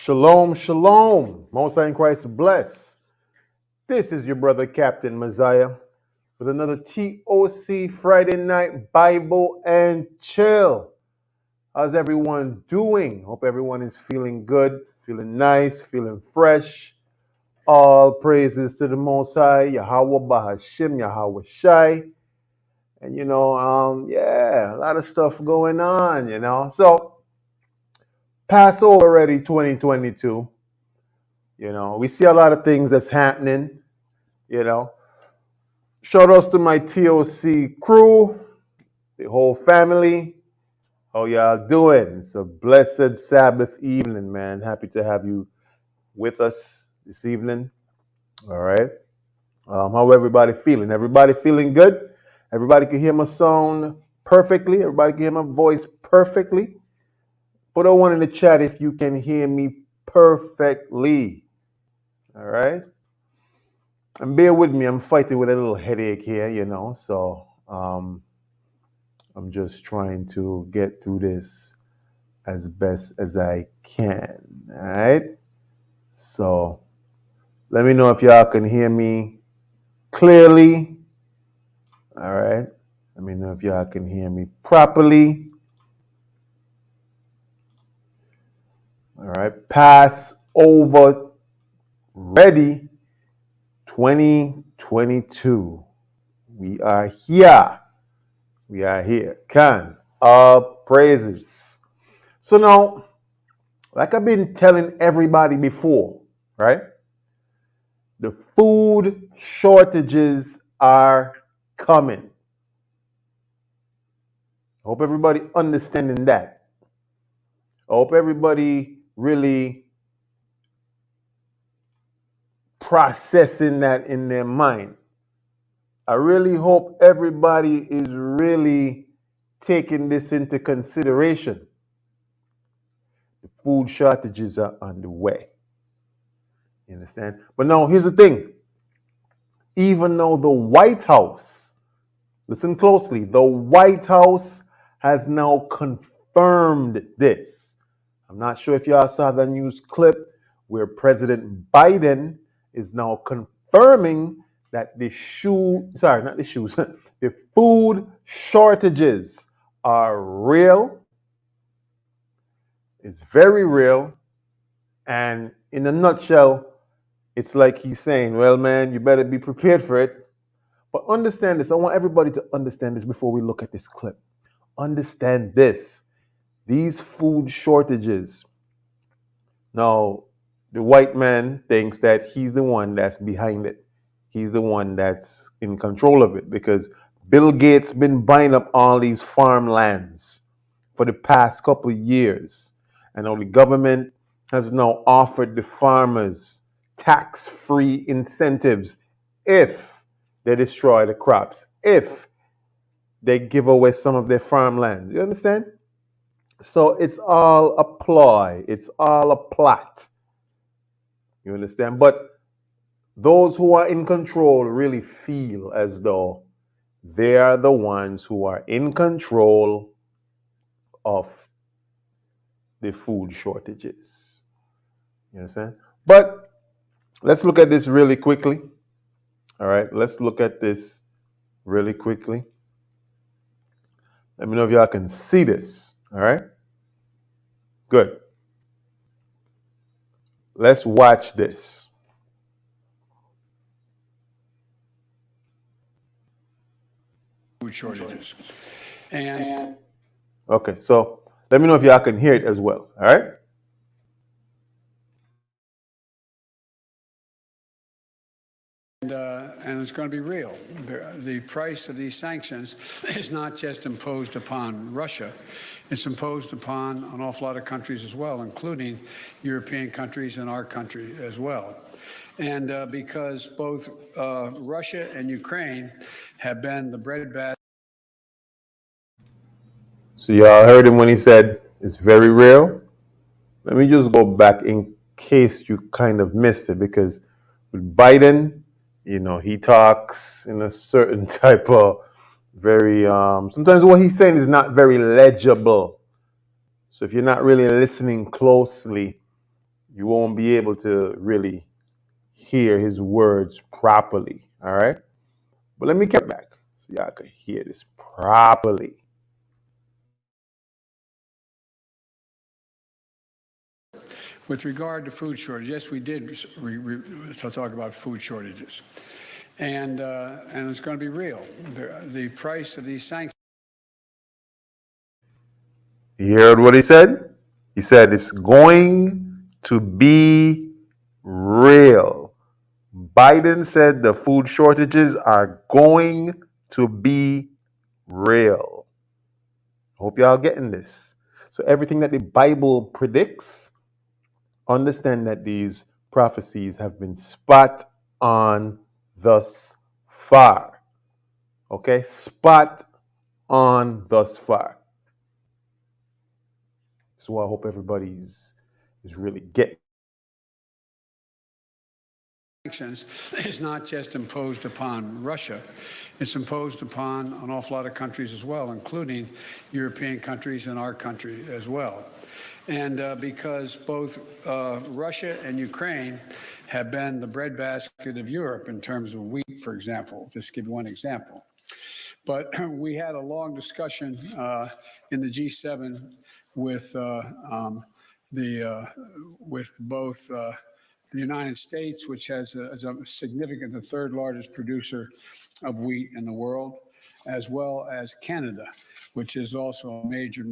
Shalom, shalom. Most High in Christ bless. This is your brother Captain Messiah with another TOC Friday night Bible and chill. How's everyone doing? Hope everyone is feeling good, feeling nice, feeling fresh. All praises to the Most High, Yahweh Bahashim, Yahweh Shai. And a lot of stuff going on. So Passover already 2022. We see a lot of things that's happening. Shout outs to my TOC crew, the whole family. How y'all doing? It's a blessed Sabbath evening, man. Happy to have you with us this evening. All right. How everybody feeling? Everybody feeling good? Everybody can hear my sound perfectly. Everybody can hear my voice perfectly. Put a one in the chat if you can hear me perfectly. All right. And bear with me. I'm fighting with a little headache here, so I'm just trying to get through this as best as I can. All right. So let me know if y'all can hear me clearly. All right. Let me know if y'all can hear me properly. All right. Passover ready 2022. We are here. We are here. Can of praises. So now, like I've been telling everybody before, right? The food shortages are coming. I hope everybody understanding that. I hope everybody really processing that in their mind. I really hope everybody is really taking this into consideration. The food shortages are on the way. You understand? But now here's the thing. Even though the White House, listen closely, the White House has now confirmed this. I'm not sure if y'all saw the news clip where President Biden is now confirming that the food shortages are real. It's very real. And in a nutshell, it's like he's saying, well, man, you better be prepared for it. But understand this. I want everybody to understand this before we look at this clip. Understand this. These food shortages. Now, the white man thinks that he's the one that's behind it. He's the one that's in control of it because Bill Gates been buying up all these farmlands for the past couple of years. And now the government has now offered the farmers tax-free incentives if they destroy the crops, if they give away some of their farmland. You understand? So it's all a ploy. It's all a plot. You understand? But those who are in control really feel as though they are the ones who are in control of the food shortages. You understand? But let's look at this really quickly. All right, let's look at this really quickly. Let me know if y'all can see this. All right? Good. Let's watch this. Food shortages. And okay, so let me know if y'all can hear it as well. All right? And it's going to be real. The price of these sanctions is not just imposed upon Russia. It's imposed upon an awful lot of countries as well, including European countries and our country as well. And because both Russia and Ukraine have been the breadbasket. So y'all heard him when he said it's very real. Let me just go back in case you kind of missed it, because with Biden, he talks in a certain type of very, sometimes what he's saying is not very legible. So if you're not really listening closely, you won't be able to really hear his words properly. All right? But let me get back so y'all can hear this properly. With regard to food shortage, yes, we did talk about food shortages. And it's going to be real. The price of these sanctions. You heard what he said? He said it's going to be real. Biden said the food shortages are going to be real. Hope y'all getting this. So everything that the Bible predicts, understand that these prophecies have been spot on thus far. Okay? Spot on thus far. So I hope everybody is really getting. Sanctions is not just imposed upon Russia. It's imposed upon an awful lot of countries as well, including European countries and our country as well. And because both Russia and Ukraine have been the breadbasket of Europe in terms of wheat, for example, just to give you one example. But we had a long discussion in the G7 with with both the United States, which is a significant, the third largest producer of wheat in the world, as well as Canada, which is also a major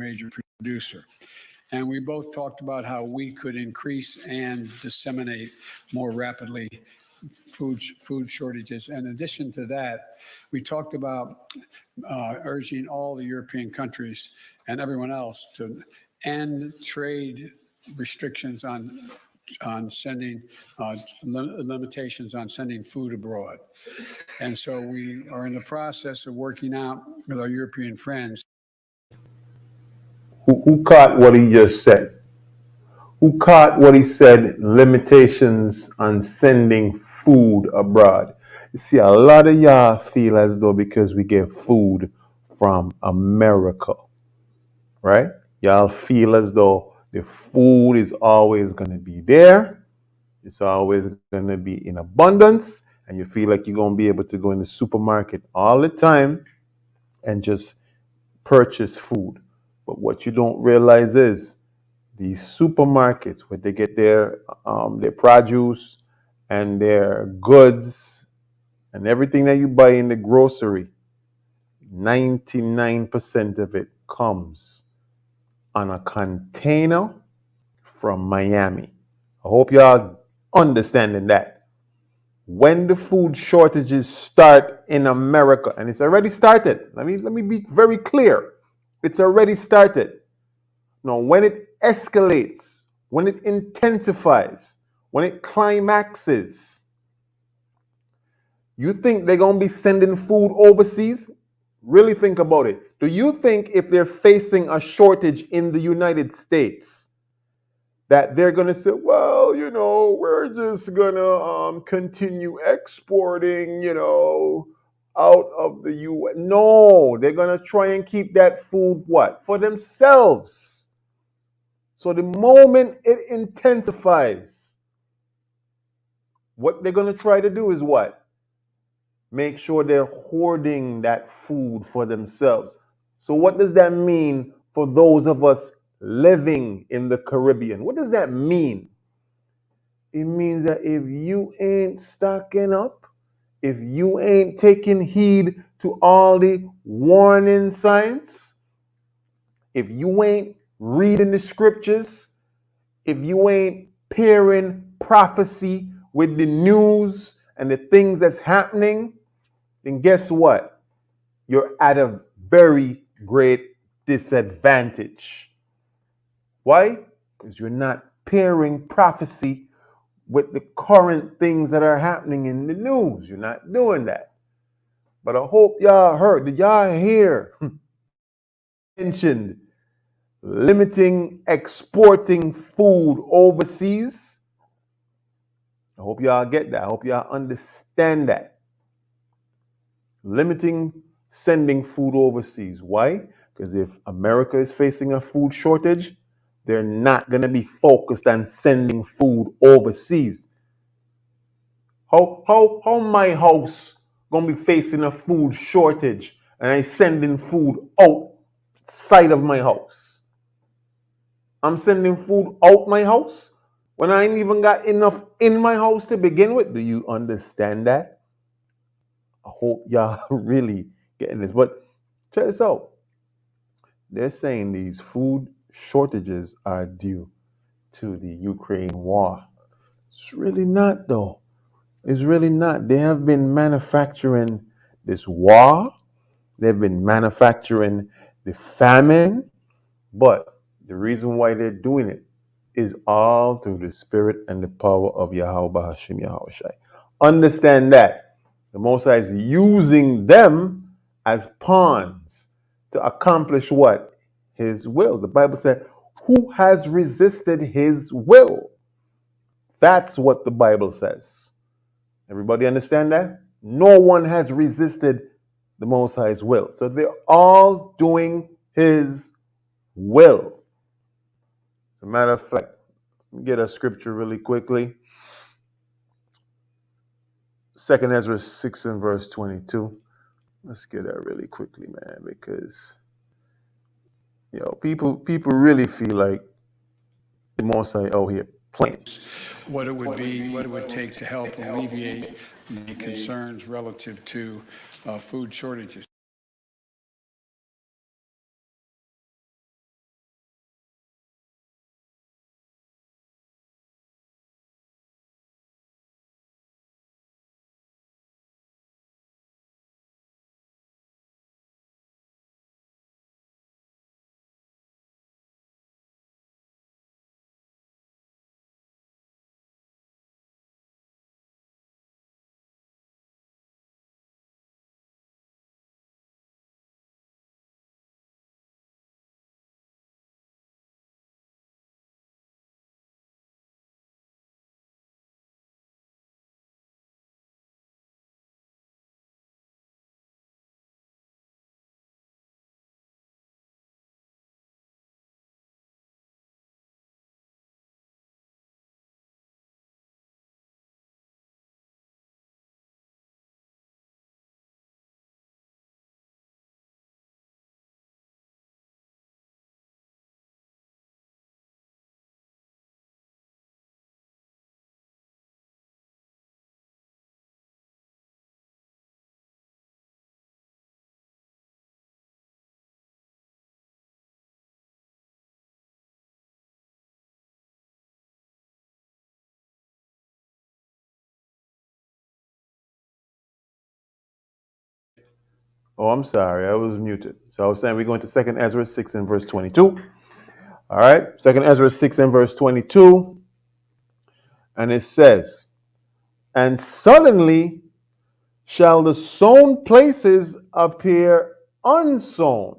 producer. And we both talked about how we could increase and disseminate more rapidly food shortages. In addition to that, we talked about urging all the European countries and everyone else to end trade restrictions on sending limitations on sending food abroad. And so we are in the process of working out with our European friends. Who caught what he just said? Who caught what he said? Limitations on sending food abroad. You see, a lot of y'all feel as though because we get food from America, right? Y'all feel as though the food is always going to be there. It's always going to be in abundance. And you feel like you're going to be able to go in the supermarket all the time and just purchase food. But what you don't realize is these supermarkets where they get their produce and their goods and everything that you buy in the grocery, 99% of it comes on a container from Miami. I hope y'all understanding that. When the food shortages start in America, and it's already started. Let me be very clear. It's already started. Now, when it escalates, when it intensifies, when it climaxes, you think they're going to be sending food overseas? Really think about it. Do you think if they're facing a shortage in the United States, that they're going to say, well, we're just going to continue exporting, out of the U.S.? No, they're going to try and keep that food what? For themselves. So the moment it intensifies, what they're going to try to do is what? Make sure they're hoarding that food for themselves. So what does that mean for those of us living in the Caribbean? What does that mean? It means that if you ain't stocking up, if you ain't taking heed to all the warning signs, if you ain't reading the scriptures, if you ain't pairing prophecy with the news and the things that's happening, then guess what? You're at a very great disadvantage. Why? Because you're not pairing prophecy with the current things that are happening in the news. You're not doing that. But I hope y'all heard. Did y'all hear? Mentioned limiting exporting food overseas. I hope y'all get that. I hope y'all understand that. Limiting sending food overseas. Why? Because if America is facing a food shortage, They're not going to be focused on sending food overseas. How my house going to be facing a food shortage and I sending food outside of my house? I'm sending food out my house when I ain't even got enough in my house to begin with. Do you understand that? I hope y'all really getting this. But check this out. They're saying these food shortages are due to the Ukraine war. It's really not, though. It's really not. They have been manufacturing this war, they've been manufacturing the famine, but the reason why they're doing it is all through the spirit and the power of Yahweh Hashem Yahushai. Understand that the Most High is using them as pawns to accomplish what? His will. The Bible said, who has resisted his will? That's what the Bible says. Everybody understand that? No one has resisted the Most High's will. So they're all doing his will. As a matter of fact, let me get a scripture really quickly. 2nd Ezra 6 and verse 22. Let's get that really quickly, man, because people really feel like the Most High out here playing. What it would be, what it would take to help alleviate the concerns relative to food shortages. Oh, I'm sorry, I was muted. So I was saying we're going to 2nd Ezra 6 and verse 22. All right, 2nd Ezra 6 and verse 22. And it says, and suddenly shall the sown places appear unsown.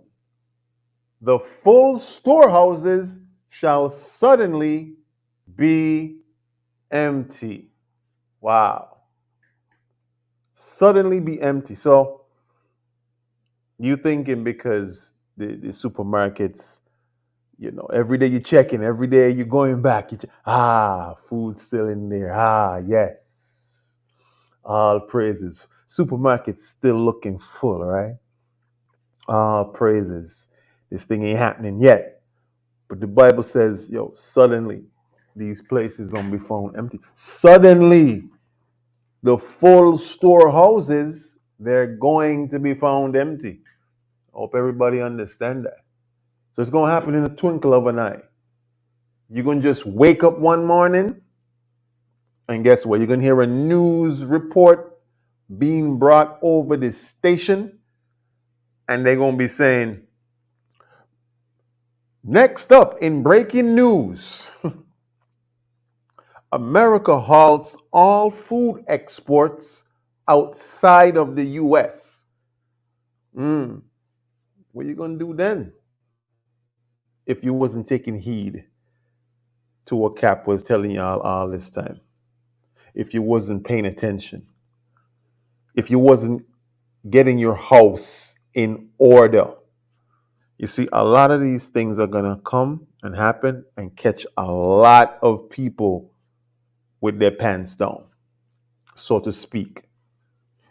The full storehouses shall suddenly be empty. Wow. Suddenly be empty. So you thinking because the supermarkets, every day you're checking, every day you're going back, food's still in there. Yes. All praises. Supermarket's still looking full, right? All praises. This thing ain't happening yet. But the Bible says, suddenly these places gonna be found empty. Suddenly, the full storehouses, they're going to be found empty. I hope everybody understand that. So it's gonna happen in a twinkle of an eye. You're gonna just wake up one morning, and guess what? You're gonna hear a news report being brought over the station, and they're gonna be saying, next up in breaking news, America halts all food exports outside of the U.S. What are you going to do then if you wasn't taking heed to what Cap was telling y'all all this time? If you wasn't paying attention? If you wasn't getting your house in order? You see, a lot of these things are going to come and happen and catch a lot of people with their pants down, so to speak.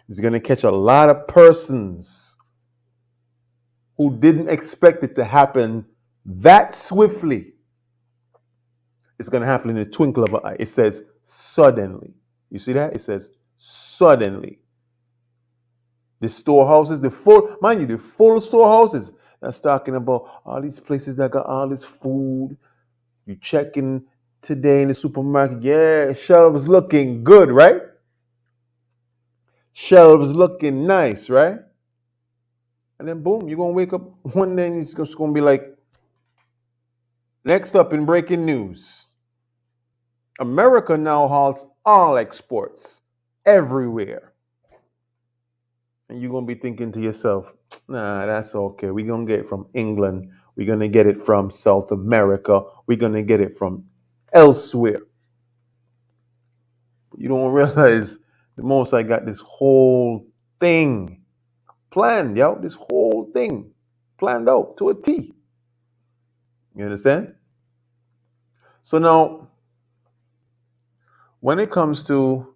It's going to catch a lot of persons who didn't expect it to happen that swiftly. It's going to happen in the twinkle of an eye. It says suddenly. You see that? It says suddenly. The storehouses, the full, mind you, the full storehouses. That's talking about all these places that got all this food. You check in today in the supermarket, yeah, shelves looking good, right? Shelves looking nice, right? And then boom, you're gonna wake up one day and it's just gonna be like, next up in breaking news, America now halts all exports everywhere. And you're gonna be thinking to yourself, nah, that's okay. We're gonna get it from England, we're gonna get it from South America, we're gonna get it from elsewhere. You don't realize the Most I got this whole thing planned, yo. This whole thing planned out to a T. You understand? So now, when it comes to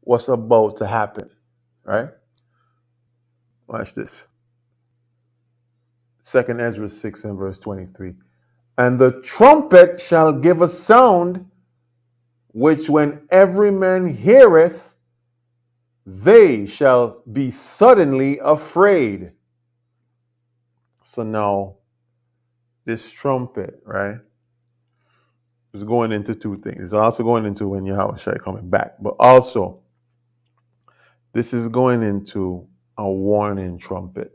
what's about to happen, right? Watch this. 2nd Ezra 6 and verse 23. And the trumpet shall give a sound, which when every man heareth, they shall be suddenly afraid. So now, this trumpet, right, is going into two things. It's also going into when Yahweh coming back, but also this is going into a warning trumpet.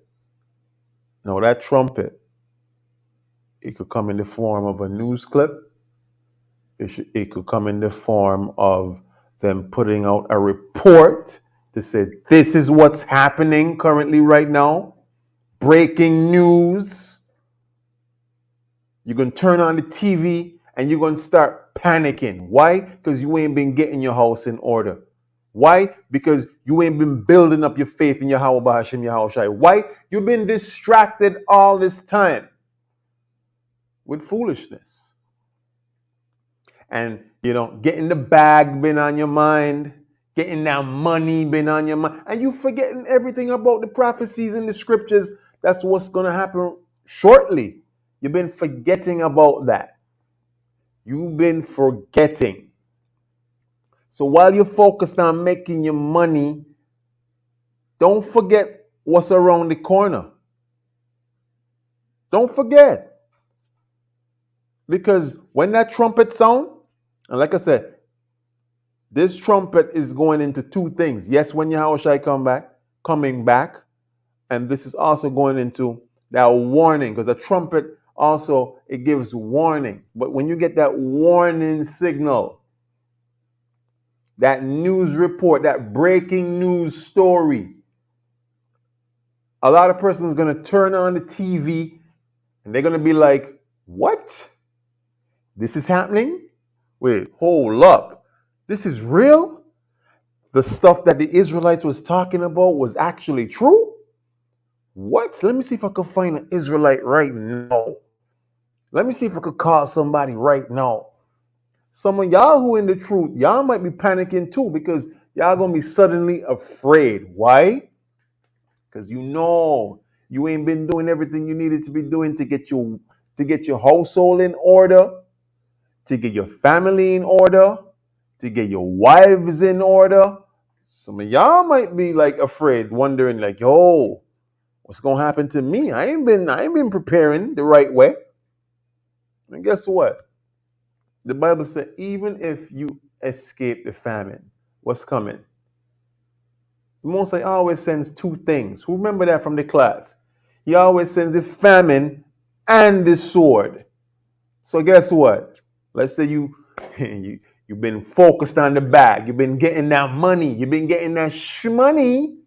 Now that trumpet, it could come in the form of a news clip. It could come in the form of them putting out a report to say this is what's happening currently right now. Breaking news. You're going to turn on the TV and you're going to start panicking. Why? Because you ain't been getting your house in order. Why? Because you ain't been building up your faith in Yahweh Bahashim Yahushai. Why? You've been distracted all this time with foolishness. And, getting the bag been on your mind. Getting that money been on your mind. And you forgetting everything about the prophecies in the scriptures. That's what's going to happen shortly. You've been forgetting about that. You've been forgetting. So while you're focused on making your money, don't forget what's around the corner. Don't forget. Because when that trumpet sound, and like I said, this trumpet is going into two things. Yes, when Yahushua coming back, and this is also going into that warning, because a trumpet also, it gives warning. But when you get that warning signal, that news report, that breaking news story, a lot of persons are going to turn on the TV and they're going to be like, what? This is happening? Wait, hold up. This is real? The stuff that the Israelites was talking about was actually true? What? Let me see if I can find an Israelite right now. Let me see if I could call somebody right now. Some of y'all who in the truth, y'all might be panicking too because y'all going to be suddenly afraid. Why? Because you ain't been doing everything you needed to be doing to get your household in order, to get your family in order, to get your wives in order. Some of y'all might be like afraid, wondering like, yo, what's gonna happen to me? I ain't been preparing the right way. And guess what? The Bible said, even if you escape the famine, what's coming? The Most High always sends two things. Who remember that from the class? He always sends the famine and the sword. So guess what? Let's say you've been focused on the bag. You've been getting that money. You've been getting that shmoney.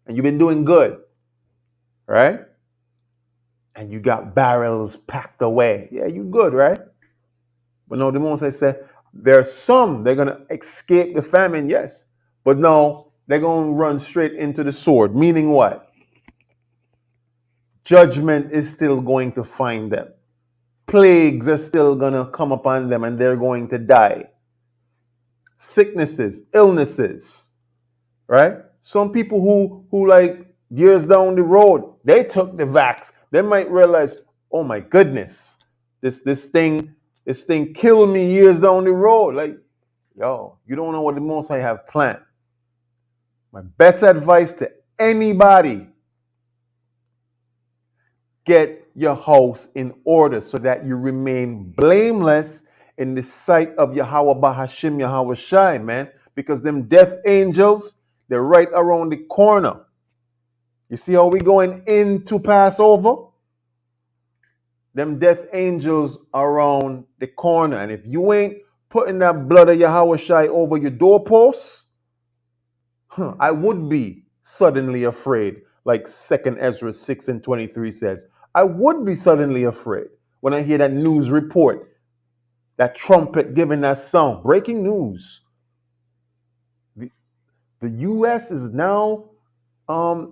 And you've been doing good. Right? And you got barrels packed away. Yeah, you good, right? But no, the Most High said, there's some, they're going to escape the famine, yes. But no, they're going to run straight into the sword. Meaning what? Judgment is still going to find them. Plagues are still going to come upon them and they're going to die. Sicknesses, illnesses, right? Some people who like years down the road, they took the vax. They might realize, oh my goodness, this thing killed me years down the road. Like, yo, you don't know what the Most High have planned. My best advice to anybody: get your house in order so that you remain blameless in the sight of Yahweh Bahashim Yahweh Shai, man. Because them death angels, they're right around the corner. You see how we going into Passover? Them death angels around the corner. And if you ain't putting that blood of Yahweh Shai over your doorposts, I would be suddenly afraid, like 2nd Ezra 6:23 says. I would be suddenly afraid when I hear that news report, that trumpet giving that sound. Breaking news. The U.S. is now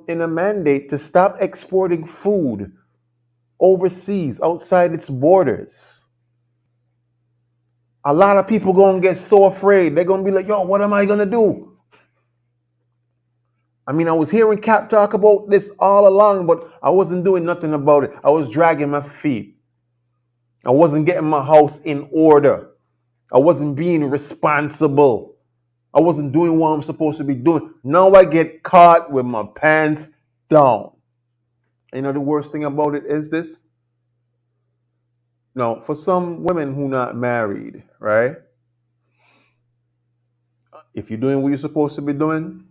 in a mandate to stop exporting food overseas, outside its borders. A lot of people gonna get so afraid. They're gonna be like, yo, what am I gonna do? I mean, I was hearing Cap talk about this all along, but I wasn't doing nothing about it. I was dragging my feet. I wasn't getting my house in order. I wasn't being responsible. I wasn't doing what I'm supposed to be doing. Now I get caught with my pants down. You know, the worst thing about it is this. Now, for some women who not married, right? If you're doing what you're supposed to be doing,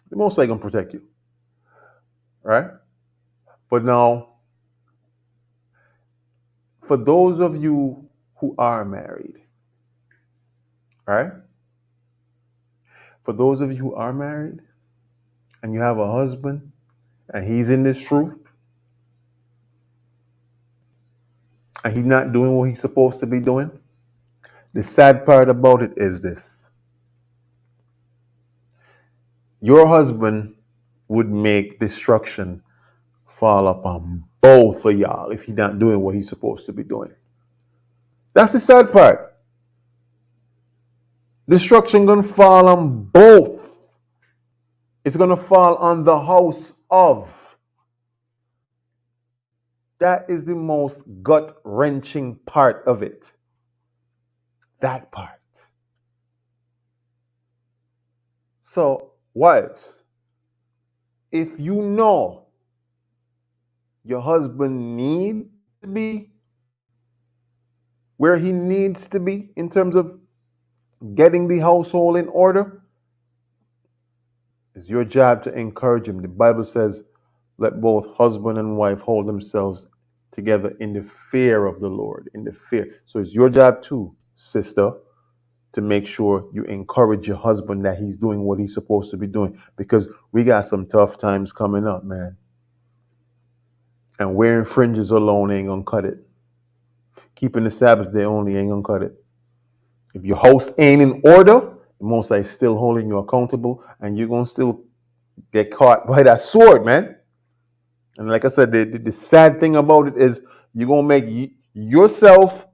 the Most High gonna protect you, right? But now, for those of you who are married, right? For those of you who are married and you have a husband and he's in this truth and he's not doing what he's supposed to be doing, the sad part about it is this. Your husband would make destruction fall upon both of y'all if he's not doing what he's supposed to be doing. That's the sad part. Destruction gonna fall on both. It's gonna fall on the house of. That is the most gut-wrenching part of it. That part. So, wives, if you know your husband needs to be where he needs to be in terms of getting the household in order, it's your job to encourage him. The Bible says, let both husband and wife hold themselves together in the fear of the Lord, in the fear. So it's your job too, sister, to make sure you encourage your husband that he's doing what he's supposed to be doing, because we got some tough times coming up, man. And wearing fringes alone ain't gonna cut it. Keeping the Sabbath day only ain't gonna cut it. If your house ain't in order, the Most High is still holding you accountable, and you're gonna still get caught by that sword, man. And like I said, the sad thing about it is you're gonna make yourself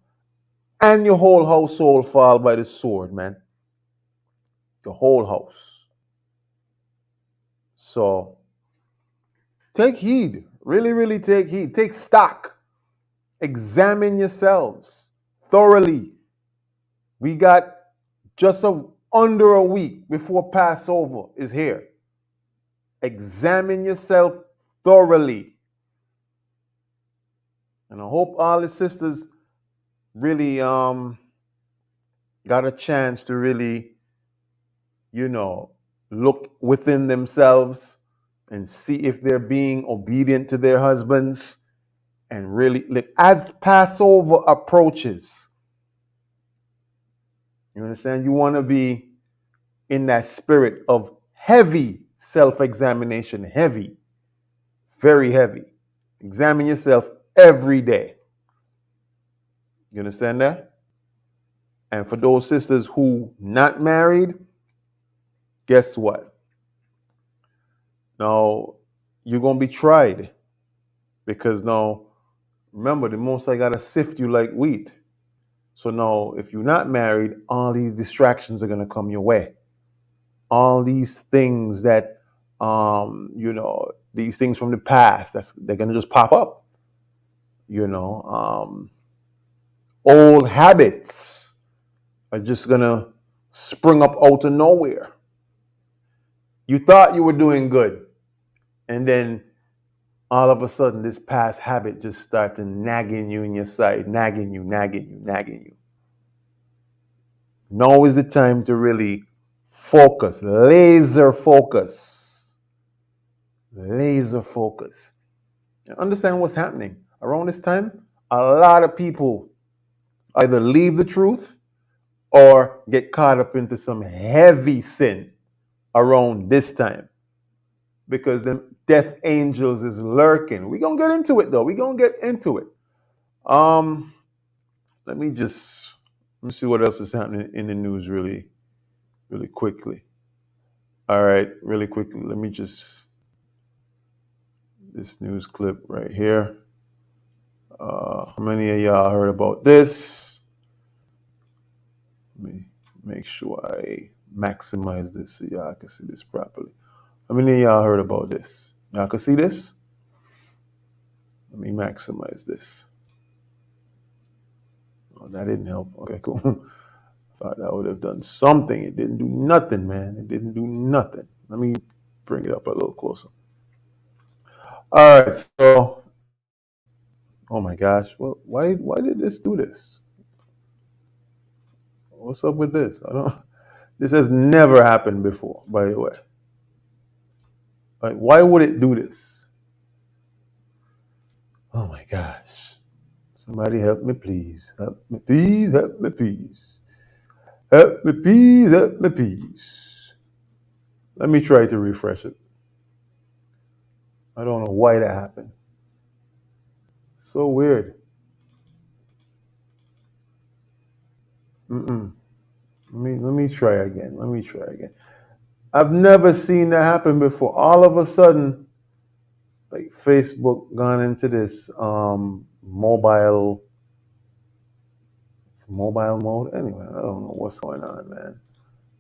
and your whole household fall by the sword, man. The whole house. So take heed. Really, really take heed. Take stock. Examine yourselves thoroughly. We got just under a week before Passover is here. Examine yourself thoroughly. And I hope all the sisters really got a chance to really, look within themselves and see if they're being obedient to their husbands. And really, as Passover approaches, you understand, you want to be in that spirit of heavy self-examination. Heavy, very heavy. Examine yourself every day. You understand that? And for those sisters who not married, guess what? Now, you're going to be tried. Because now, remember, the Most High got to sift you like wheat. So now, if you're not married, all these distractions are going to come your way. All these things that, these things from the past, they're going to just pop up. Old habits are just going to spring up out of nowhere. You thought you were doing good, and then all of a sudden, this past habit just started nagging you in your side, nagging you. Now is the time to really focus, laser focus. Laser focus. Understand what's happening. Around this time, a lot of people either leave the truth or get caught up into some heavy sin around this time. Because the death angels is lurking. We're gonna get into it though. Let me see what else is happening in the news really quickly. All right, really quickly. Let me this news clip right here. How many of y'all heard about this? Let me make sure I maximize this so y'all can see this properly. How many of y'all heard about this? Y'all can see this? Let me maximize this. Oh, that didn't help. Okay, cool. Thought that would have done something. It didn't do nothing, man. It didn't do nothing. Let me bring it up a little closer. All right, so, oh my gosh, why did this do this? What's up with this? This has never happened before, by the way. Like, why would it do this? Oh my gosh. Somebody help me, please. Help me, please. Help me, please. Help me, please. Help me, please. Let me try to refresh it. I don't know why that happened. So weird. Let me try again. I've never seen that happen before. All of a sudden, like Facebook gone into this mobile mode. Anyway, I don't know what's going on, man.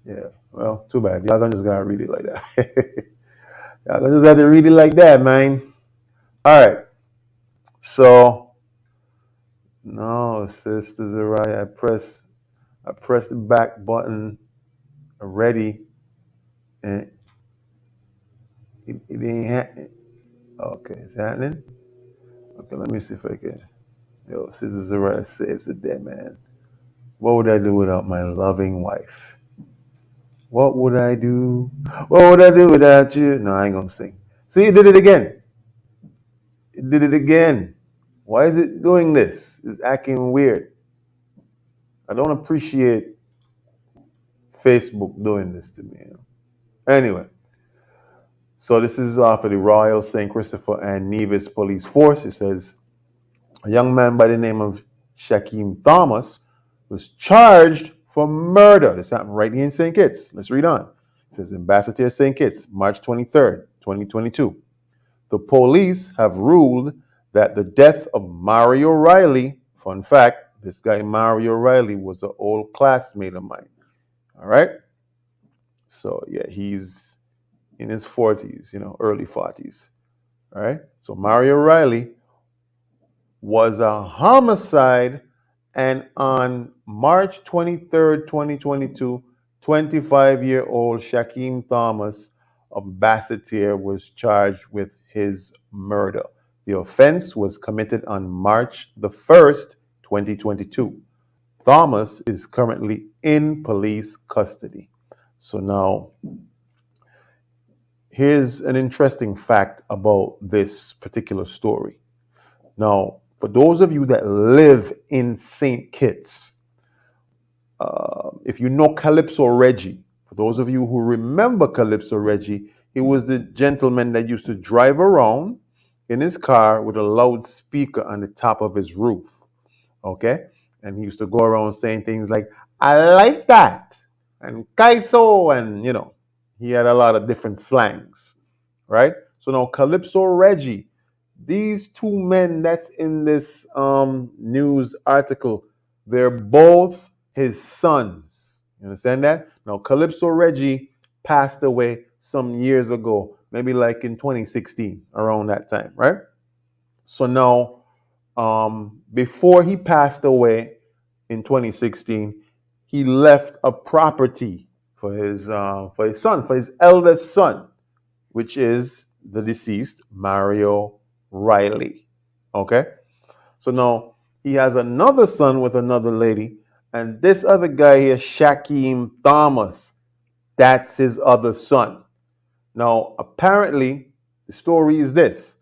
Yeah. Well, too bad. Y'all gonna just gotta read it like that. Y'all gonna just have to read it like that, man. All right. So no, sisters are right. I pressed the back button already, and it ain't happening. Okay, it's happening. Okay, let me see if I can. Yo, sisters are right. Saves the day, man. What would I do without my loving wife? What would I do? What would I do without you? No, I ain't gonna sing. See, it did it again. It did it again. Why is it doing this? It's acting weird. I don't appreciate Facebook doing this to me. Anyway, so this is off of the Royal St. Christopher and Nevis Police Force. It says a young man by the name of Shaquem Thomas was charged for murder. This happened right here in St. Kitts. Let's read on. It says Ambassador St. Kitts, March 23rd, 2022. The police have ruled that the death of Mario Riley, fun fact, this guy Mario Riley was an old classmate of mine. All right? So yeah, he's in his 40s, early 40s. All right? So Mario Riley was a homicide, and on March 23rd, 2022, 25-year-old Shaquem Thomas of Basseterre was charged with his murder. The offense was committed on March the 1st, 2022. Thomas is currently in police custody. So now, here's an interesting fact about this particular story. Now, for those of you that live in St. Kitts, if you know Calypso Reggie, for those of you who remember Calypso Reggie, he was the gentleman that used to drive around in his car with a loudspeaker on the top of his roof. Okay? And he used to go around saying things like, I like that, and Kaiso, and he had a lot of different slangs, right? So now Calypso Reggie, These two men that's in this news article, they're both his sons. You understand that? Now, Calypso Reggie passed away some years ago, maybe like in 2016, around that time, right? So now, before he passed away in 2016, he left a property for his son, for his eldest son, which is the deceased Mario Riley. Okay? So now he has another son with another lady, and this other guy here, Shaquem Thomas, that's his other son. Now, apparently, the story is this: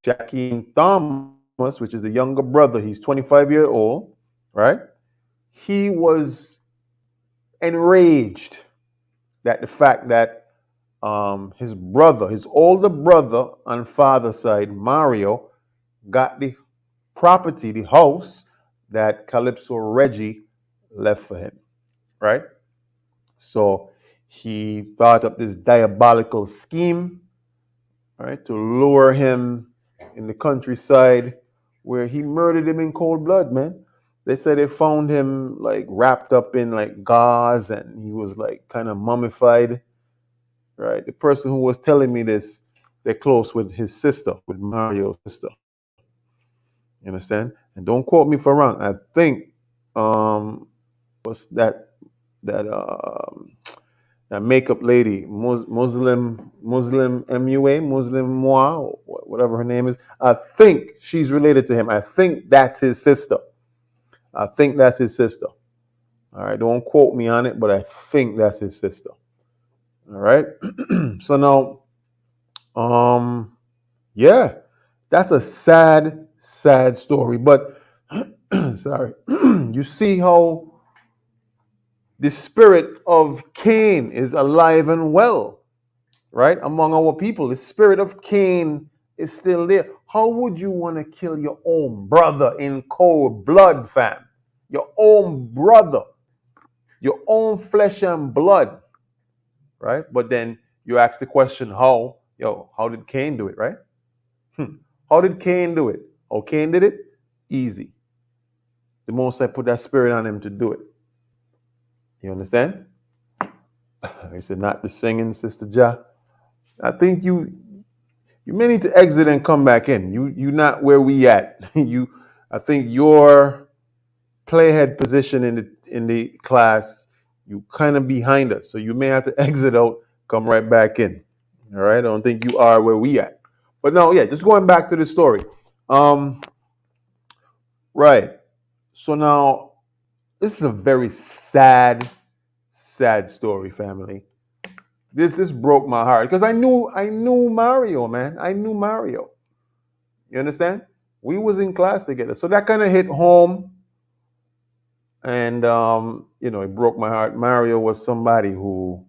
Shaquem Thomas, which is the younger brother, he's 25-year-old, right? He was enraged that the fact that his brother, his older brother on father's side, Mario, got the property, the house that Calypso Reggie left for him, right? So he thought up this diabolical scheme, right, to lure him in the countryside where he murdered him in cold blood, man. They said they found him like wrapped up in like gauze and he was like kind of mummified, right? The person who was telling me this, they're close with his sister, with Mario's sister. You understand? And don't quote me for wrong. I think what's that that makeup lady, Muslim MUA, Muslim Moi, whatever her name is. I think she's related to him. I think that's his sister. I think that's his sister. All right, don't quote me on it, but I think that's his sister. All right. So now, yeah, that's a sad, sad story. But sorry, you see how the spirit of Cain is alive and well, right? Among our people, the spirit of Cain is still there. How would you want to kill your own brother in cold blood, fam? Your own brother, your own flesh and blood, right? But then you ask the question, how? Yo, how did Cain do it, right? How did Cain do it? Oh, Cain did it? Easy. The Most High put that spirit on him to do it. You understand? He said, not the singing, Sister Ja. I think you may need to exit and come back in. You not where we at. I think your playhead position in the class, you kind of behind us. So you may have to exit out, come right back in. All right. I don't think you are where we at. But no, yeah, just going back to the story. Um, right. So now this is a very sad, sad story, family. This broke my heart because I knew Mario, man. I knew Mario. You understand? We was in class together, so that kind of hit home, and it broke my heart. Mario was somebody who,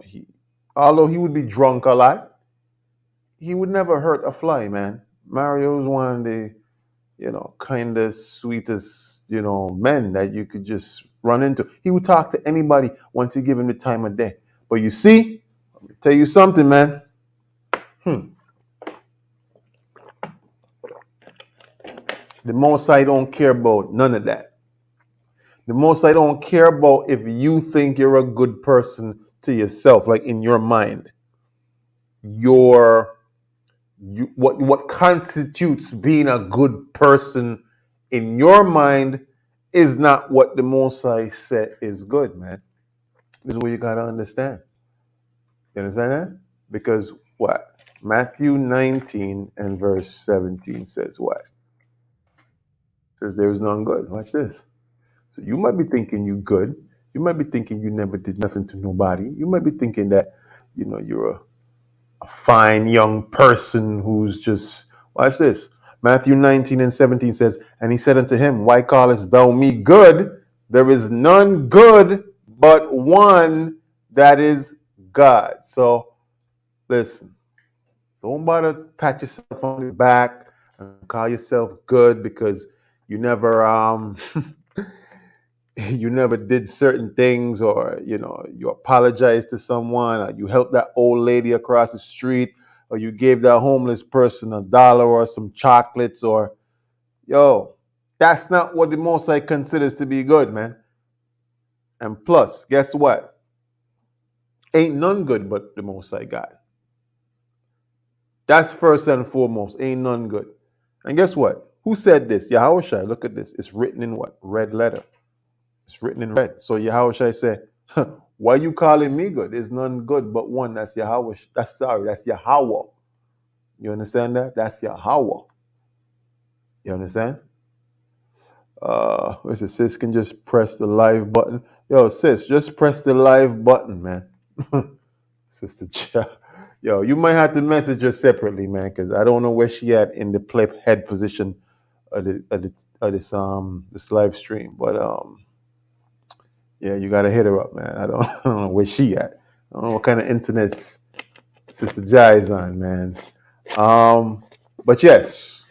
he, although he would be drunk a lot, he would never hurt a fly, man. Mario was one of the, kindest, sweetest, men that you could just run into. He would talk to anybody once you give him the time of day. But you see, let me tell you something, man. The most I don't care about none of that. The most I don't care about if you think you're a good person to yourself, like in your mind. What constitutes being a good person in your mind is not what the Most I said is good, man. This is what you gotta understand. You understand that? Because what? Matthew 19 and verse 17 says what? It says there is none good. Watch this. So you might be thinking you good. You might be thinking you never did nothing to nobody. You might be thinking that, you're a fine young person who's just, watch this. Matthew 19 and 17 says, and he said unto him, why callest thou me good? There is none good but one, that is God. So listen, don't bother pat yourself on the back and call yourself good because you never you never did certain things, or you apologize to someone, or you helped that old lady across the street. or you gave that homeless person $1 or some chocolates, or yo, that's not what the Most High considers to be good, man. And plus, guess what? Ain't none good but the Most High God. That's first and foremost. Ain't none good. And guess what? Who said this? Yahushua. Look at this. It's written in what? Red letter. It's written in red. So Yahushua said, why you calling me good? There's none good but one. That's Yahweh. That's Yahweh. You understand that? That's Yahweh. You understand? Where's it? Sis can just press the live button. Yo, sis, just press the live button, man. Sister Yo, you might have to message her separately, man, because I don't know where she at in the play head position of this live stream. But yeah, you gotta hit her up, man. I don't know where she at. I don't know what kind of internet Sister Jai is on, man. But yes,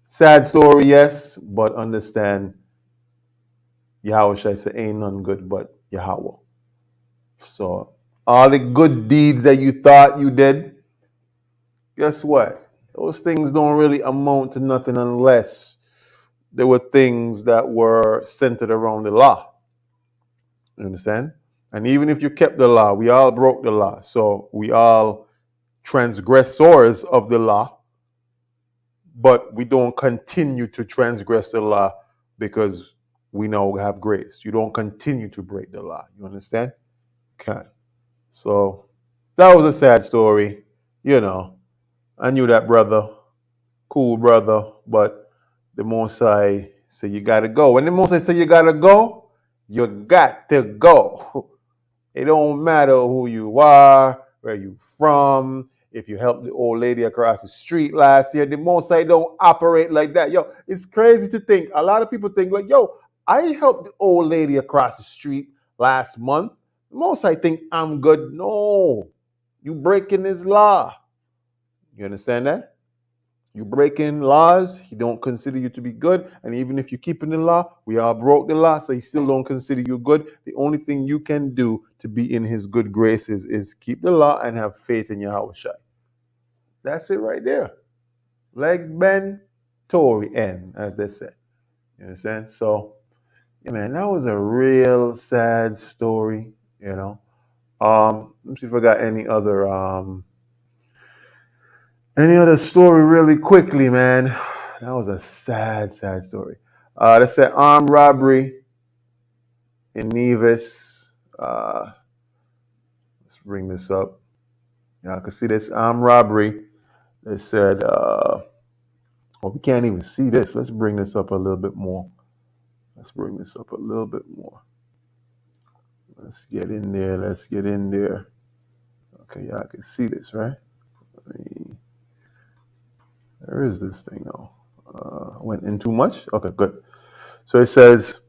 sad story, yes, but understand Yahweh shall say ain't none good but Yahweh. So all the good deeds that you thought you did, guess what? Those things don't really amount to nothing unless there were things that were centered around the law. You understand? And even if you kept the law, we all broke the law. So we all transgressors of the law, but we don't continue to transgress the law because we now have grace. You don't continue to break the law. You understand? Okay. So that was a sad story. You know, I knew that brother, cool brother, but the Most High said you gotta go. When the Most High said you gotta go, you got to go. It don't matter who you are, where you from. If you helped the old lady across the street last year, the Most High don't operate like that. Yo, it's crazy to think. A lot of people think like, yo, I helped the old lady across the street last month. The Most High think I'm good. No, you breaking His law. You understand that? You breaking laws, He don't consider you to be good. And even if you keeping the law, we all broke the law, so He still don't consider you good. The only thing you can do to be in His good graces is keep the law and have faith in Yahweh Shai. That's it right there. Leg bend, Tory end, as they say. You understand? So, yeah, man, that was a real sad story. You know. Let me see if I got any other story really quickly, man. That was a sad, sad story. They said armed robbery in Nevis. Let's bring this up. Y'all can see this armed robbery. They said, well, we can't even see this. Let's bring this up a little bit more. Let's bring this up a little bit more. Let's get in there. Let's get in there. Okay, y'all can see this, right? Where is this thing now? Went in too much? Okay, good. So it says,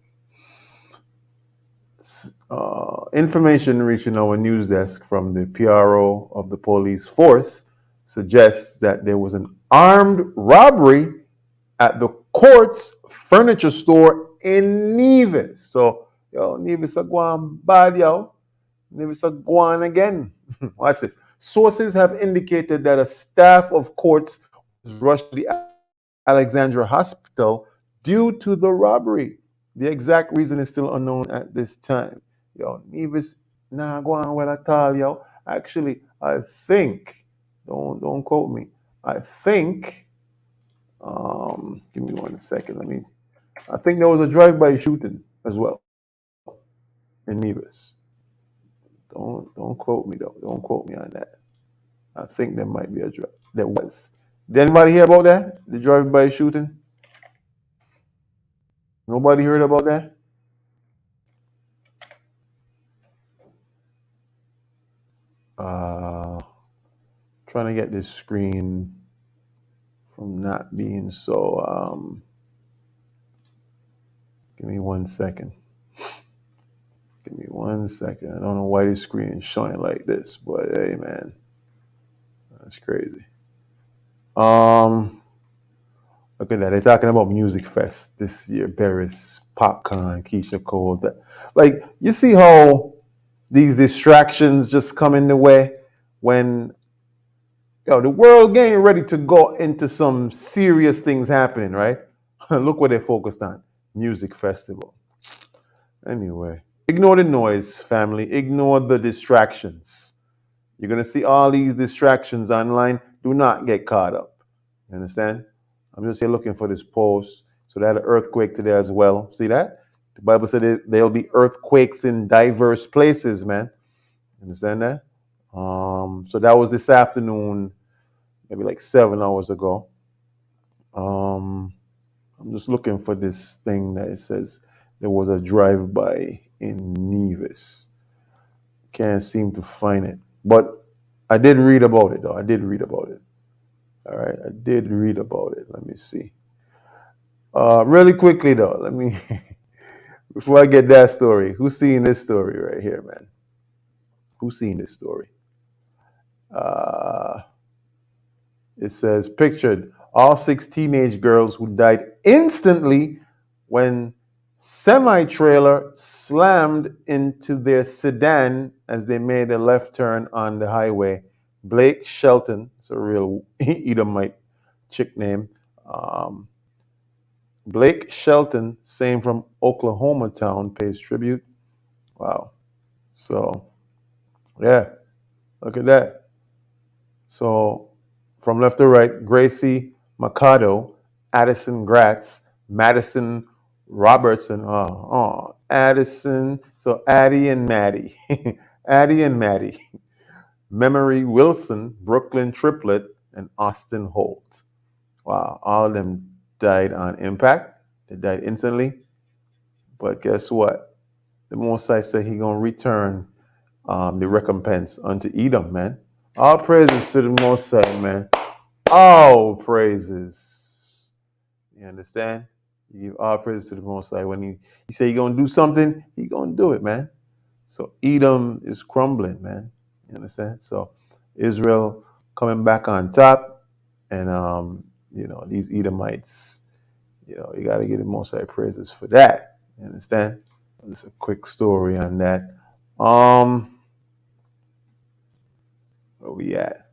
information reaching our news desk from the PRO of the police force suggests that there was an armed robbery at the court's furniture store in Nevis. So, yo, Nevis are going bad, yo. Nevis are going again. Watch this. Sources have indicated that a staff of courts was rushed to the Alexandria Hospital due to the robbery. The exact reason is still unknown at this time. Yo, Nevis, nah, go on well at all, yo. Actually, I think, don't quote me. I think, give me 1 second. I think there was a drive-by shooting as well in Nevis. Don't quote me though. Don't quote me on that. I think there might be a drive. There was. Did anybody hear about that? The drive-by shooting? Nobody heard about that? Trying to get this screen from not being so. Give me 1 second. Give me 1 second. I don't know why this screen is showing like this, but hey, man, that's crazy. Look at that. They're talking about Music Fest this year. Paris, Popcorn, Keisha Cole. Like, you see how these distractions just come in the way when Yo, the world getting ready to go into some serious things happening, right? Look what they're focused on. Music festival. Anyway, ignore the noise, family. Ignore the distractions. You're going to see all these distractions online. Do not get caught up. You understand? I'm just here looking for this post. So they had an earthquake today as well. See that? The Bible said there'll be earthquakes in diverse places, man. You understand that? So that was this afternoon, maybe like 7 hours ago. Um, I'm just looking for this thing that it says there was a drive-by in Nevis. Can't seem to find it. But I did read about it, though. I did read about it. All right. I did read about it. Let me see. Really quickly, though, let me, before I get that story, who's seeing this story right here, man? Who's seeing this story? Uh, it says, pictured all 6 teenage girls who died instantly when semi-trailer slammed into their sedan as they made a left turn on the highway. Blake Shelton, it's a real Edomite chick name. Blake Shelton, same from Oklahoma town, pays tribute. Wow. So, yeah, look at that. So, from left to right, Gracie Mercado, Addison Gratz, Madison Robertson, Addison, so Addie and Maddie, Addie and Maddie, Memory Wilson, Brooklyn Triplet, and Austin Holt. Wow, all of them died on impact. They died instantly. But guess what? The Most High said He gonna return the recompense unto Edom, man. All praises to the Most High, man. All praises. You understand? You give all praises to the Most High. When he say He gonna do something, He gonna do it, man. So Edom is crumbling, man. You understand? So Israel coming back on top, and these Edomites, you got to give the Most High praises for that. You understand? Just a quick story on that. Where we at?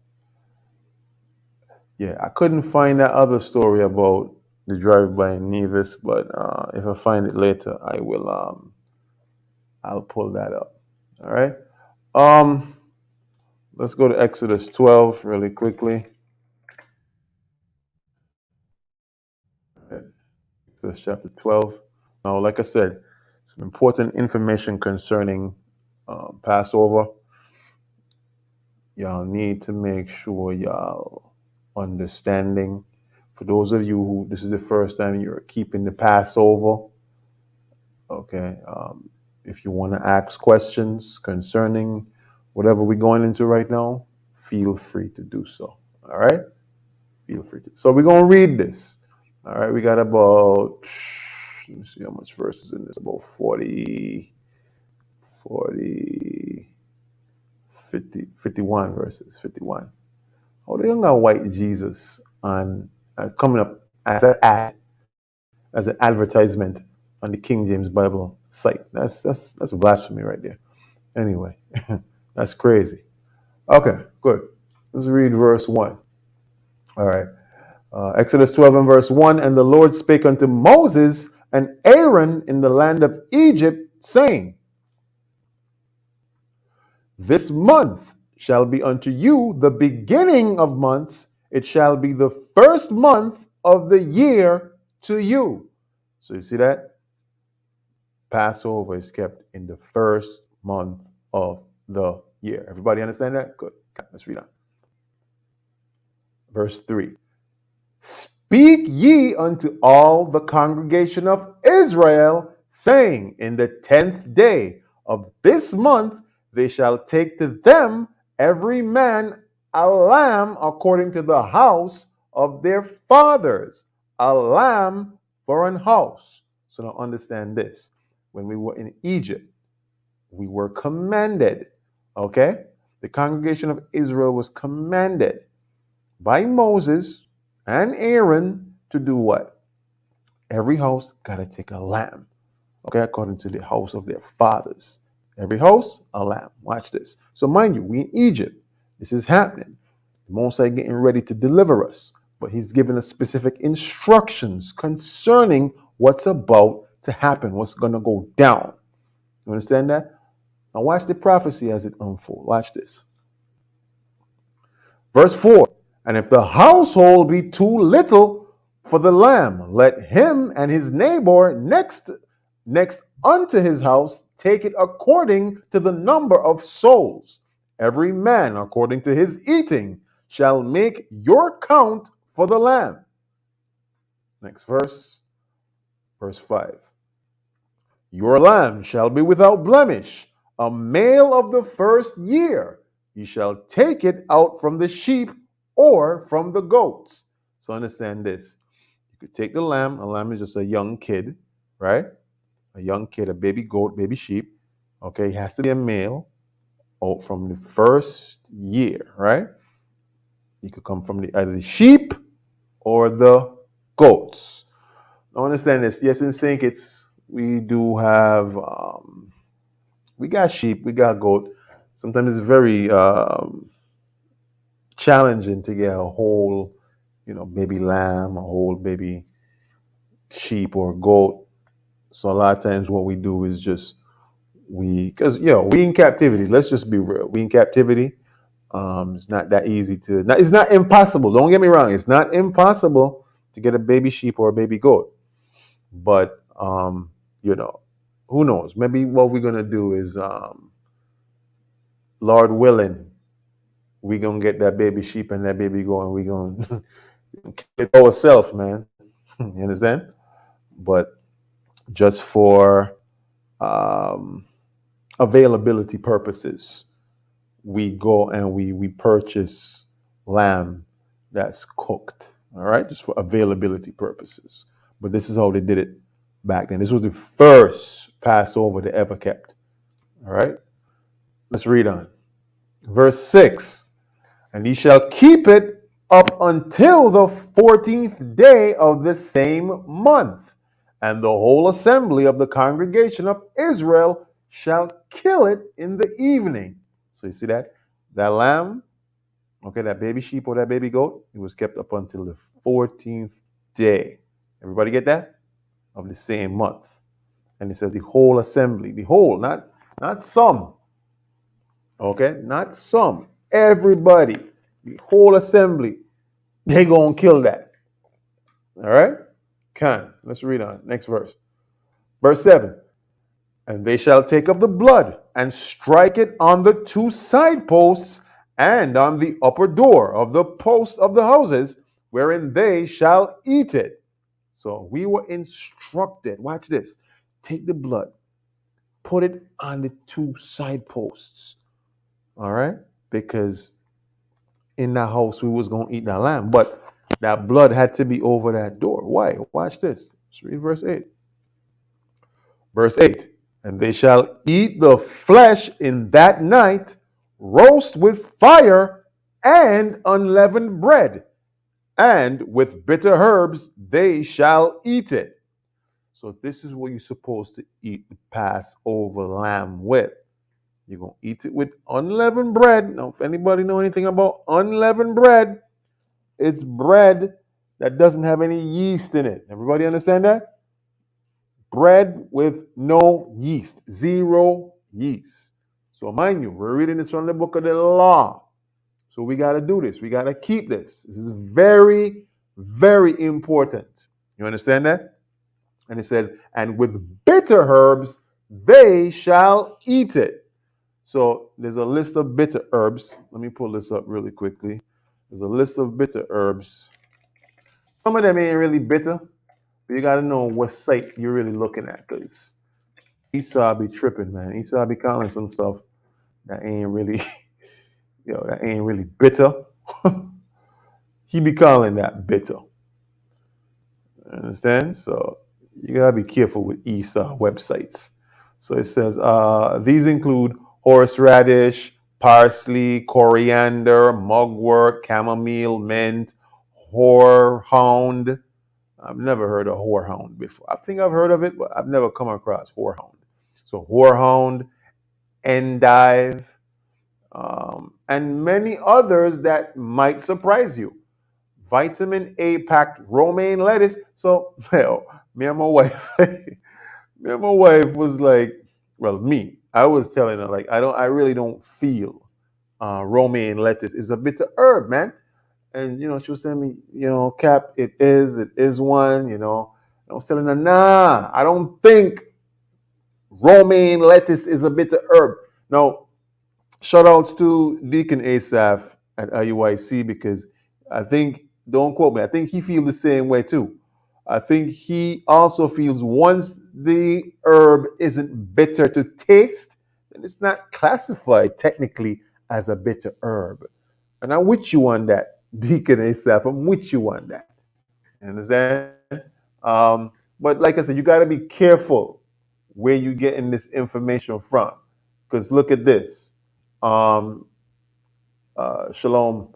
Yeah, I couldn't find that other story about the drive-by in Nevis, but if I find it later, I will. I'll pull that up. All right. Let's go to Exodus 12 really quickly. Exodus chapter 12. Now, like I said, some important information concerning Passover. Y'all need to make sure y'all understanding. For those of you who this is the first time you're keeping the Passover, okay, if you want to ask questions concerning whatever we're going into right now, feel free to do so. All right? Feel free to. So we're going to read this. All right, we got about, let me see how much verses in this, about 40, 50, 51 verses, 51. Oh, they don't got white Jesus on coming up as an ad, as an advertisement on the King James Bible site. That's blasphemy right there. Anyway, that's crazy. Okay, good. Let's read verse 1. All right. Exodus 12 and verse 1. And the Lord spake unto Moses and Aaron in the land of Egypt, saying, This month shall be unto you the beginning of months. It shall be the first month of the year to you. So you see that? Passover is kept in the first month of the year. Everybody understand that? Good. Let's read on. Verse 3. Speak ye unto all the congregation of Israel, saying, In the 10th day of this month they shall take to them every man a lamb according to the house of their fathers, a lamb for an house. So now understand this. When we were in Egypt, we were commanded, okay? The congregation of Israel was commanded by Moses and Aaron to do what? Every house got to take a lamb, okay, according to the house of their fathers. Every house, a lamb. Watch this. So mind you, we in Egypt. This is happening. The Most High getting ready to deliver us, but He's giving us specific instructions concerning what's about to happen, what's going to go down. You understand that? Now watch the prophecy as it unfolds. Watch this. Verse 4. And if the household be too little for the lamb, let him and his neighbor next unto his house take it according to the number of souls. Every man according to his eating shall make your count for the lamb. Next verse, verse 5. Your lamb shall be without blemish, a male of the first year. You shall take it out from the sheep or from the goats. So understand this. You could take the lamb. A lamb is just a young kid, right? A young kid, a baby goat, baby sheep. Okay, it has to be a male out from the first year, right? You could come from either the sheep or the goats. Now understand this. Yes, in sync, we do have we got sheep, we got goat. Sometimes it's very challenging to get a whole, baby lamb, a whole baby sheep or goat. So a lot of times what we do is just because we in captivity. Let's just be real. We in captivity. It's not that easy it's not impossible. Don't get me wrong. It's not impossible to get a baby sheep or a baby goat. But who knows? Maybe what we're gonna do is, Lord willing, we gonna get that baby sheep and that baby goat, and we gonna kill it ourselves, man. You understand? But just for availability purposes, we go and we purchase lamb that's cooked. All right, just for availability purposes. But this is how they did it back then. This was the first Passover they ever kept. All right, let's read on. Verse 6. And he shall keep it up until the 14th day of the same month. And the whole assembly of the congregation of Israel shall kill it in the evening. So you see that? That lamb, okay, that baby sheep or that baby goat, it was kept up until the 14th day. Everybody get that? Of the same month. And it says the whole assembly, the whole, not some. Okay, not some. Everybody, the whole assembly, they gonna kill that. All right? Let's read on. Next verse. Verse 7. And they shall take of the blood and strike it on the two side posts and on the upper door of the posts of the houses, wherein they shall eat it. So we were instructed. Watch this. Take the blood, put it on the two side posts. All right? Because in that house we was going to eat that lamb, but that blood had to be over that door. Why? Watch this. Let's read verse 8. Verse 8. And they shall eat the flesh in that night, roast with fire and unleavened bread, and with bitter herbs they shall eat it. So this is what you're supposed to eat the Passover lamb with. You're going to eat it with unleavened bread. Now, if anybody know anything about unleavened bread, it's bread that doesn't have any yeast in it. Everybody understand that? Bread with no yeast, zero yeast. So mind you, we're reading this from the book of the law. So we got to do this. We got to keep this. This is very, very important. You understand that? And it says, and with bitter herbs, they shall eat it. So there's a list of bitter herbs. Let me pull this up really quickly. There's a list of bitter herbs. Some of them ain't really bitter, but you got to know what site you're really looking at, because Esau be tripping, man. Esau be calling some stuff that ain't really, that ain't really bitter. He be calling that bitter. Understand? So you gotta be careful with Esau websites. So it says these include horseradish, parsley, coriander, mugwort, chamomile, mint, horehound. I've never heard of horehound before. I think I've heard of it, but I've never come across horehound. So horehound, endive, and many others that might surprise you. Vitamin A packed romaine lettuce. So, well, me and my wife, me and my wife was like, well, me, I was telling her like, I really don't feel romaine lettuce is a bitter herb, man. And she was telling me, Cap, it is one. I was telling her, nah, I don't think romaine lettuce is a bitter herb. Now, shout outs to Deacon Asaph at IUIC because I think, don't quote me, I think he feels the same way too. I think he also feels once the herb isn't bitter to taste, then it's not classified technically as a bitter herb. And I'm with you on that, Deacon Asaph. I'm with you on that. You understand? But like I said, you got to be careful where you getting this information from. Because look at this. Um, Shalom,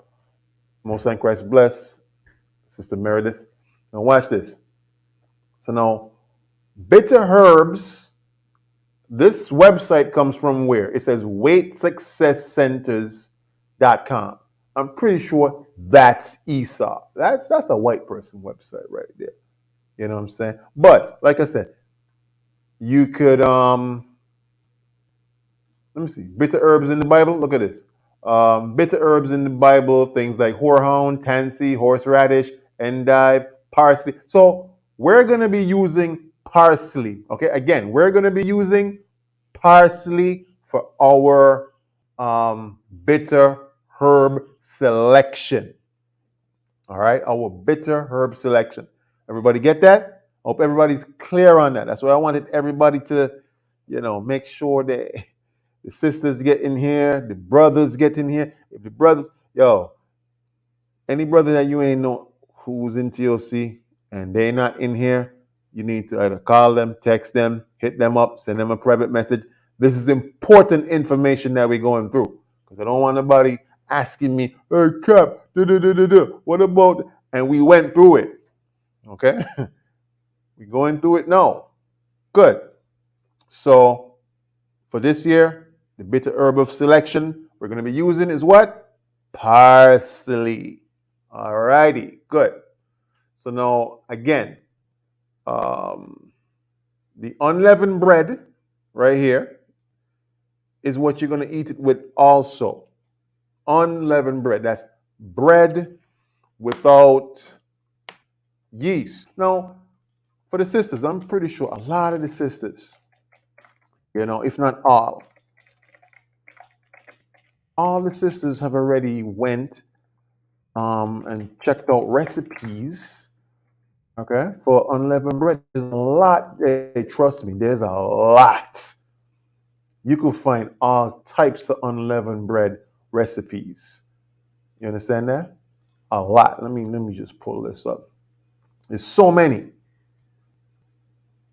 Most High Christ bless, Sister Meredith. Now watch this. So now, bitter herbs. This website comes from where? It says weightsuccesscenters.com. I'm pretty sure that's Esau. That's a white person website right there. You know what I'm saying? But like I said, you could let me see. Bitter herbs in the Bible. Look at this. Bitter herbs in the Bible, things like horehound, tansy, horseradish, endive, parsley. So we're going to be using parsley. Okay, again, we're going to be using parsley for our bitter herb selection. All right, our bitter herb selection. Everybody get that? Hope everybody's clear on that. That's why I wanted everybody to, make sure that the sisters get in here, the brothers get in here. If the brothers, any brother that you ain't know who's in TOC and they not in here, you need to either call them, text them, hit them up, send them a private message. This is important information that we're going through. Because I don't want nobody asking me, hey, Cap, what about, and we went through it. Okay? We going through it now. Good. So for this year, the bitter herb of selection we're going to be using is what? Parsley. All righty, good. So now, again, the unleavened bread right here is what you're going to eat it with also. Unleavened bread. That's bread without yeast. Now, for the sisters, I'm pretty sure a lot of the sisters, if not all the sisters have already went and checked out recipes, okay, for unleavened bread. There's a lot. Trust me, there's a lot. You could find all types of unleavened bread recipes. You understand that? A lot. Let me just pull this up. There's so many.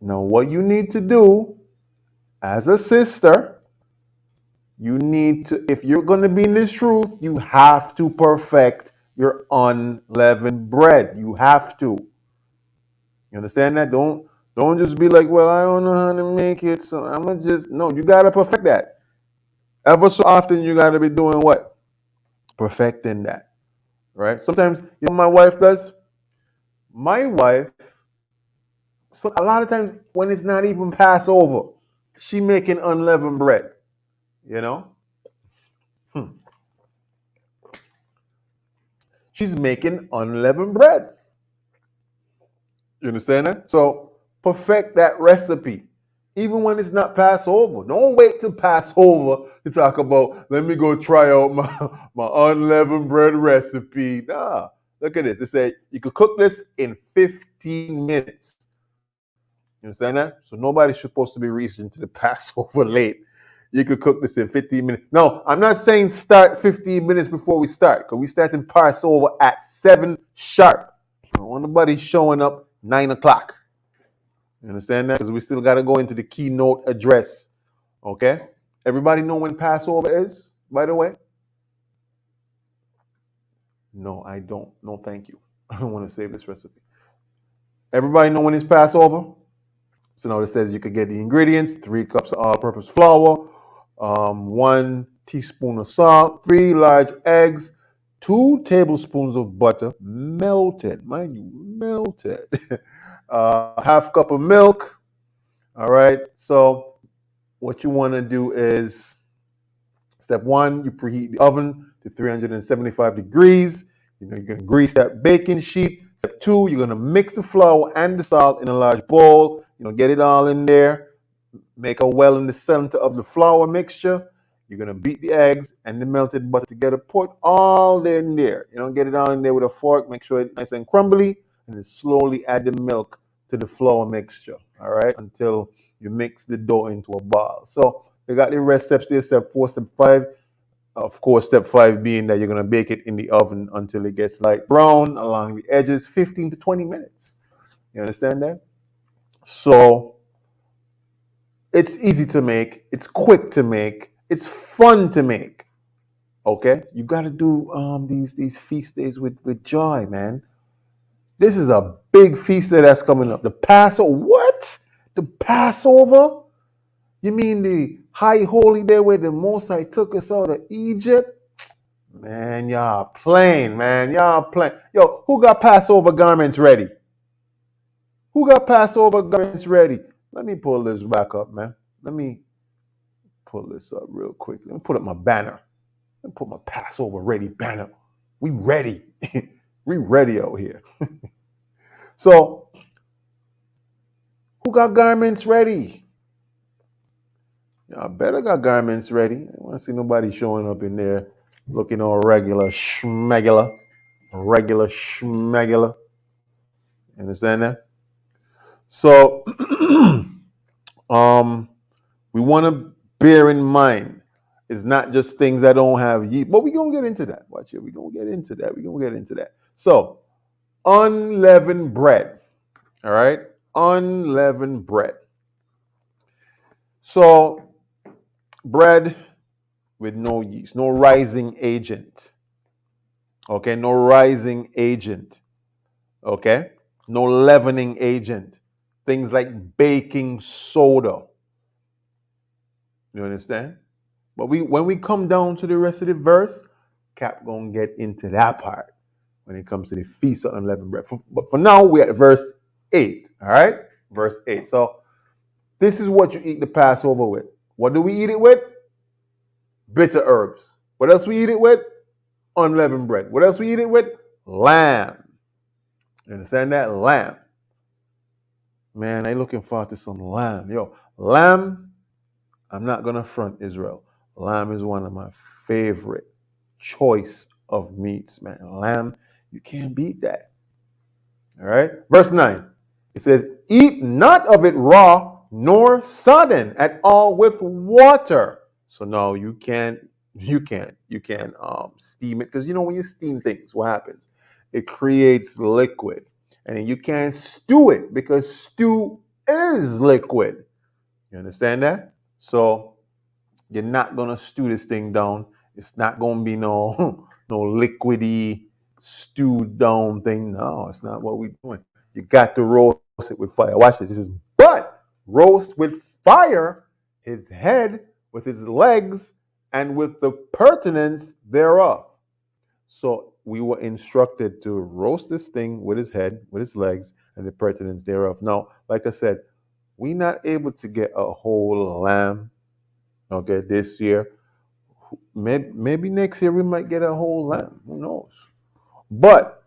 Now, what you need to do as a sister, you need to, if you're going to be in this truth, you have to perfect your unleavened bread. You have to. You understand that? Don't just be like, well, I don't know how to make it, so I'm gonna just no. You gotta perfect that. Ever so often, you gotta be doing what? Perfecting that. Right? Sometimes, my wife does. My wife, so a lot of times when it's not even Passover, she making unleavened bread. You know, hmm. She's making unleavened bread. You understand that? So perfect that recipe. Even when it's not Passover. Don't wait till Passover to talk about, let me go try out my unleavened bread recipe. Nah. Look at this. It said you could cook this in 15 minutes. You understand that? So nobody's supposed to be reaching to the Passover late. You could cook this in 15 minutes. No, I'm not saying start 15 minutes before we start, because we start in Passover at 7 sharp. I don't want nobody showing up 9 o'clock. You understand that? Because we still got to go into the keynote address. Okay? Everybody know when Passover is, by the way? No, I don't. No, thank you. I don't want to save this recipe. Everybody know when it's Passover? So now it says you could get the ingredients: 3 cups of all-purpose flour, 1 teaspoon of salt, 3 large eggs, 2 tablespoons of butter, melted, mind you, melted, half cup of milk. All right. So what you want to do is step one, you preheat the oven to 375 degrees. You're going to grease that baking sheet. Step two, you're going to mix the flour and the salt in a large bowl. Get it all in there. Make a well in the center of the flour mixture. You're going to beat the eggs and the melted butter together. Put all in there. Get it all in there with a fork. Make sure it's nice and crumbly. And then slowly add the milk to the flour mixture. All right. Until you mix the dough into a ball. So you got the rest steps there. Step 4, step 5. Of course, step 5 being that you're going to bake it in the oven until it gets light brown along the edges, 15 to 20 minutes. You understand that? So it's easy to make. It's quick to make. It's fun to make. Okay? You got to do these feast days with joy, man. This is a big feast day that's coming up. The Passover. What? The Passover? You mean the high holy day where the Most High took us out of Egypt? Man, y'all playing, man. Y'all playing. Yo, who got Passover garments ready? Who got Passover garments ready? Let me pull this back up, man. Let me pull this up real quick. Let me put up my banner. Let me put my Passover ready banner. We ready. We ready out here. So, who got garments ready? Y'all better got garments ready. I don't want to see nobody showing up in there looking all regular schmegular. Regular schmegular. Understand that? So, we want to bear in mind it's not just things that don't have yeast, but we're going to get into that. Watch it. We're going to get into that. So, unleavened bread. All right? Unleavened bread. So, bread with no yeast, no rising agent. Okay? No rising agent. Okay? No leavening agent. Things like baking soda. You understand? But when we come down to the rest of the verse, Cap gonna get into that part when it comes to the feast of unleavened bread. But for now, we're at verse 8. All right? Verse 8. So this is what you eat the Passover with. What do we eat it with? Bitter herbs. What else we eat it with? Unleavened bread. What else we eat it with? Lamb. You understand that? Lamb. Man, I looking forward to some lamb. Yo, lamb, I'm not gonna front Israel. Lamb is one of my favorite choice of meats, man. Lamb, you can't beat that. All right. Verse 9. It says, eat not of it raw, nor sodden at all with water. So no, you can't steam it. Because when you steam things, what happens? It creates liquid. And you can't stew it because stew is liquid. You understand that? So you're not gonna stew this thing down. It's not gonna be no no liquidy stewed down thing. No, it's not what we're doing. You got to roast it with fire. Watch this. This is but roast with fire his head with his legs and with the pertinence thereof. So we were instructed to roast this thing with his head, with his legs, and the pertinence thereof. Now, like I said, we're not able to get a whole lamb, okay, this year. Maybe next year we might get a whole lamb. Who knows? But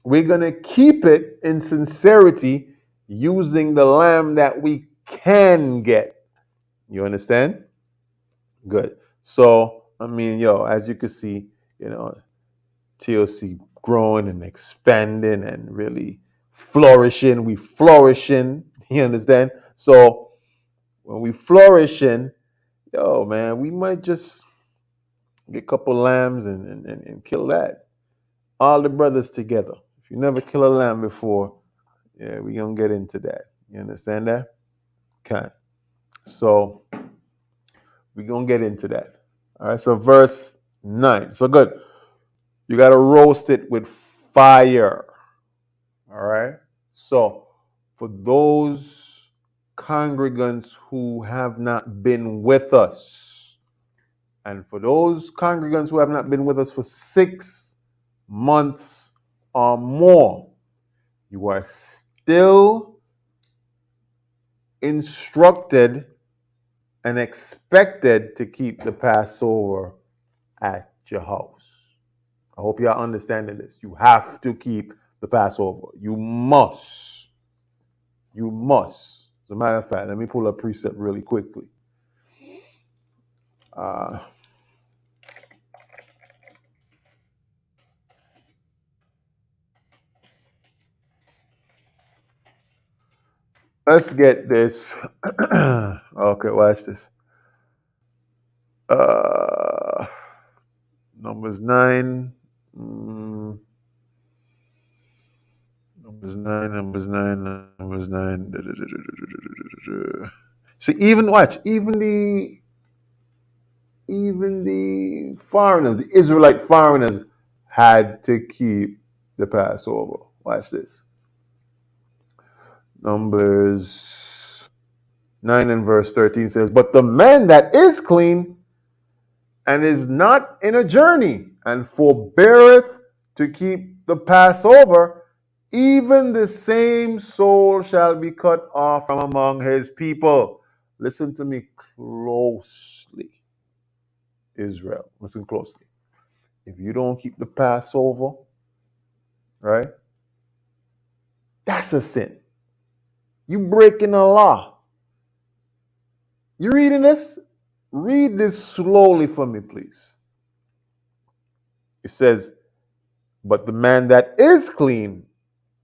we're going to keep it in sincerity using the lamb that we can get. You understand? Good. So, as you can see, TOC growing and expanding and really flourishing. We flourishing. You understand? So when we flourishing, yo, man, we might just get a couple lambs and kill that. All the brothers together. If you never kill a lamb before, yeah, we gonna get into that. You understand that? Okay. So we gonna get into that. All right. So verse 9. So good. You gotta roast it with fire. All right. So for those congregants who have not been with us, And for those congregants who have not been with us for 6 months or more, you are still instructed and expected to keep the Passover at your house. I hope you are understanding this. You have to keep the Passover. You must. You must. As a matter of fact, let me pull a precept really quickly. Uh, let's get this. Okay, watch this. Numbers 9. Numbers 9, Numbers 9, Numbers 9. So even the foreigners, the Israelite foreigners, had to keep the Passover. Watch this. Numbers 9 and verse 13 says, "But the man that is clean and is not in a journey, and forbeareth to keep the Passover, even the same soul shall be cut off from among his people." Listen to me closely, Israel. Listen closely. If you don't keep the Passover, right, that's a sin. You breaking the law. You reading this? Read this slowly for me, please. It says, "But the man that is clean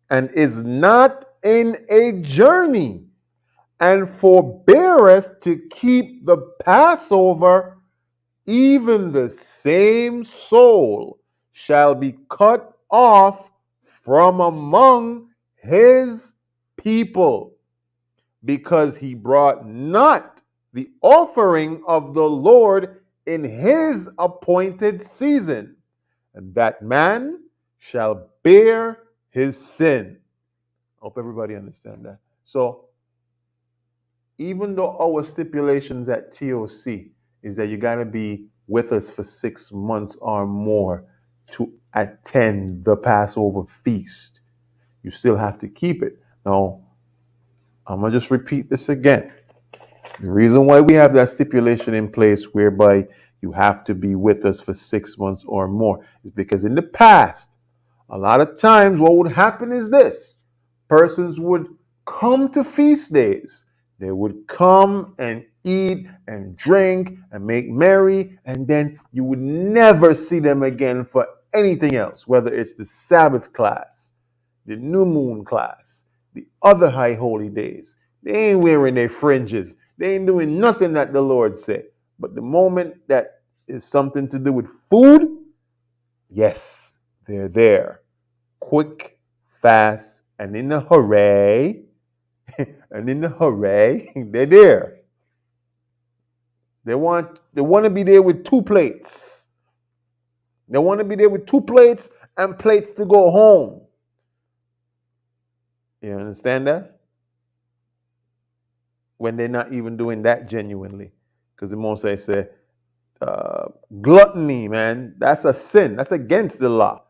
and is not in a journey, and forbeareth to keep the Passover, even the same soul shall be cut off from among his people, because he brought not the offering of the Lord in his appointed season, and that man shall bear his sin." I hope everybody understand that. So, even though our stipulations at TOC is that you got to be with us for 6 months or more to attend the Passover feast, you still have to keep it. Now, I'm going to just repeat this again. The reason why we have that stipulation in place whereby you have to be with us for 6 months or more is because in the past, a lot of times what would happen is this: persons would come to feast days. They would come and eat and drink and make merry, and then you would never see them again for anything else, whether it's the Sabbath class, the new moon class, the other high holy days. They ain't wearing their fringes. They ain't doing nothing that the Lord said. But the moment that is something to do with food, yes, they're there. Quick, fast, and in a hurry. And in a hurry, they're there. They want to be there with 2 plates. They want to be there with 2 plates and plates to go home. You understand that? When they're not even doing that genuinely. Because the Mosai said, gluttony, man, that's a sin. That's against the law.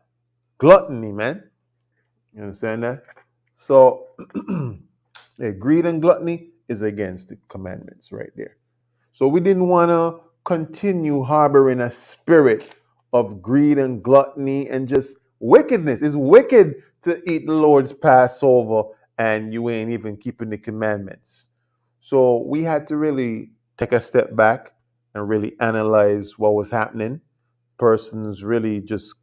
Gluttony, man. You understand that? So, greed and gluttony is against the commandments right there. So we didn't want to continue harboring a spirit of greed and gluttony and just wickedness. It's wicked to eat the Lord's Passover and you ain't even keeping the commandments. So we had to really take a step back and really analyze what was happening. Persons really just,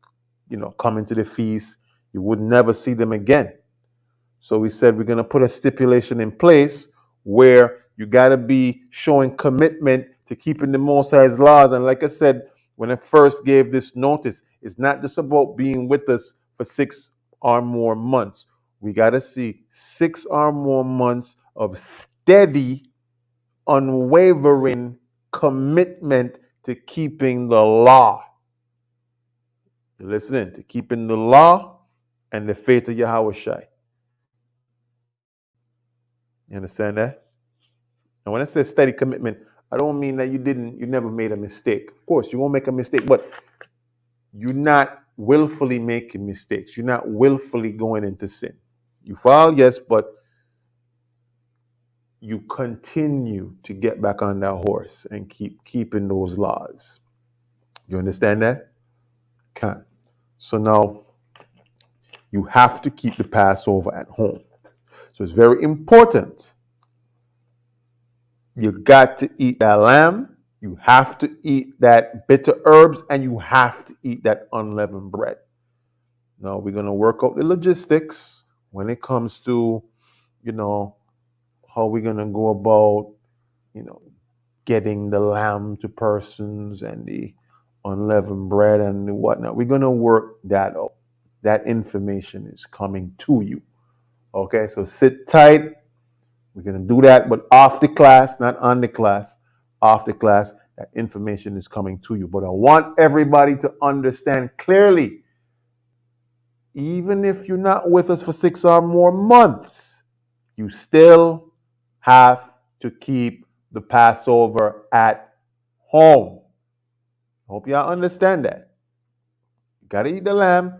coming to the feast. You would never see them again. So we said we're going to put a stipulation in place where you got to be showing commitment to keeping the Most High's laws. And like I said, when I first gave this notice, it's not just about being with us for 6 or more months. We got to see 6 or more months of steady, unwavering commitment to keeping the law. You're listening? To keeping the law and the faith of Yahweh Shai. You understand that? And when I say steady commitment, I don't mean that you never made a mistake. Of course, you won't make a mistake, but you're not willfully making mistakes. You're not willfully going into sin. You fall, yes, but you continue to get back on that horse and keep keeping those laws. You understand that? Can. So now you have to keep the Passover at home. So it's very important. You got to eat that lamb. You have to eat that bitter herbs, and you have to eat that unleavened bread. Now we're gonna work out the logistics when it comes to, you know, how we're gonna go about, you know, getting the lamb to persons and the unleavened bread and the whatnot. We're gonna work that out. That information is coming to you. Okay, so sit tight. We're gonna do that, but off the class, not on the class. Off the class, that information is coming to you. But I want everybody to understand clearly, even if you're not with us for 6 or more months, you still have to keep the Passover at home. I hope y'all understand that. You got to eat the lamb,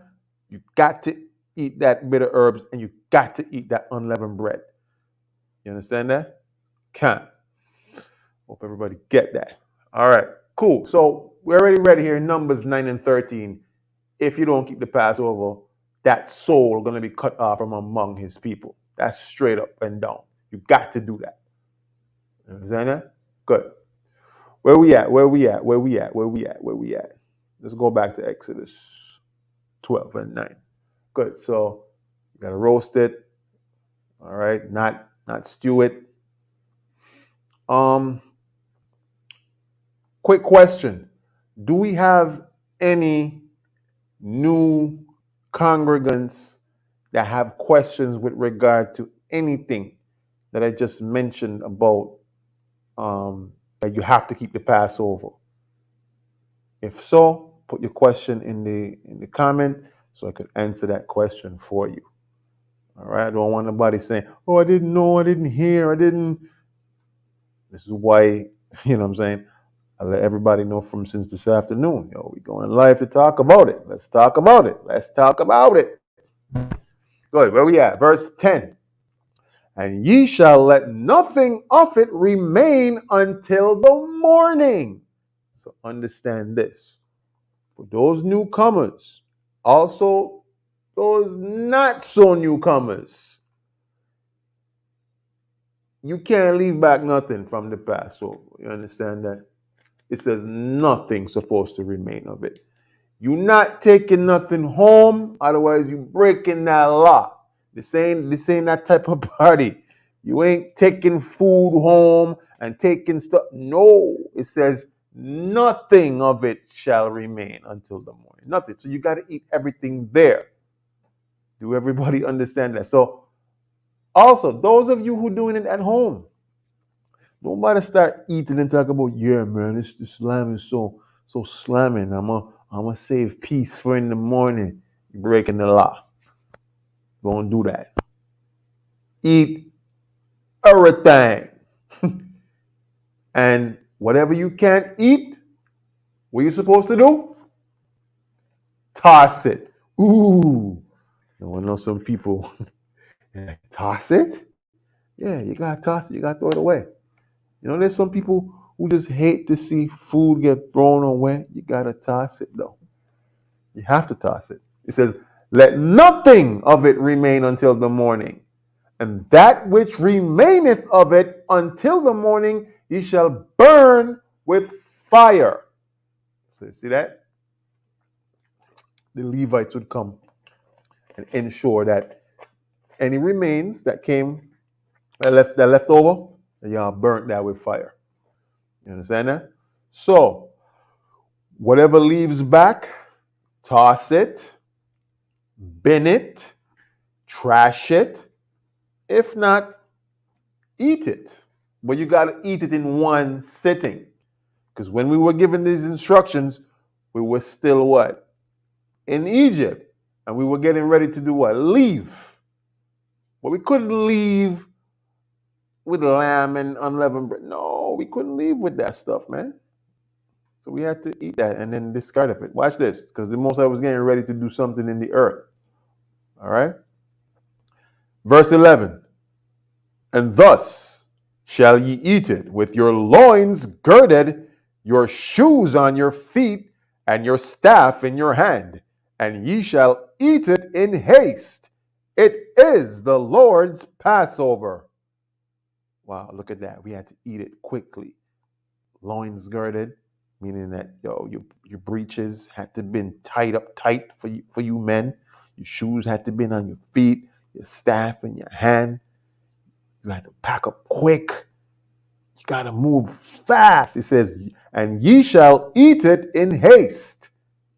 you got to eat that bitter herbs, and you got to eat that unleavened bread. You understand that? Can. Hope everybody get that. All right, cool. So we're already ready here in Numbers 9 and 13. If you don't keep the Passover, that soul going to be cut off from among his people. That's straight up and down. You got to do that. You understand that? Good. Where we at? Where we at? Where we at? Where we at? Where we at? Let's go back to Exodus 12 and 9. Good. So you got to roast it. All right. Not stew it. Quick question. Do we have any new congregants that have questions with regard to anything that I just mentioned about that you have to keep the Passover? If so, put your question in the comment so I could answer that question for you. All right. I don't want nobody saying, "Oh, I didn't know, I didn't hear, I didn't." This is why, you know what I'm saying, I let everybody know from since this afternoon. We going live to talk about it. Let's talk about it. Let's talk about it. Good. Where we at? Verse 10. And ye shall let nothing of it remain until the morning. So understand this. For those newcomers, also those not so newcomers, you can't leave back nothing from the Passover. You understand that? It says nothing supposed to remain of it. You're not taking nothing home, otherwise you breaking that law. This ain't that type of party. You ain't taking food home and taking stuff. No, it says nothing of it shall remain until the morning. Nothing. So you got to eat everything there. Do everybody understand that? So also, those of you who doing it at home, nobody start eating and talk about, yeah, man, this lamb is so slamming. I'm gonna save peace for in the morning. You're breaking the law. Don't do that. Eat everything. And whatever you can't eat, what you supposed to do? Toss it. Ooh. I know some people toss it? Yeah, you gotta toss it. You gotta throw it away. There's some people who just hate to see food get thrown away. You gotta toss it though. You have to toss it. It says, let nothing of it remain until the morning. And that which remaineth of it until the morning, ye shall burn with fire. So you see that? The Levites would come and ensure that any remains that came, that left over, y'all burnt that with fire. You understand that? So, whatever leaves back, toss it, bin it, trash it. If not, eat it. But you got to eat it in one sitting. Because when we were given these instructions, we were still what? In Egypt. And we were getting ready to do what? Leave. But we couldn't leave with lamb and unleavened bread. No, we couldn't leave with that stuff, man. So we had to eat that and then discard of it. Watch this, because the Most High was getting ready to do something in the earth. All right? Verse 11. And thus shall ye eat it, with your loins girded, your shoes on your feet, and your staff in your hand. And ye shall eat it in haste. It is the Lord's Passover. Wow, look at that. We had to eat it quickly. Loins girded, meaning that your breeches had to been tied up tight for you men. Your shoes had to been on your feet, your staff in your hand. You had to pack up quick. You got to move fast. It says, and ye shall eat it in haste.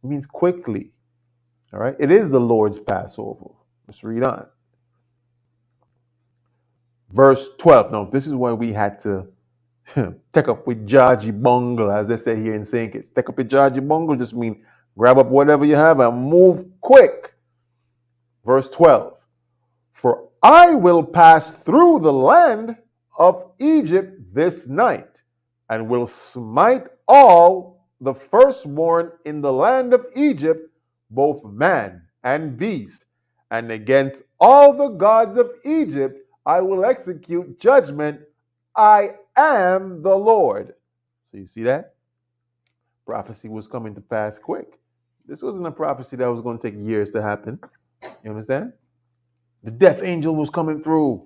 It means quickly. All right. It is the Lord's Passover. Let's read on. Verse 12. Now, this is why we had to take up with Jaji Bungle, as they say here in St. Kitts. Take up with Jaji Bungle just means grab up whatever you have and move quick. Verse 12. For I will pass through the land of Egypt this night, and will smite all the firstborn in the land of Egypt, both man and beast. And against all the gods of Egypt I will execute judgment. I am the Lord. So you see that? Prophecy was coming to pass quick. This wasn't a prophecy that was going to take years to happen. You understand? The death angel was coming through.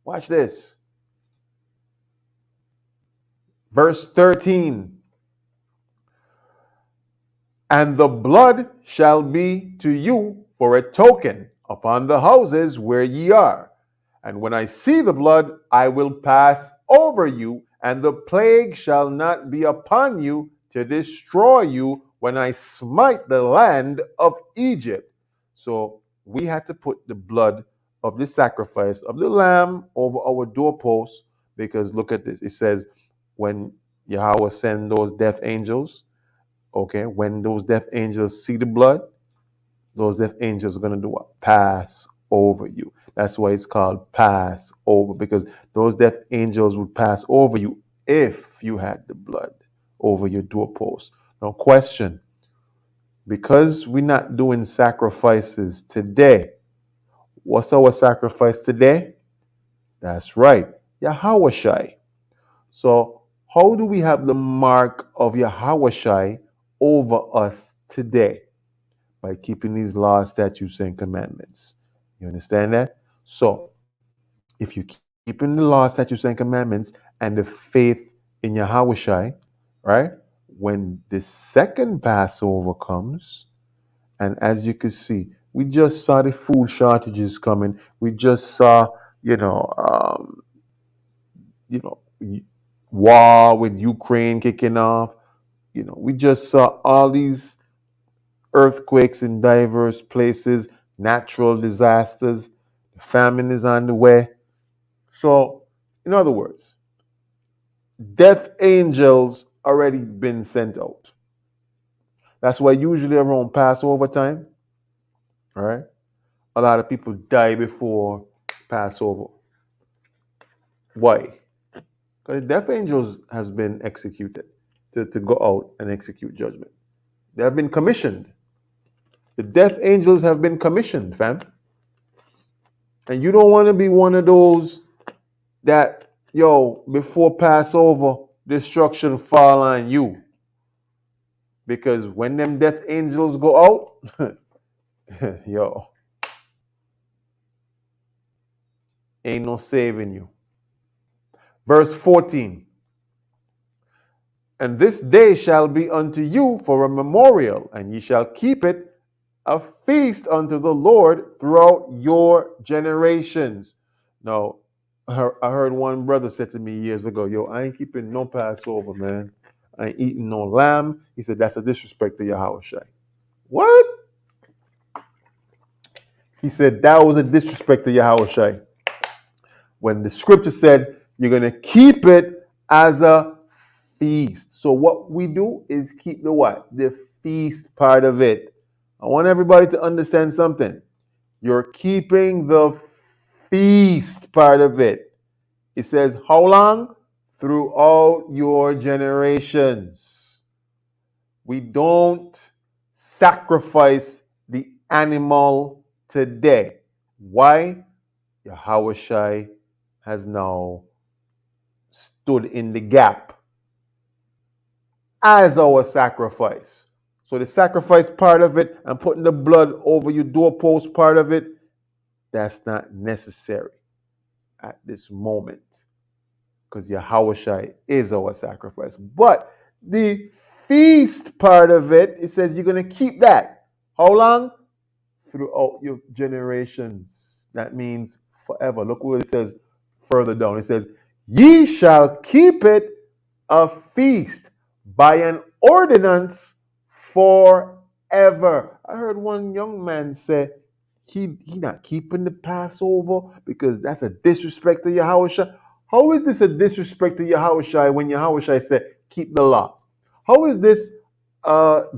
Watch this. Verse 13. And the blood shall be to you for a token upon the houses where ye are. And when I see the blood, I will pass over you, and the plague shall not be upon you to destroy you when I smite the land of Egypt. So we had to put the blood of the sacrifice of the lamb over our doorposts, because look at this. It says, when Yahweh send those death angels, okay, when those death angels see the blood, those death angels are going to do what? Pass over you. That's why it's called Passover, because those death angels would pass over you if you had the blood over your doorpost. Now, question, because we're not doing sacrifices today, what's our sacrifice today? That's right, Yahushai. So, how do we have the mark of Yahushai over us today? By keeping these laws, statutes, and commandments. You understand that? So, if you keep in the laws, statutes, and commandments and the faith in Yahushai, right? When the second Passover comes, and as you can see, we just saw the food shortages coming. We just saw, war with Ukraine kicking off. We just saw all these earthquakes in diverse places, natural disasters, famine is on the way. So, in other words, death angels already been sent out. That's why usually around Passover time, all right, a lot of people die before Passover. Why? Because death angels has been executed to go out and execute judgment. They have been commissioned. The death angels have been commissioned, fam. And you don't want to be one of those that, before Passover, destruction fall on you. Because when them death angels go out, ain't no saving you. Verse 14. And this day shall be unto you for a memorial, and ye shall keep it a feast unto the Lord throughout your generations. Now, I heard one brother said to me years ago, I ain't keeping no Passover, man. I ain't eating no lamb. He said, that's a disrespect to Yahushai. What? He said, that was a disrespect to Yahushai. When the scripture said, you're going to keep it as a feast. So what we do is keep the what? The feast part of it. I want everybody to understand something. You're keeping the feast part of it. It says, how long? Throughout your generations. We don't sacrifice the animal today. Why? Yahushua has now stood in the gap as our sacrifice. So the sacrifice part of it and putting the blood over your doorpost part of it, that's not necessary at this moment, because Yahushua is our sacrifice. But the feast part of it, it says you're going to keep that. How long? Throughout your generations. That means forever. Look what it says further down. It says, ye shall keep it a feast by an ordinance forever. I heard one young man say he not keeping the Passover because that's a disrespect to Yahushua. How is this a disrespect to Yahushua when Yahushua said keep the law? How is this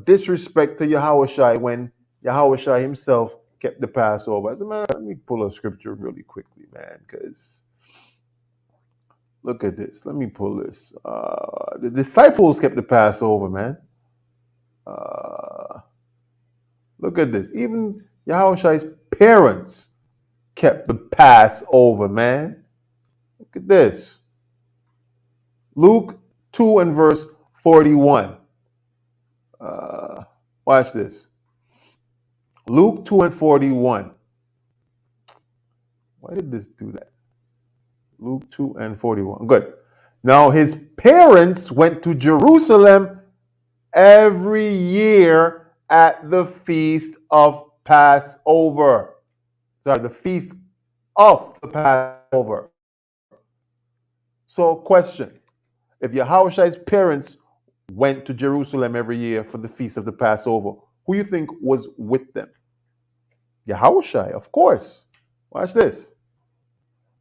disrespect to Yahushua when Yahushua himself kept the Passover? As a matter, let me pull a scripture really quickly, man, because look at this. Let me pull this. The disciples kept the Passover, man. Look at this. Even Yahushua's parents kept the Passover, man. Look at this. Luke 2 and verse 41. Watch this. Luke 2 and 41. Why did this do that? Luke 2 and 41. Good. Now his parents went to Jerusalem every year at the feast of Passover. Sorry, the feast of the Passover. So, question. If Yahushua's parents went to Jerusalem every year for the feast of the Passover, who you think was with them? Yahushua, of course. Watch this.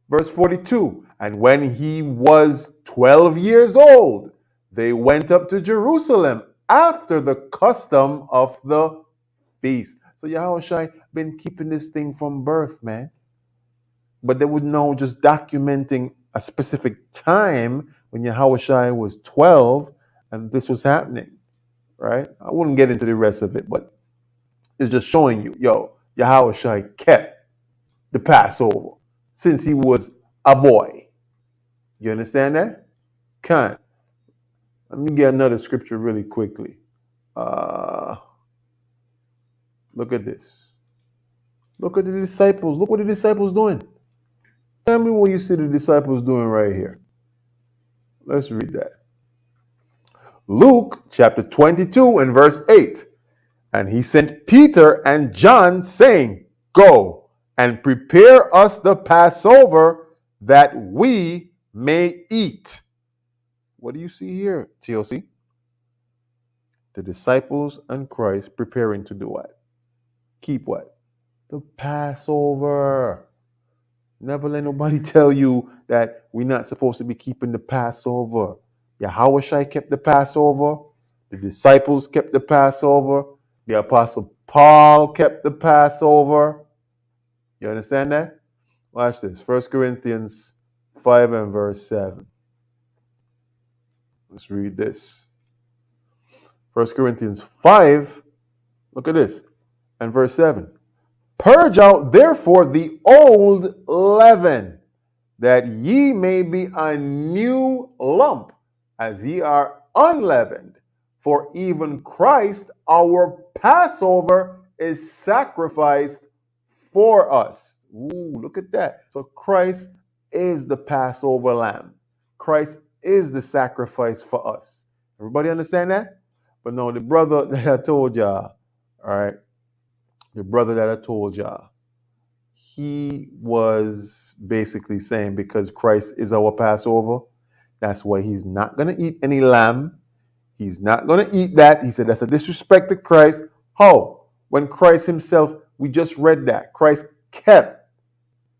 Verse 42. And when he was 12 years old, they went up to Jerusalem after the custom of the feast. So Yahushua been keeping this thing from birth, man. But they would know just documenting a specific time when Yahushua was 12 and this was happening, right? I wouldn't get into the rest of it, but it's just showing you, Yahushua kept the Passover since he was a boy. You understand that? Let me get another scripture really quickly. Look at this. Look at the disciples. Look what the disciples doing. Tell me what you see the disciples doing right here. Let's read that. Luke chapter 22 and verse 8. And he sent Peter and John, saying, go and prepare us the Passover that we may eat. What do you see here, TOC? The disciples and Christ preparing to do what? Keep what? The Passover. Never let nobody tell you that we're not supposed to be keeping the Passover. Yahushua kept the Passover. The disciples kept the Passover. The Apostle Paul kept the Passover. You understand that? Watch this. 1 Corinthians 5 and verse 7. Let's read this. 1 Corinthians 5, look at this, and verse 7. Purge out therefore the old leaven, that ye may be a new lump, as ye are unleavened. For even Christ, our Passover, is sacrificed for us. Ooh, look at that. So Christ is the Passover lamb. Christ is the sacrifice for us. Everybody understand that? But no, the brother that I told y'all, all right, the brother that I told y'all, he was basically saying because Christ is our Passover, that's why he's not going to eat any lamb. He's not going to eat that. He said that's a disrespect to Christ. How? When Christ himself, we just read that. Christ kept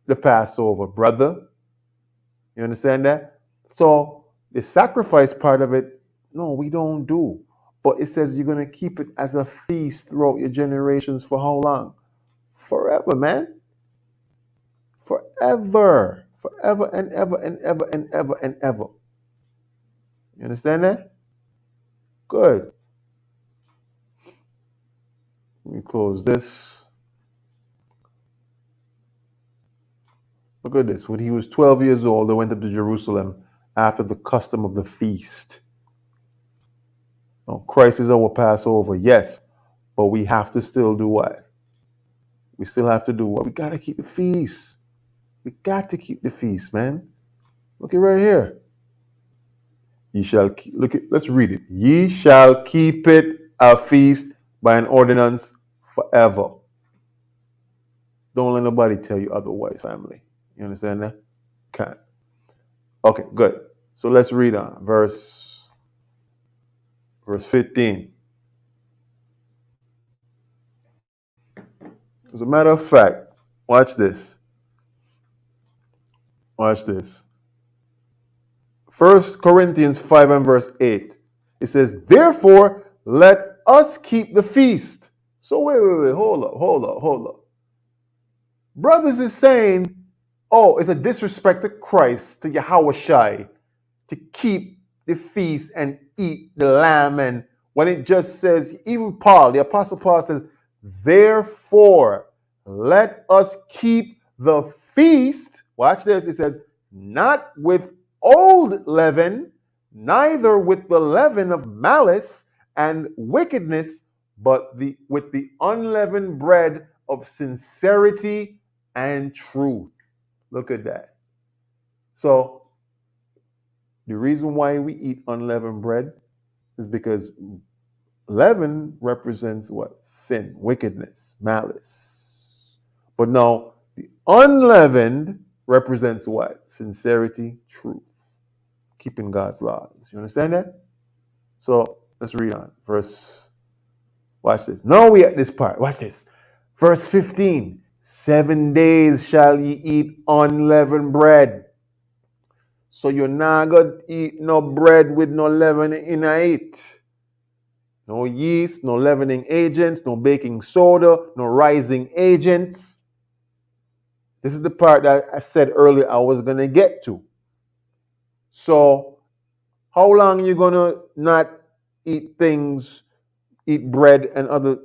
the Passover, brother. You understand that? So the sacrifice part of it, no, we don't do. But it says you're going to keep it as a feast throughout your generations for how long? Forever, man. Forever. forever and ever and ever and ever and ever. You understand that? Good. Let me close this. Look at this. When he was 12 years old, they went up to Jerusalem after the custom of the feast. Now, Christ is our Passover, yes, but we have to still do what? We still have to do what? We got to keep the feast. We got to keep the feast, man. Look at right here. Ye shall keep, look at, let's read it. Ye shall keep it a feast by an ordinance forever. Don't let nobody tell you otherwise, family. You understand that? Can't. Okay, good. So let's read on. Verse 15. As a matter of fact, watch this. Watch this. 1 Corinthians 5 and verse 8. It says, therefore, let us keep the feast. So wait. Hold up. Brothers is saying, oh, it's a disrespect to Christ, to Yahweh Shai, to keep the feast and eat the lamb. And when it just says, even Paul, the Apostle Paul says, therefore, let us keep the feast. Watch this. It says, not with old leaven, neither with the leaven of malice and wickedness, but with the unleavened bread of sincerity and truth. Look at that. So the reason why we eat unleavened bread is because leaven represents what? Sin, wickedness, malice. But now the unleavened represents what? Sincerity, truth. Keeping God's laws. You understand that? So let's read on. Watch this. Now we at this part. Watch this. Verse 15. 7 days shall ye eat unleavened bread. So you're not going to eat no bread with no leaven in it. No yeast, no leavening agents, no baking soda, no rising agents. This is the part that I said earlier I was going to get to. So how long are you going to not eat bread and other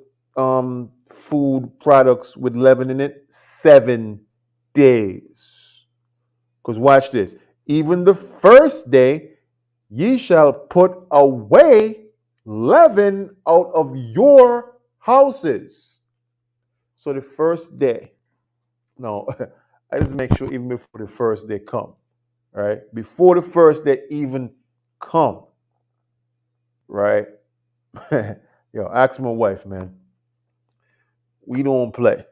food products with leaven in it? 7 days. Because watch this. Even the first day, ye shall put away leaven out of your houses. So the first day. Now, I just make sure even before the first day come. Right? Before the first day even come. Right? Yo, ask my wife, man. We don't play.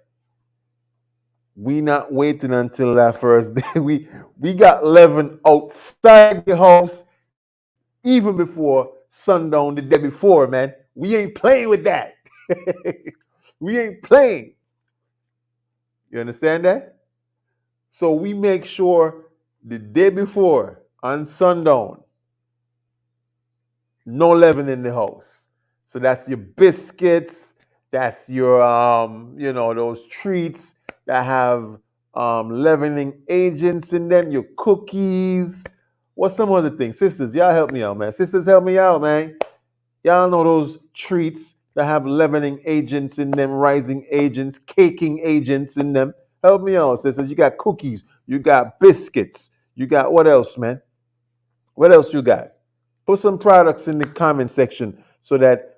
We not waiting until that first day. We got leaven outside the house even before sundown the day before, man. We ain't playing with that. We ain't playing. You understand that? So we make sure the day before on sundown, no leaven in the house. So that's your biscuits, that's your those treats that have leavening agents in them, your cookies. What's some other things? Sisters, y'all help me out, man. Sisters, help me out, man. Y'all know those treats that have leavening agents in them, rising agents, caking agents in them. Help me out, sisters. You got cookies, you got biscuits, you got what else, man? What else you got? Put some products in the comment section so that,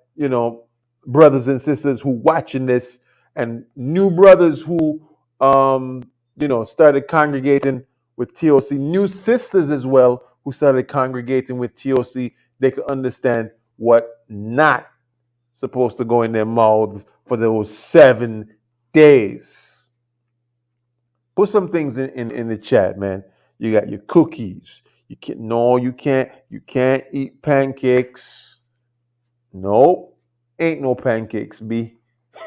brothers and sisters who watching this and new brothers who, started congregating with TOC, new sisters as well who started congregating with TOC, they could understand what not supposed to go in their mouths for those 7 days. Put some things in the chat, man. You got your cookies. You can't eat pancakes. No, ain't no pancakes, B.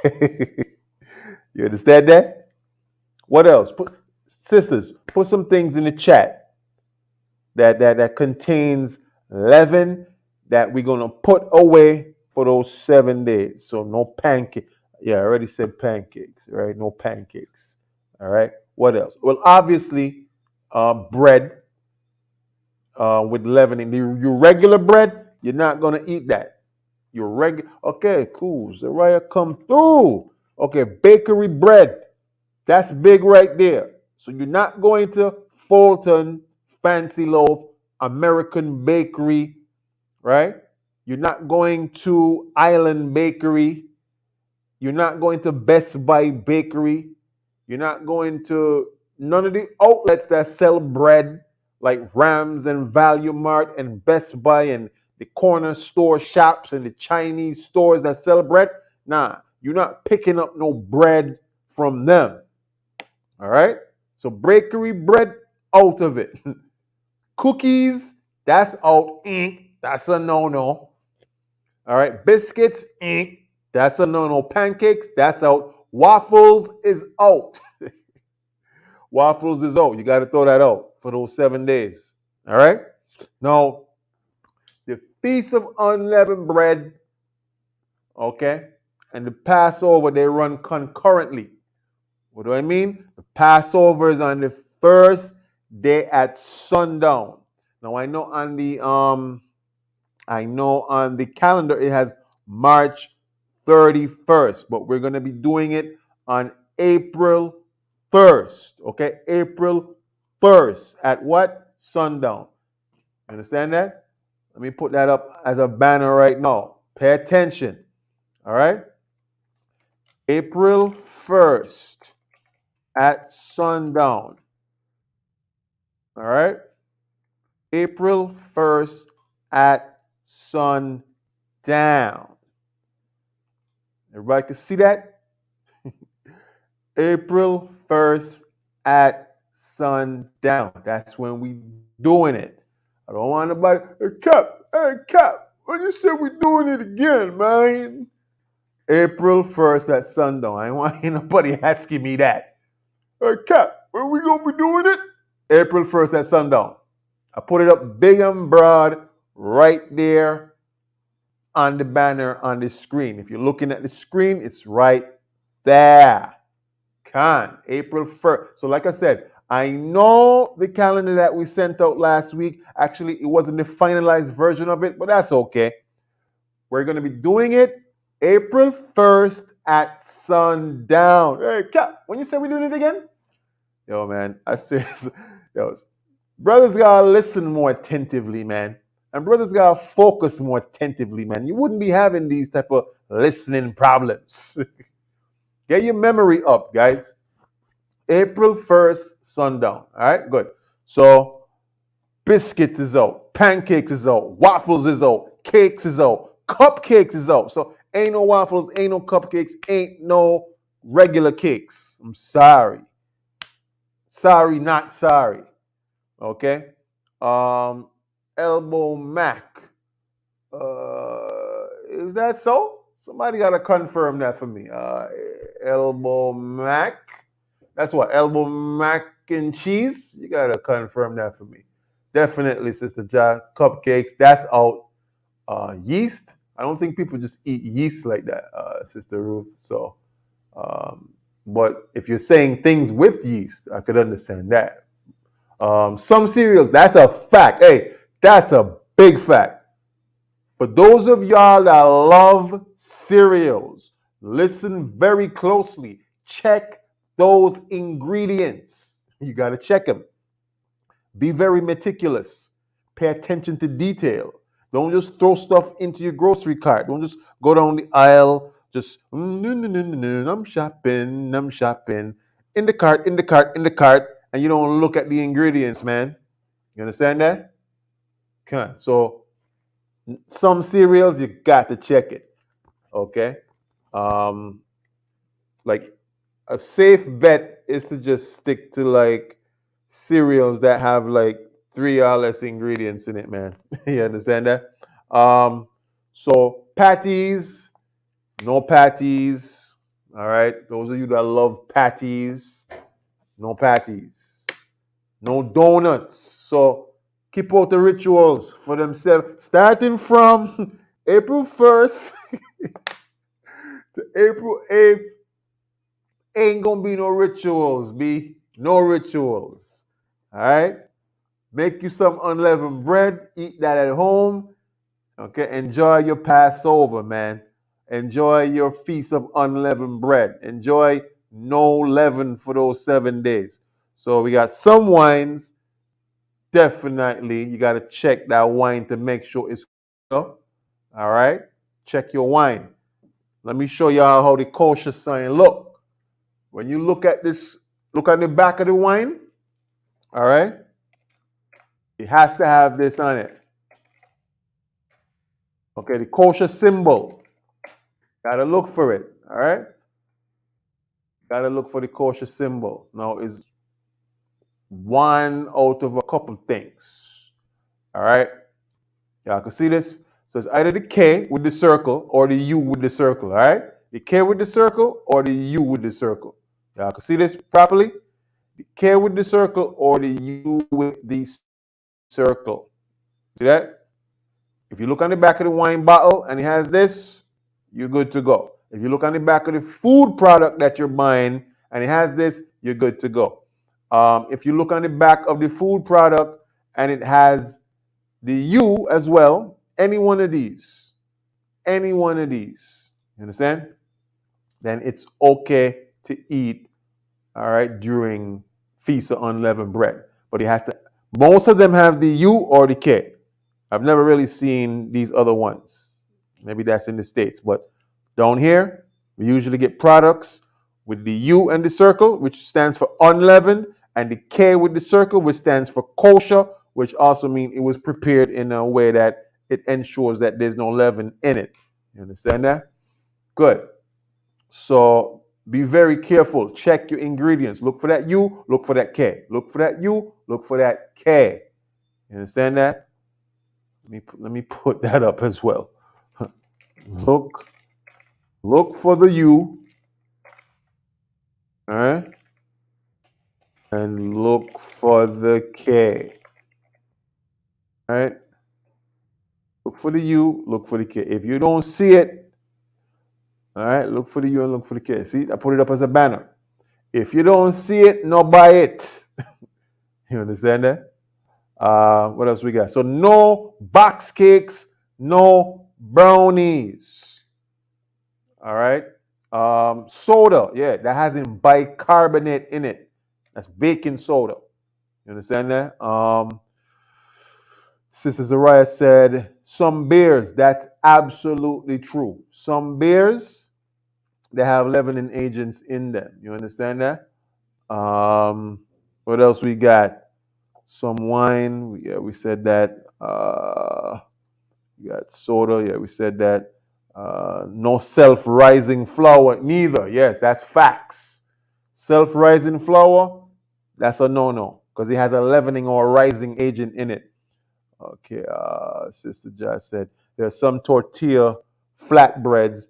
You understand that? What else? Sisters, put some things in the chat that contains leaven that we're gonna put away for those 7 days. So no pancake. Yeah, I already said pancakes, right? No pancakes. All right. What else? Well, obviously, bread with leavening. Your regular bread, you're not gonna eat that. Your regular. Okay, cool. Zariah come through. Okay, bakery bread. That's big right there. So you're not going to Fulton, Fancy Loaf, American Bakery, right? You're not going to Island Bakery. You're not going to Best Buy Bakery. You're not going to none of the outlets that sell bread like Rams and Value Mart and Best Buy and the corner store shops and the Chinese stores that sell bread. Nah, you're not picking up no bread from them. All right? So bakery bread, out of it. Cookies, that's out. That's a no-no. All right? Biscuits, that's a no-no. Pancakes, that's out. Waffles is out. Waffles is out. You got to throw that out for those 7 days. All right? Now, the Feast of Unleavened Bread, okay, and the Passover, they run concurrently. What do I mean? The Passover is on the first day at sundown. Now I know on the calendar it has March 31st, but we're going to be doing it on April 1st. Okay? April 1st at what? Sundown. Understand that? Let me put that up as a banner right now. Pay attention. All right? April 1st at sundown. All right? April 1st at sundown. Everybody can see that? April 1st at sundown. That's when we doing it. I don't want nobody, hey Cap, when you said we doing it again, man? April 1st at sundown. I ain't want nobody asking me that. Hey Cap, when we gonna be doing it? April 1st at sundown. I put it up big and broad right there on the banner on the screen. If you're looking at the screen, it's right there. April 1st. So like I said, I know the calendar that we sent out last week, actually it wasn't the finalized version of it, but that's okay. We're going to be doing it April 1st at sundown. Hey, Cap, when you say we're doing it again? Yo, man, I seriously, yo, brothers gotta listen more attentively, man. And brothers gotta focus more attentively, man. You wouldn't be having these type of listening problems. Get your memory up, guys. April 1st, sundown. All right, good. So, biscuits is out, pancakes is out, waffles is out, cakes is out, cupcakes is out. So, ain't no waffles, ain't no cupcakes, ain't no regular cakes. I'm sorry. Sorry, not sorry. Okay? Elbow Mac. Is that so? Somebody got to confirm that for me. Elbow Mac. That's what? Elbow mac and cheese? You got to confirm that for me. Definitely, Sister Ja. Cupcakes, that's out. Yeast. I don't think people just eat yeast like that, Sister Ruth. So, but if you're saying things with yeast, I could understand that. Some cereals, that's a fact. Hey, that's a big fact. For those of y'all that love cereals, listen very closely. Check those ingredients. You got to check them. Be very meticulous. Pay attention to detail. Don't just throw stuff into your grocery cart. Don't just go down the aisle. Just, I'm shopping, I'm shopping. In the cart, in the cart, in the cart. And you don't look at the ingredients, man. You understand that? Okay. So, some cereals, you got to check it. Okay? Like, a safe bet is to just stick to like cereals that have like three or less ingredients in it, man. You understand that? So patties, no patties. All right, those of you that love patties, no patties, no donuts. So keep out the rituals for themselves, starting from April 1st to April 8th. Ain't gonna be no rituals, B. No rituals. All right? Make you some unleavened bread. Eat that at home. Okay? Enjoy your Passover, man. Enjoy your feast of unleavened bread. Enjoy no leaven for those 7 days. So we got some wines. Definitely, you got to check that wine to make sure it's good. All right? Check your wine. Let me show y'all how the kosher sign look. When you look at this, look at the back of the wine. All right? It has to have this on it. Okay, the kosher symbol. Gotta look for it. All right? Gotta look for the kosher symbol. Now, is one out of a couple things. All right? Y'all can see this. So it's either the K with the circle or the U with the circle. All right? The K with the circle or the U with the circle. Y'all can see this properly? The K with the circle or the U with the circle. See that? If you look on the back of the wine bottle and it has this, you're good to go. If you look on the back of the food product that you're buying and it has this, you're good to go. If you look on the back of the food product and it has the U as well, any one of these, you understand? Then it's okay to eat, all right, during Feast of Unleavened Bread. But it has to, most of them have the U or the K. I've never really seen these other ones. Maybe that's in the States, but down here, we usually get products with the U and the circle, which stands for unleavened, and the K with the circle, which stands for kosher, which also means it was prepared in a way that it ensures that there's no leaven in it. You understand that? Good. So be very careful. Check your ingredients. Look for that U, look for that K. Look for that U, look for that K. You understand that? Let me put that up as well. Look for the U, all right, and look for the K, all right. Look for the U, look for the K. If you don't see it, all right, look for the U and look for the K. See, I put it up as a banner. If you don't see it, no buy it. You understand that? What else we got? So no box cakes, no brownies. All right. Soda, yeah, that has bicarbonate in it. That's baking soda. You understand that? Sister Zariah said some beers. That's absolutely true. Some beers, they have leavening agents in them. You understand that? What else we got? Some wine. Yeah, we said that. We got soda. Yeah, we said that. No self-rising flour neither. Yes, that's facts. Self-rising flour, that's a no-no because it has a leavening or rising agent in it. Okay, Sister Josh said there's some tortilla flatbreads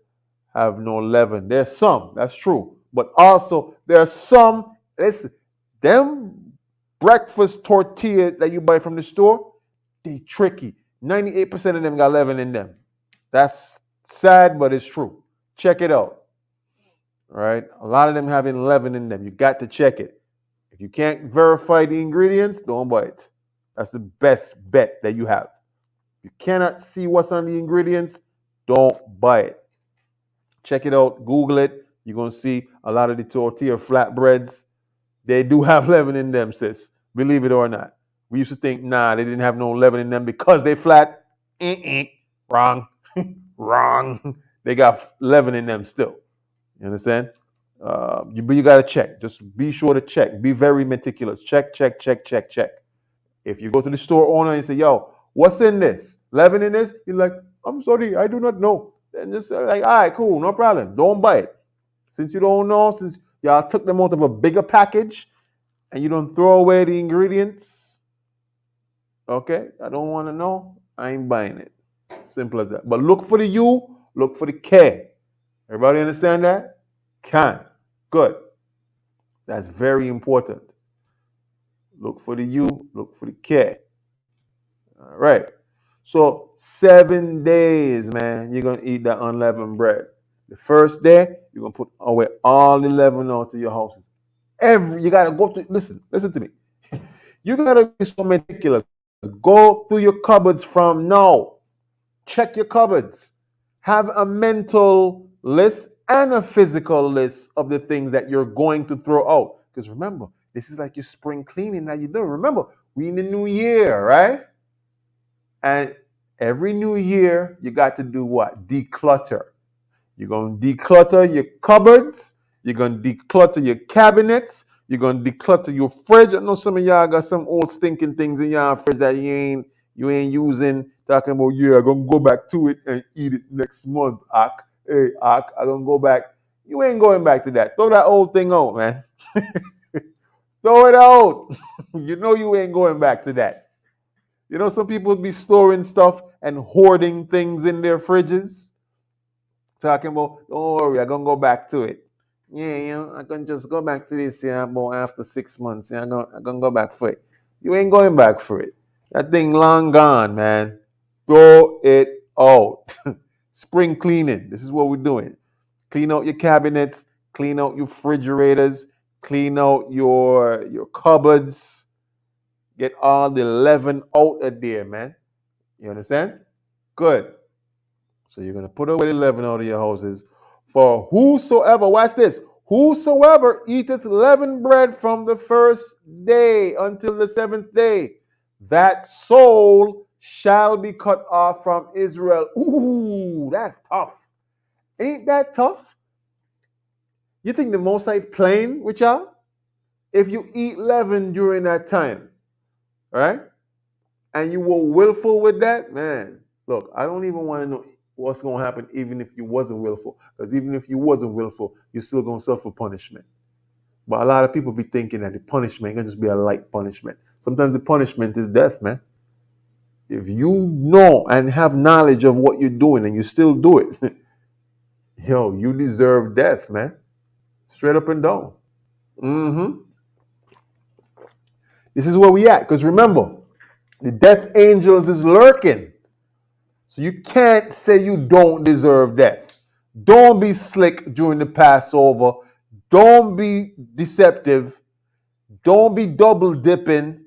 have no leaven. There's some, that's true. But also there's some, listen, them breakfast tortilla that you buy from the store, they tricky. 98% of them got leaven in them. That's sad, but it's true. Check it out. All right. A lot of them having leaven in them. You got to check it. If you can't verify the ingredients, don't buy it. That's the best bet that you have. If you cannot see what's on the ingredients, don't buy it. Check it out. Google it. You're going to see a lot of the tortilla flatbreads. They do have leaven in them, sis. Believe it or not. We used to think, nah, they didn't have no leaven in them because they flat. Wrong. Wrong. They got leaven in them still. You understand? But you got to check. Just be sure to check. Be very meticulous. Check. If you go to the store owner and say, yo, what's in this? Leaven in this? You're like, I'm sorry, I do not know. And just like, all right, cool, no problem. Don't buy it. Since you don't know, since y'all took them out of a bigger package and you don't throw away the ingredients, okay, I don't want to know, I ain't buying it. Simple as that. But look for the U, look for the K. Everybody understand that? Can. Good. That's very important. Look for the U, look for the K. All right. So 7 days, man, you're going to eat that unleavened bread. The first day, you're going to put away all the leaven out of your houses. You got to go to, listen to me. You gotta be so meticulous. Go through your cupboards from now. Check your cupboards. Have a mental list and a physical list of the things that you're going to throw out. Because remember, this is like your spring cleaning that you do. Remember, we in the new year, right? And every new year, you got to do what? Declutter. You're going to declutter your cupboards. You're going to declutter your cabinets. You're going to declutter your fridge. I know some of y'all got some old stinking things in your fridge that you ain't using. Talking about, yeah, I'm going to go back to it and eat it next month, Ak. Hey, Ak, I'm going to go back. You ain't going back to that. Throw that old thing out, man. Throw it out. You know you ain't going back to that. You know, some people be storing stuff and hoarding things in their fridges. Talking about, don't worry, I'm gonna go back to it. Yeah, I can just go back to this about after 6 months. I'm gonna go back for it. You ain't going back for it. That thing long gone, man. Throw it out. Spring cleaning. This is what we're doing. Clean out your cabinets, clean out your refrigerators, clean out your cupboards. Get all the leaven out of there, man. You understand? Good. So you're going to put away the leaven out of your houses. For whosoever, watch this, whosoever eateth leavened bread from the first day until the seventh day, that soul shall be cut off from Israel. Ooh, that's tough. Ain't that tough? You think the Most High playing with y'all? If you eat leaven during that time, right? And you were willful with that, man. Look, I don't even want to know what's going to happen even if you wasn't willful. Because even if you wasn't willful, you're still going to suffer punishment. But a lot of people be thinking that the punishment can just be a light punishment. Sometimes the punishment is death, man. If you know and have knowledge of what you're doing and you still do it, yo, you deserve death, man. Straight up and down. Mm-hmm. This is where we at. Because remember, the death angels is lurking. So you can't say you don't deserve death. Don't be slick during the Passover. Don't be deceptive. Don't be double dipping.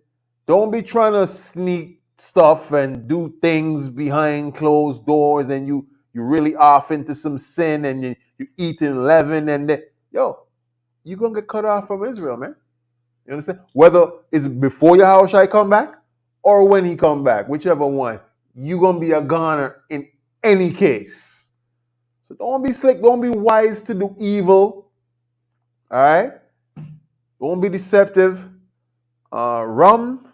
Don't be trying to sneak stuff and do things behind closed doors and you really off into some sin and you eating leaven and you're going to get cut off from Israel, man. You understand? Whether it's before Yahushua come back or when he come back, whichever one, you're going to be a goner in any case. So don't be slick. Don't be wise to do evil. All right? Don't be deceptive. Rum.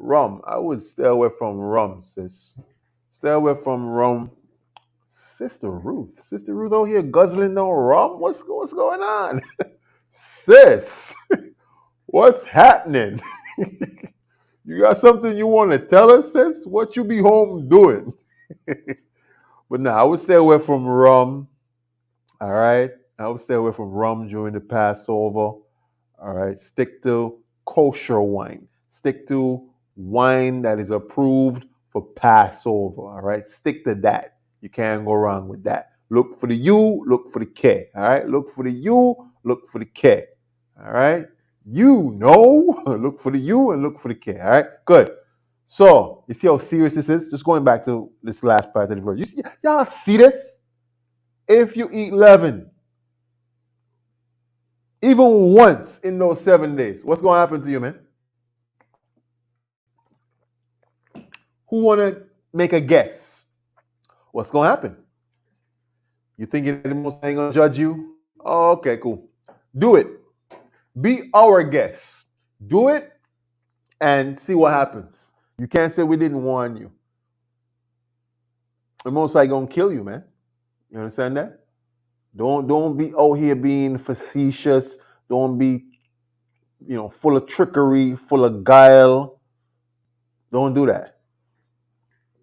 Rum. I would stay away from rum, sis. Stay away from rum. Sister Ruth. Sister Ruth out here guzzling no rum? What's going on? Sis. What's happening? You got something you want to tell us, sis? What you be home doing? But no, I would stay away from rum. All right. I would stay away from rum during the Passover. All right. Stick to kosher wine. Stick to wine that is approved for Passover. All right. Stick to that. You can't go wrong with that. Look for the U, look for the K. All right. Look for the U, look for the K. All right. You know, look for the U and look for the K. All right. Good. So you see how serious this is? Just going back to this last part of the verse. Y'all see this? If you eat leaven, even once in those 7 days, what's going to happen to you, man? Who want to make a guess? What's going to happen? You thinking the Most High going to judge you? Oh, okay, cool. Do it. Be our guest. Do it and see what happens. You can't say we didn't warn you. The Most High going to kill you, man. You understand that? Don't be out here being facetious. Don't be, full of trickery, full of guile. Don't do that.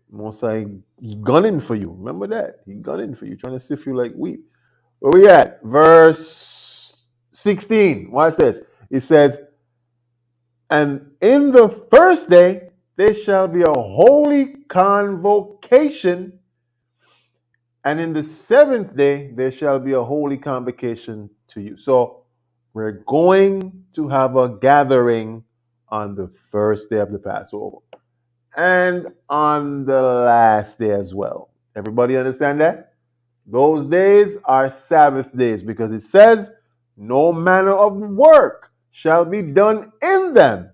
Most High, he gunning for you. Remember that. He gunning for you, trying to sift you like wheat. Where we at? Verse 16. Watch this. It says, and in the first day there shall be a holy convocation, and in the seventh day there shall be a holy convocation to you. So We're going to have a gathering on the first day of the Passover and on the last day as well. Everybody understand that? Those days are Sabbath days because it says, no manner of work shall be done in them,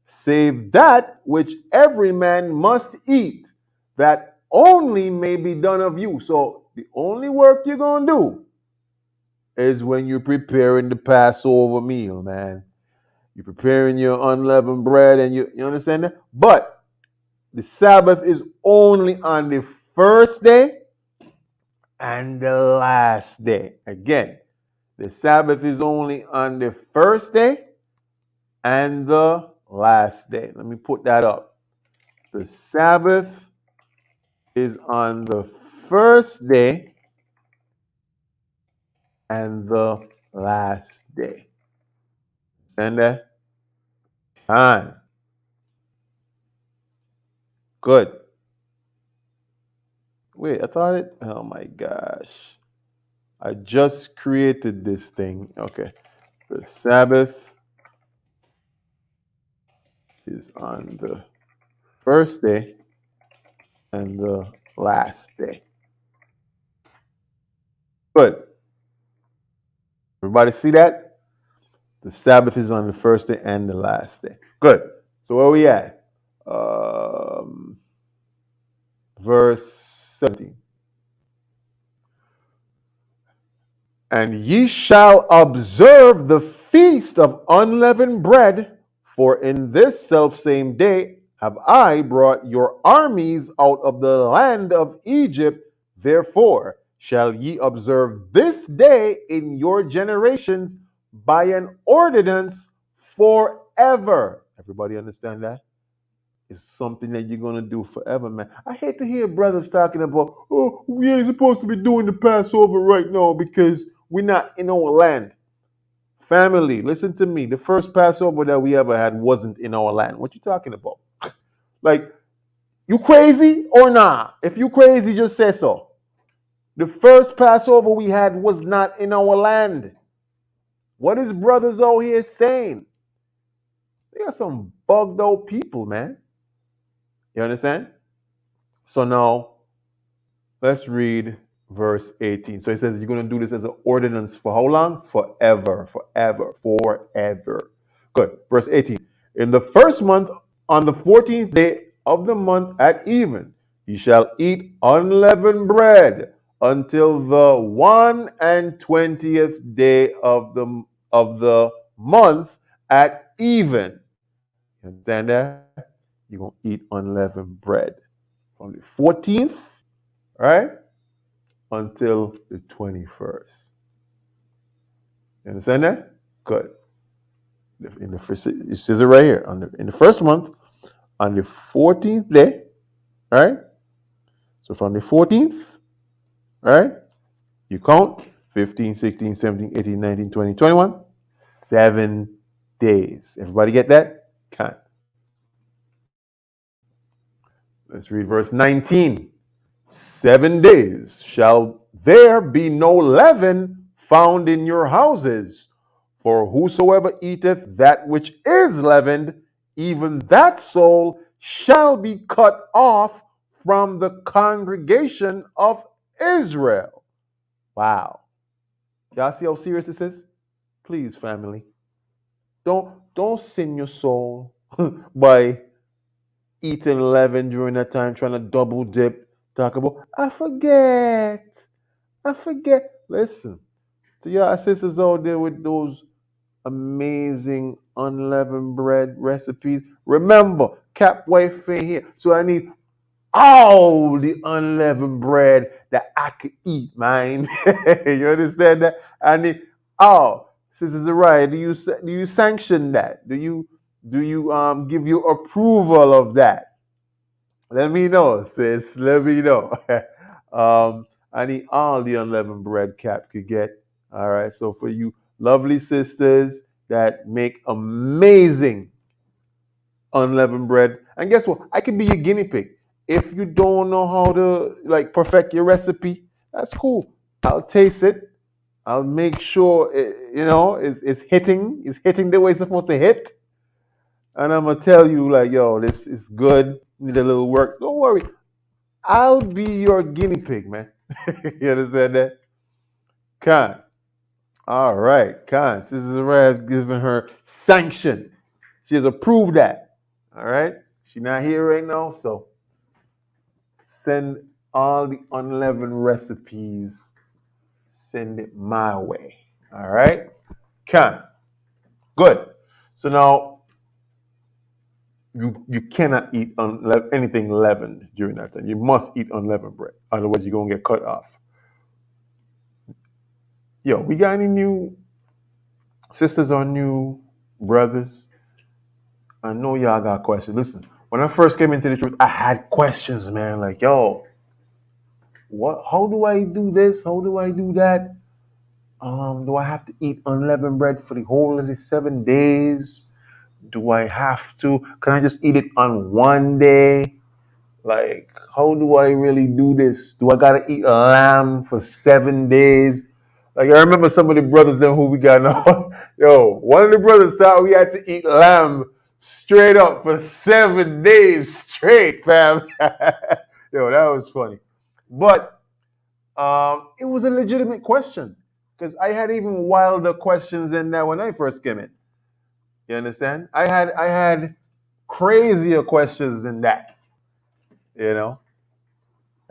save that which every man must eat, that only may be done of you. So the only work you're going to do is when you're preparing the Passover meal, man. You're preparing your unleavened bread and you understand that? But the Sabbath is only on the first day and the last day. Again, the Sabbath is only on the first day and the last day. Let me put that up. The Sabbath is on the first day and the last day. Understand that? Fine. Good. Wait, I thought it. Oh my gosh. I just created this thing. Okay. The Sabbath is on the first day and the last day. Good. Everybody see that? The Sabbath is on the first day and the last day. Good. So where we at? Verse 17. And ye shall observe the feast of unleavened bread, for in this selfsame day have I brought your armies out of the land of Egypt. Therefore shall ye observe this day in your generations by an ordinance forever. Everybody understand that? It's something that you're going to do forever, man. I hate to hear brothers talking about, oh, we ain't supposed to be doing the Passover right now because we're not in our land. Family, listen to me. The first Passover that we ever had wasn't in our land. What you talking about? Like, you crazy or nah? If you crazy, just say so. The first Passover we had was not in our land. What is brothers out here saying? They are some bugged out people, man. You understand? So now, let's read verse 18. So it says you're going to do this as an ordinance for how long? Forever, forever, forever. Good. Verse 18. In the first month, on the 14th day of the month at even, ye shall eat unleavened bread until the 120th day of the month at even. You understand that? You're going to eat unleavened bread from the 14th, right, until the 21st. You understand that? Good. In the first, it says it right here. In the first month, on the 14th day, right? So from the 14th, right, you count 15, 16, 17, 18, 19, 20, 21. 7 days. Everybody get that? Count. Let's read verse 19. 7 days shall there be no leaven found in your houses. For whosoever eateth that which is leavened, even that soul shall be cut off from the congregation of Israel. Wow. Y'all see how serious this is? Please, family. Don't sin your soul by eating leaven during that time, trying to double dip, talk about, I forget. Listen, to y'all sisters out there with those amazing unleavened bread recipes. Remember, Cap Wife ain't here. So I need all the unleavened bread that I could eat, man. You understand that? I need all. Sisters Araya, do you sanction that? Do you give you approval of that? Let me know, sis. Let me know. I need all the unleavened bread Cap could get. All right. So for you lovely sisters that make amazing unleavened bread, and guess what? I can be your guinea pig. If you don't know how to like perfect your recipe, that's cool. I'll taste it. I'll make sure it's hitting the way it's supposed to hit. And I'm gonna tell you like, yo, this is good. Need a little work. Don't worry. I'll be your guinea pig, man. You understand that? Khan. All right, Khan. Sister Zara has given her sanction. She has approved that. All right. She's not here right now, so send all the unleavened recipes. Send it my way. All right. Khan. Good. So now you cannot eat anything leavened during that time. You must eat unleavened bread. Otherwise, you're gonna get cut off. Yo, we got any new sisters or new brothers? I know y'all got questions. Listen, when I first came into the truth, I had questions, man. Like, yo, what? How do I do this? How do I do that? Do I have to eat unleavened bread for the whole of the 7 days? Do I have to? Can I just eat it on one day? Like, how do I really do this? Do I gotta eat lamb for 7 days? Like, I remember some of the brothers then who we got now. Yo, one of the brothers thought we had to eat lamb straight up for 7 days straight, fam. Yo, that was funny. But it was a legitimate question because I had even wilder questions than that when I first came in. You understand? I had crazier questions than that. You know,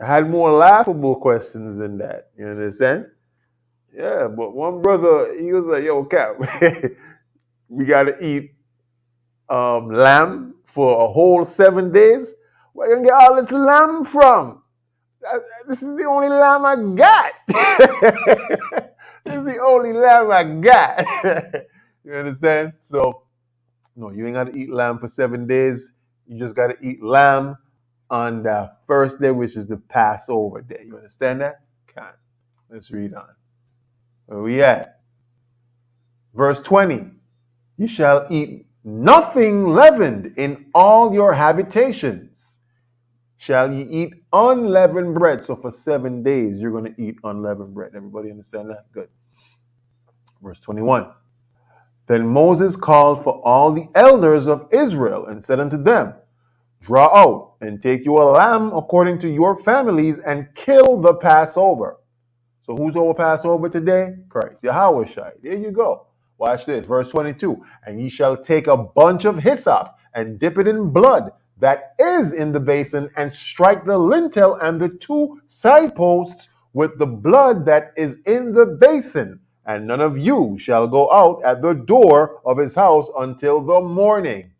I had more laughable questions than that. You understand? Yeah, but one brother, he was like, "Yo, Cap, we gotta eat lamb for a whole 7 days. Where you gonna get all this lamb from? This is the only lamb I got. This is the only lamb I got." You understand? So, no, you ain't gotta eat lamb for 7 days. You just gotta eat lamb on the first day, which is the Passover day. You understand that? Okay. Let's read on. Where we at? Verse 20. You shall eat nothing leavened in all your habitations. Shall ye eat unleavened bread? So for 7 days, you're going to eat unleavened bread. Everybody understand that? Good. Verse 21. Then Moses called for all the elders of Israel and said unto them, draw out and take you a lamb according to your families and kill the Passover. So who's over Passover today? Christ. Yahweh Shai. There you go. Watch this. Verse 22. And ye shall take a bunch of hyssop and dip it in blood that is in the basin and strike the lintel and the two side posts with the blood that is in the basin. And none of you shall go out at the door of his house until the morning.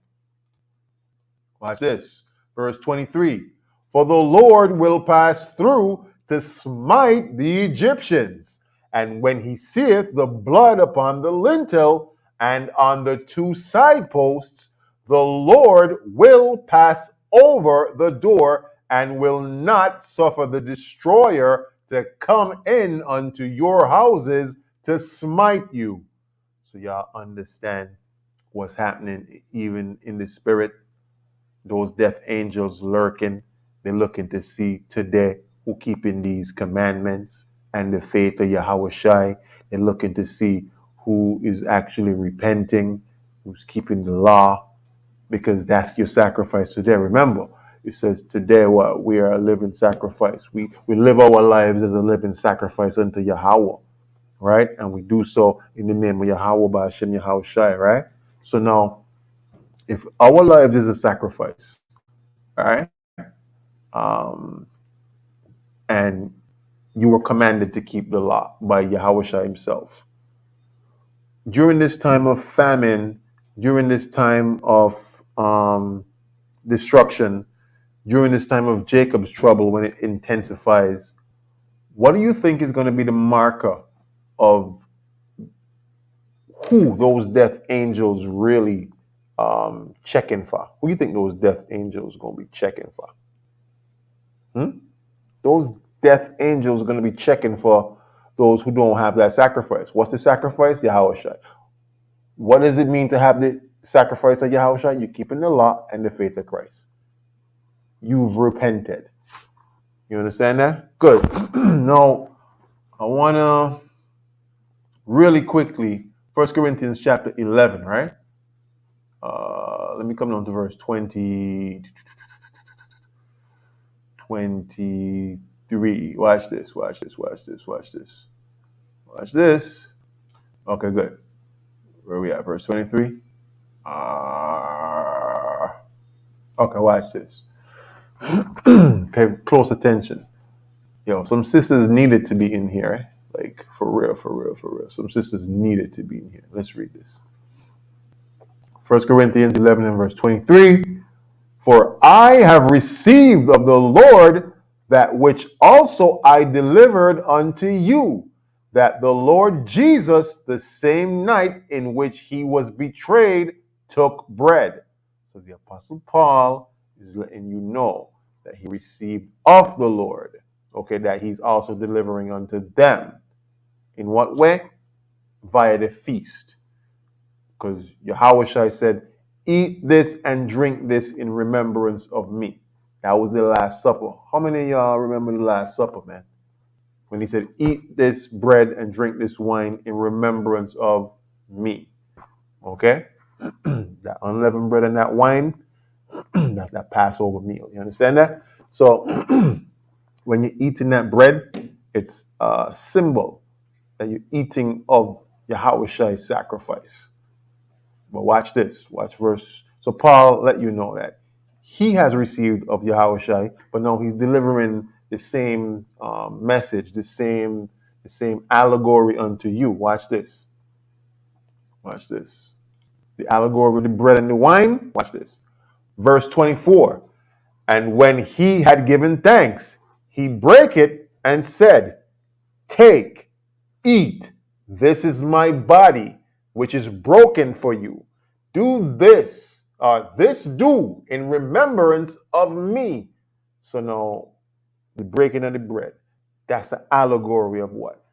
Watch this. Verse 23. For the Lord will pass through to smite the Egyptians. And when he seeth the blood upon the lintel and on the two side posts, the Lord will pass over the door and will not suffer the destroyer to come in unto your houses to smite you. So y'all understand what's happening even in the spirit. Those death angels lurking, they're looking to see today who keeping these commandments and the faith of Yahweh Shai. They're looking to see who is actually repenting, who's keeping the law, because that's your sacrifice today. Remember, it says today what we are a living sacrifice. We live our lives as a living sacrifice unto Yahweh, right? And we do so in the name of Yahweh by Hashem Yahweh Shai, right? So now, if our lives is a sacrifice, all right, um, and you were commanded to keep the law by Yahweh Shai himself. During this time of famine, during this time of destruction, during this time of Jacob's trouble when it intensifies, what do you think is going to be the marker of who those death angels really checking for? Who do you think those death angels are going to be checking for? Those death angels are going to be checking for those who don't have that sacrifice. What's the sacrifice? Yahweh Shai. What does it mean to have the sacrifice of Yahweh Shai? You're keeping the law and the faith of Christ. You've repented. You understand that? Good. Now, I want to really quickly, 1 Corinthians chapter 11, right? Let me come down to verse 23. Watch this. Okay, good. Where are we at? Verse 23? Okay, watch this. Pay close attention. Yo, some sisters needed to be in here. Like, for real. Some sisters needed to be in here. Let's read this. 1 Corinthians 11 and verse 23. For I have received of the Lord that which also I delivered unto you, that the Lord Jesus, the same night in which he was betrayed, took bread. So the Apostle Paul is letting you know that he received of the Lord, okay, that he's also delivering unto them. In what way? Via the feast. Because Yahushua said, eat this and drink this in remembrance of me. That was the Last Supper. How many of y'all remember the Last Supper, man? When he said, eat this bread and drink this wine in remembrance of me. Okay? That unleavened bread and that wine, that's that Passover meal. You understand that? So when you're eating that bread, it's a symbol that you're eating of Yahushua's sacrifice. But watch this. Watch verse. So Paul let you know that he has received of Yahushua, but no, he's delivering the same message, the same allegory unto you. Watch this. Watch this. The allegory of the bread and the wine. Watch this. Verse 24. And when he had given thanks, he brake it and said, take, eat. This is my body, which is broken for you. Do this, do in remembrance of me. So now, the breaking of the bread, that's the allegory of what?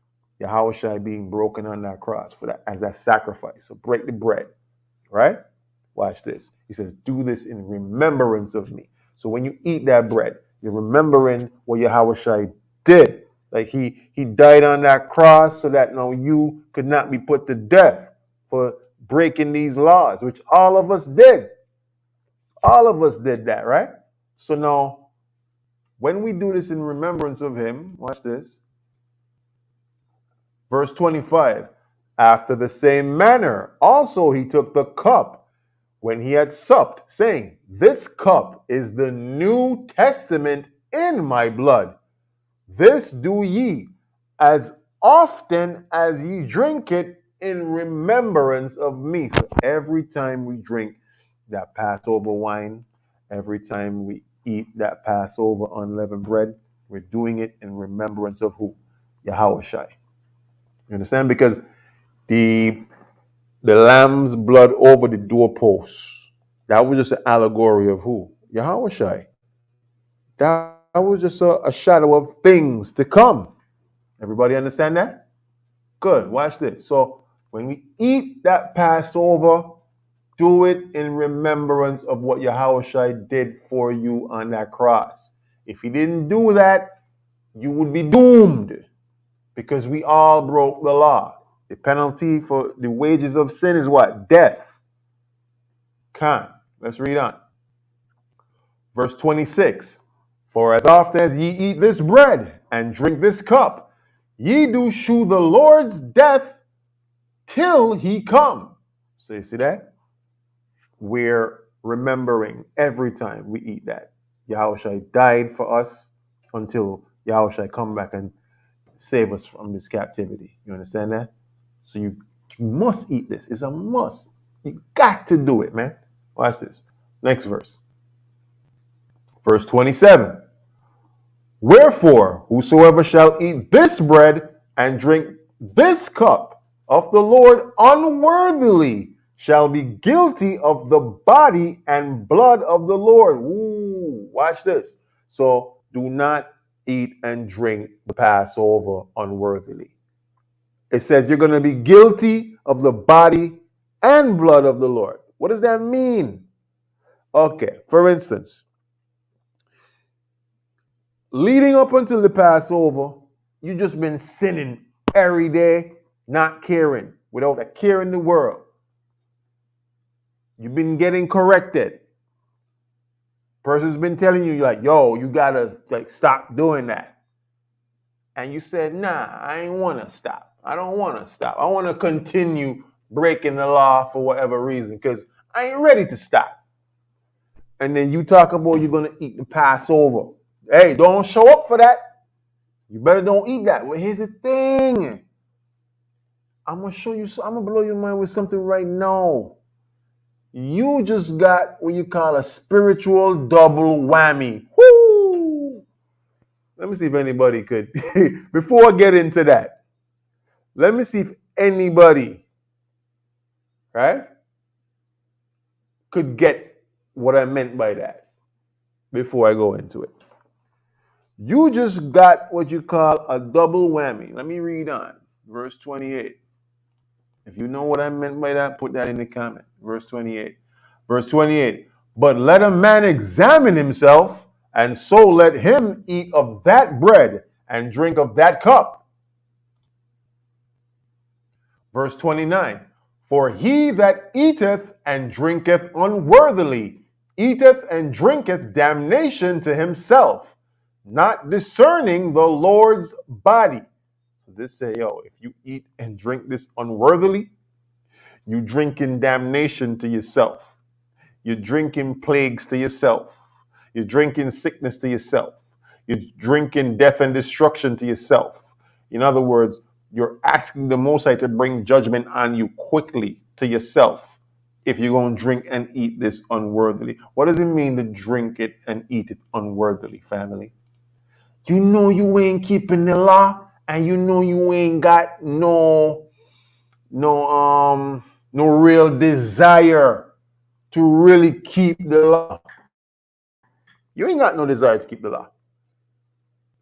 Yahushua being broken on that cross for that as that sacrifice. So break the bread, right? Watch this. He says, do this in remembrance of me. So when you eat that bread, you're remembering what Yahushua did. Like he died on that cross so that now you could not be put to death for breaking these laws, which all of us did. All of us did that, right? So now, when we do this in remembrance of him, watch this. Verse 25. After the same manner, also he took the cup when he had supped, saying, this cup is the New Testament in my blood. This do ye as often as ye drink it in remembrance of me. So every time we drink that Passover wine, every time we eat that Passover unleavened bread, we're doing it in remembrance of who? Yahushua. You understand? Because the lamb's blood over the doorposts, that was just an allegory of who? Yahushua. That was just a shadow of things to come. Everybody understand that? Good. Watch this. So when we eat that Passover, do it in remembrance of what Yahushua did for you on that cross. If he didn't do that, you would be doomed because we all broke the law. The penalty for the wages of sin is what? Death. Let's read on. Verse 26. For as often as ye eat this bread and drink this cup, ye do shew the Lord's death till he come. So you see that? We're remembering every time we eat that. Yahushua died for us until Yahushua come back and save us from this captivity. You understand that? So you must eat this. It's a must. You got to do it, man. Watch this. Next verse. Verse 27. Wherefore, whosoever shall eat this bread and drink this cup of the Lord unworthily shall be guilty of the body and blood of the Lord. Ooh, watch this. So do not eat and drink the Passover unworthily. It says you're going to be guilty of the body and blood of the Lord. What does that mean? Okay, for instance, leading up until the Passover, you just been sinning every day. not caring, without a care in the world. You've been getting corrected. Person's been telling you, like, yo, you gotta like stop doing that. And you said, nah, I ain't wanna stop. I don't wanna stop. I wanna continue breaking the law for whatever reason, because I ain't ready to stop. And then you talk about you're gonna eat the Passover. Hey, don't show up for that. You better don't eat that. Well, here's the thing. I'm gonna show you. I'm gonna blow your mind with something right now. You just got what you call a spiritual double whammy. Woo! Let me see if anybody could. Before I get into that, let me see if anybody, right, could get what I meant by that before I go into it. You just got what you call a double whammy. Let me read on. Verse 28. If you know what I meant by that, put that in the comment. Verse 28. Verse 28. But let a man examine himself, and so let him eat of that bread and drink of that cup. Verse 29. For he that eateth and drinketh unworthily eateth and drinketh damnation to himself, not discerning the Lord's body. So this say, yo, if you eat and drink this unworthily, you drinking damnation to yourself. You're drinking plagues to yourself. You're drinking sickness to yourself. You're drinking death and destruction to yourself. In other words, you're asking the Most High to bring judgment on you quickly to yourself if you're going to drink and eat this unworthily. What does it mean to drink it and eat it unworthily, family? You know you ain't keeping the law, and you know you ain't got no real desire to really keep the law. You ain't got no desire to keep the law.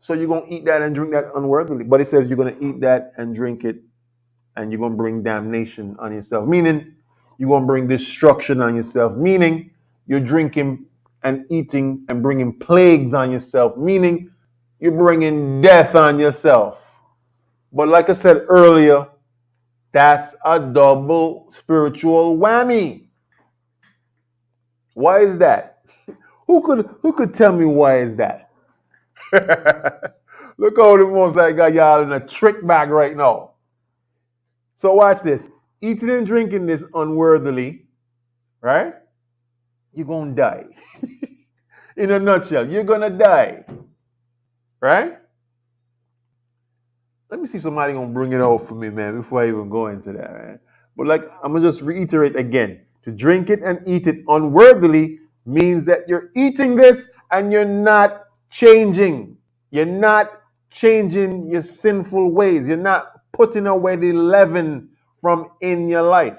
So you're going to eat that and drink that unworthily. But it says you're going to eat that and drink it, and you're going to bring damnation on yourself. Meaning, you're going to bring destruction on yourself. Meaning, you're drinking and eating and bringing plagues on yourself. Meaning, you're bringing death on yourself. But like I said earlier, that's a double spiritual whammy. Why is that? Who could tell me why is that? Look how the Most High got y'all in a trick bag right now. So watch this. Eating and drinking this unworthily, right? You're gonna die. In a nutshell, you're gonna die. Right? Let me see if somebody gonna bring it out for me, man, before I even go into that, right? But like, I'm gonna just reiterate again. To drink it and eat it unworthily means that you're eating this and you're not changing. You're not changing your sinful ways. You're not putting away the leaven from in your life.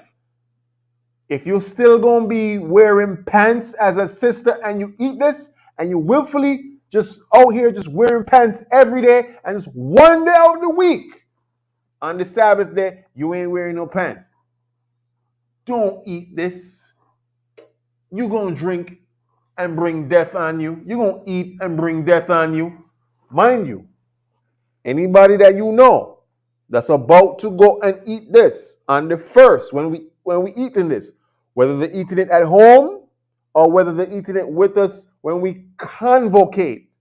If you're still gonna be wearing pants as a sister and you eat this and you willfully just out here just wearing pants every day and just one day out of the week on the Sabbath day you ain't wearing no pants, don't eat this. You're gonna drink and bring death on you. You're gonna eat and bring death on you. Mind you, anybody that you know that's about to go and eat this on the first, when we eating this, whether they're eating it at home or whether they're eating it with us when we convocate,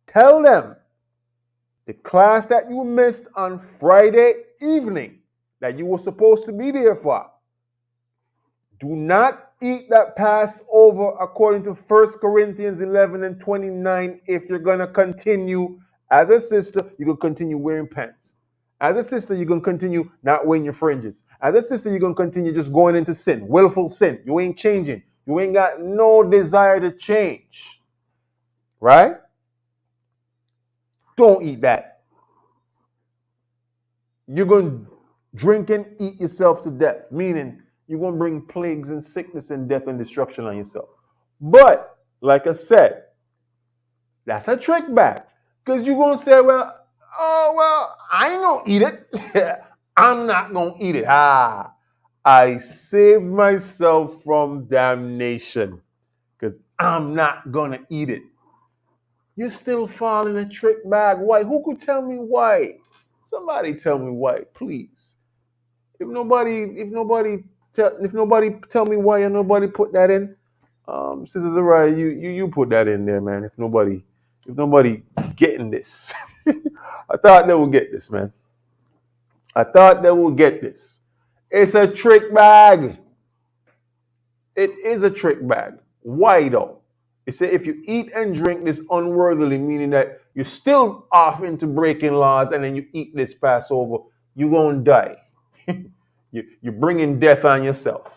tell them the class that you missed on Friday evening that you were supposed to be there for, do not eat that Passover according to 1 Corinthians 11 and 29 if you're going to continue. As a sister, you're going to continue wearing pants. As a sister, you're going to continue not wearing your fringes. As a sister, you're going to continue just going into sin, willful sin. You ain't changing. You ain't got no desire to change. Right? Don't eat that. You're going to drink and eat yourself to death, meaning you're going to bring plagues and sickness and death and destruction on yourself. But, like I said, that's a trick back. Because you're going to say, well, I ain't going to eat it. I'm not going to eat it. I saved myself from damnation because I'm not going to eat it. You still fall in a trick bag. Why? Who could tell me why? Somebody tell me why, please. If nobody tell me why and nobody put that in, Sister Zariah, you put that in there, man. If nobody getting this, I thought they would get this, man. I thought they would get this. It's a trick bag. It is a trick bag. Why though? It said if you eat and drink this unworthily, meaning that you're still off into breaking laws, and then you eat this Passover, you're gonna die. You're bringing death on yourself.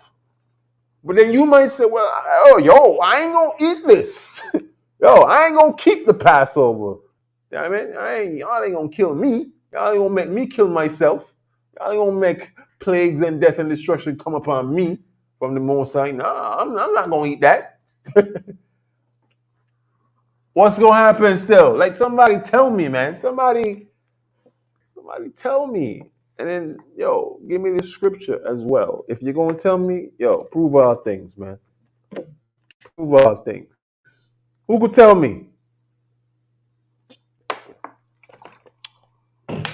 But then you might say, well, oh, yo, I ain't gonna eat this. Yo, I ain't gonna keep the Passover. I mean, y'all ain't gonna kill me. Y'all ain't gonna make me kill myself. Y'all ain't gonna make plagues and death and destruction come upon me from the Most High. Nah, I'm not gonna eat that. What's gonna happen still? Like, somebody tell me, man. Somebody tell me. And then, yo, give me the scripture as well. If you're gonna tell me, yo, prove all things, man. Prove all things. Who could tell me?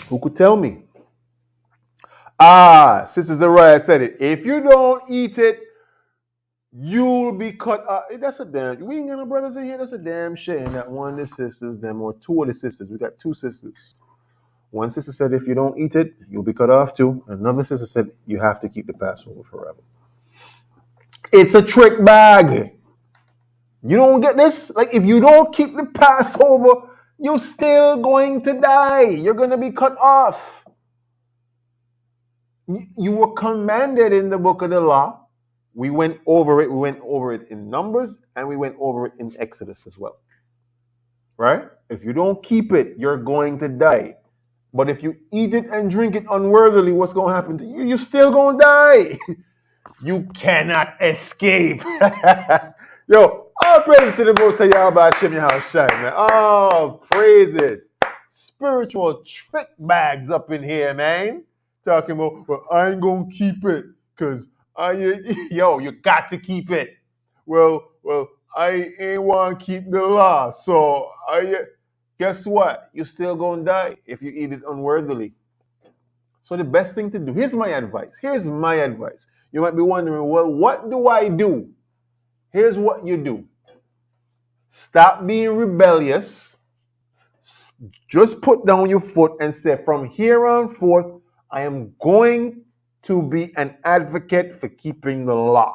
Who could tell me? Sister Zariah said it. If you don't eat it, you'll be cut off. That's a damn. We ain't got no brothers in here. That's a damn shame that one of the sisters, them, or two of the sisters. We got two sisters. One sister said if you don't eat it, you'll be cut off too. Another sister said you have to keep the Passover forever. It's a trick bag. You don't get this? Like, if you don't keep the Passover, you're still going to die. You're going to be cut off. You were commanded in the book of the law. We went over it. We went over it in Numbers, and we went over it in Exodus as well. Right? If you don't keep it, you're going to die. But if you eat it and drink it unworthily, what's going to happen to you? You're still going to die. You cannot escape. Yo, all praises to the Most High Yahweh Hashem Yahushai, man. Oh, praises. Spiritual trick bags up in here, man. Talking about, well, I ain't gonna keep it, cause you got to keep it. Well, I ain't want to keep the law, so guess what? You're still gonna die if you eat it unworthily. So the best thing to do. Here's my advice. You might be wondering, well, what do I do? Here's what you do. Stop being rebellious. Just put down your foot and say, from here on forth, I am going to be an advocate for keeping the law.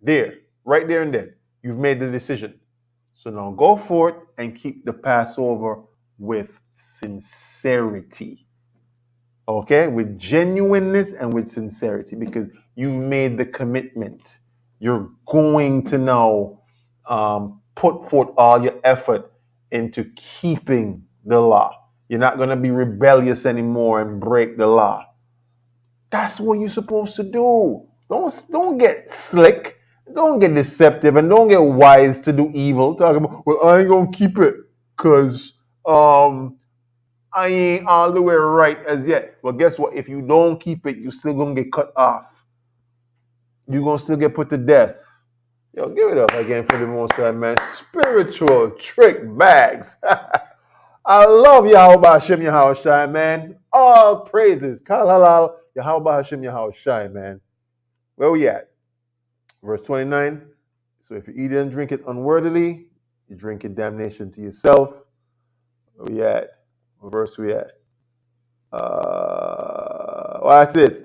There, right there and then, you've made the decision. So now go forth and keep the Passover with sincerity. Okay, with genuineness and with sincerity, because you made the commitment. You're going to now put forth all your effort into keeping the law. You're not going to be rebellious anymore and break the law. That's what you're supposed to do. Don't get slick. Don't get deceptive, and don't get wise to do evil. Talking about, well, I ain't gonna keep it because I ain't all the way right as yet. Well, guess what? If you don't keep it, you still gonna get cut off. You're gonna still get put to death. Yo, give it up again for the Most High, man. Spiritual trick bags. I love Yahweh Hashem Yahushai, man. All praises. Kal halal Yahweh Hashem Yahushai, man. Where we at? Verse 29. So if you eat it and drink it unworthily, you drink it damnation to yourself. Where we at? What verse we at? Watch this.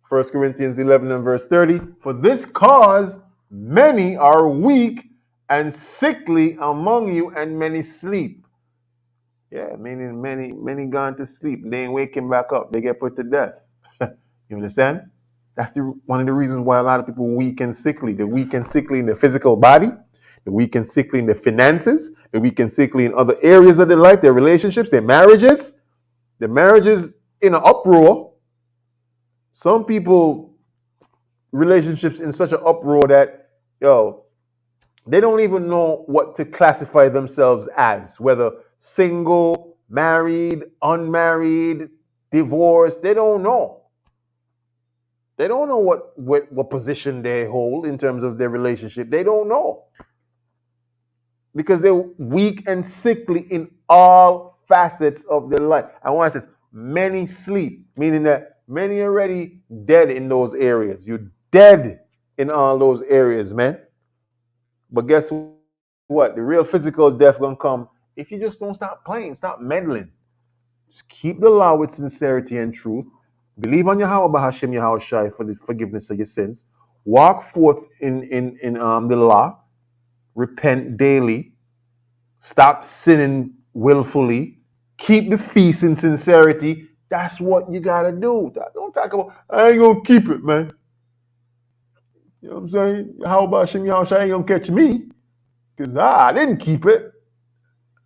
1 Corinthians 11 and verse 30. For this cause many are weak and sickly among you, and many sleep. Yeah, meaning many gone to sleep. They ain't waking back up. They get put to death. You understand? That's one of the reasons why a lot of people are weak and sickly. They're weak and sickly in their physical body. They're weak and sickly in their finances. They're weak and sickly in other areas of their life, their relationships, their marriages. Their marriages in an uproar. Some people, relationships in such an uproar that, they don't even know what to classify themselves as, whether single, married, unmarried, divorced. They don't know. They don't know what position they hold in terms of their relationship. They don't know. Because they're weak and sickly in all facets of their life. And watch this. many sleep, meaning that many already dead in those areas. You're dead in all those areas, man. But guess what? The real physical death gonna come if you just don't stop playing, stop meddling. Just keep the law with sincerity and truth. Believe on Yahweh Hashem Yahweh Shai for the forgiveness of your sins. Walk forth in the law. Repent daily. Stop sinning willfully. Keep the feast in sincerity. That's what you gotta do. Don't talk about I ain't gonna keep it, man. You know what I'm saying? How about Hashem Yahweh Shai ain't gonna catch me? Because I didn't keep it.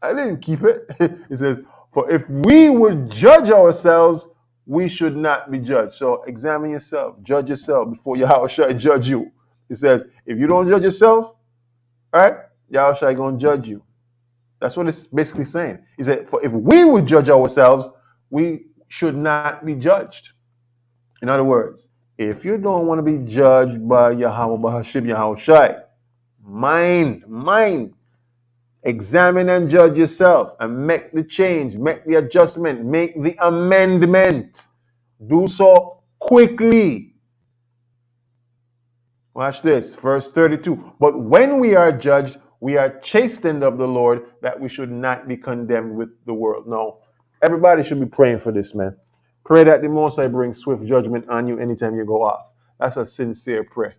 I didn't keep it. It says, for if we would judge ourselves, we should not be judged. So examine yourself, judge yourself before Yahweh shall judge you. It says, if you don't judge yourself, all right, Yahweh shall gonna judge you. That's what it's basically saying. He said, for if we would judge ourselves, we should not be judged. In other words, if you don't want to be judged by Yahweh Bahashim Yahweh Shai, mind. Examine and judge yourself and make the change, make the adjustment, make the amendment. Do so quickly. Watch this, verse 32. But when we are judged, we are chastened of the Lord, that we should not be condemned with the world. No, everybody should be praying for this, man. Pray that the Most High brings swift judgment on you anytime you go off. That's a sincere prayer.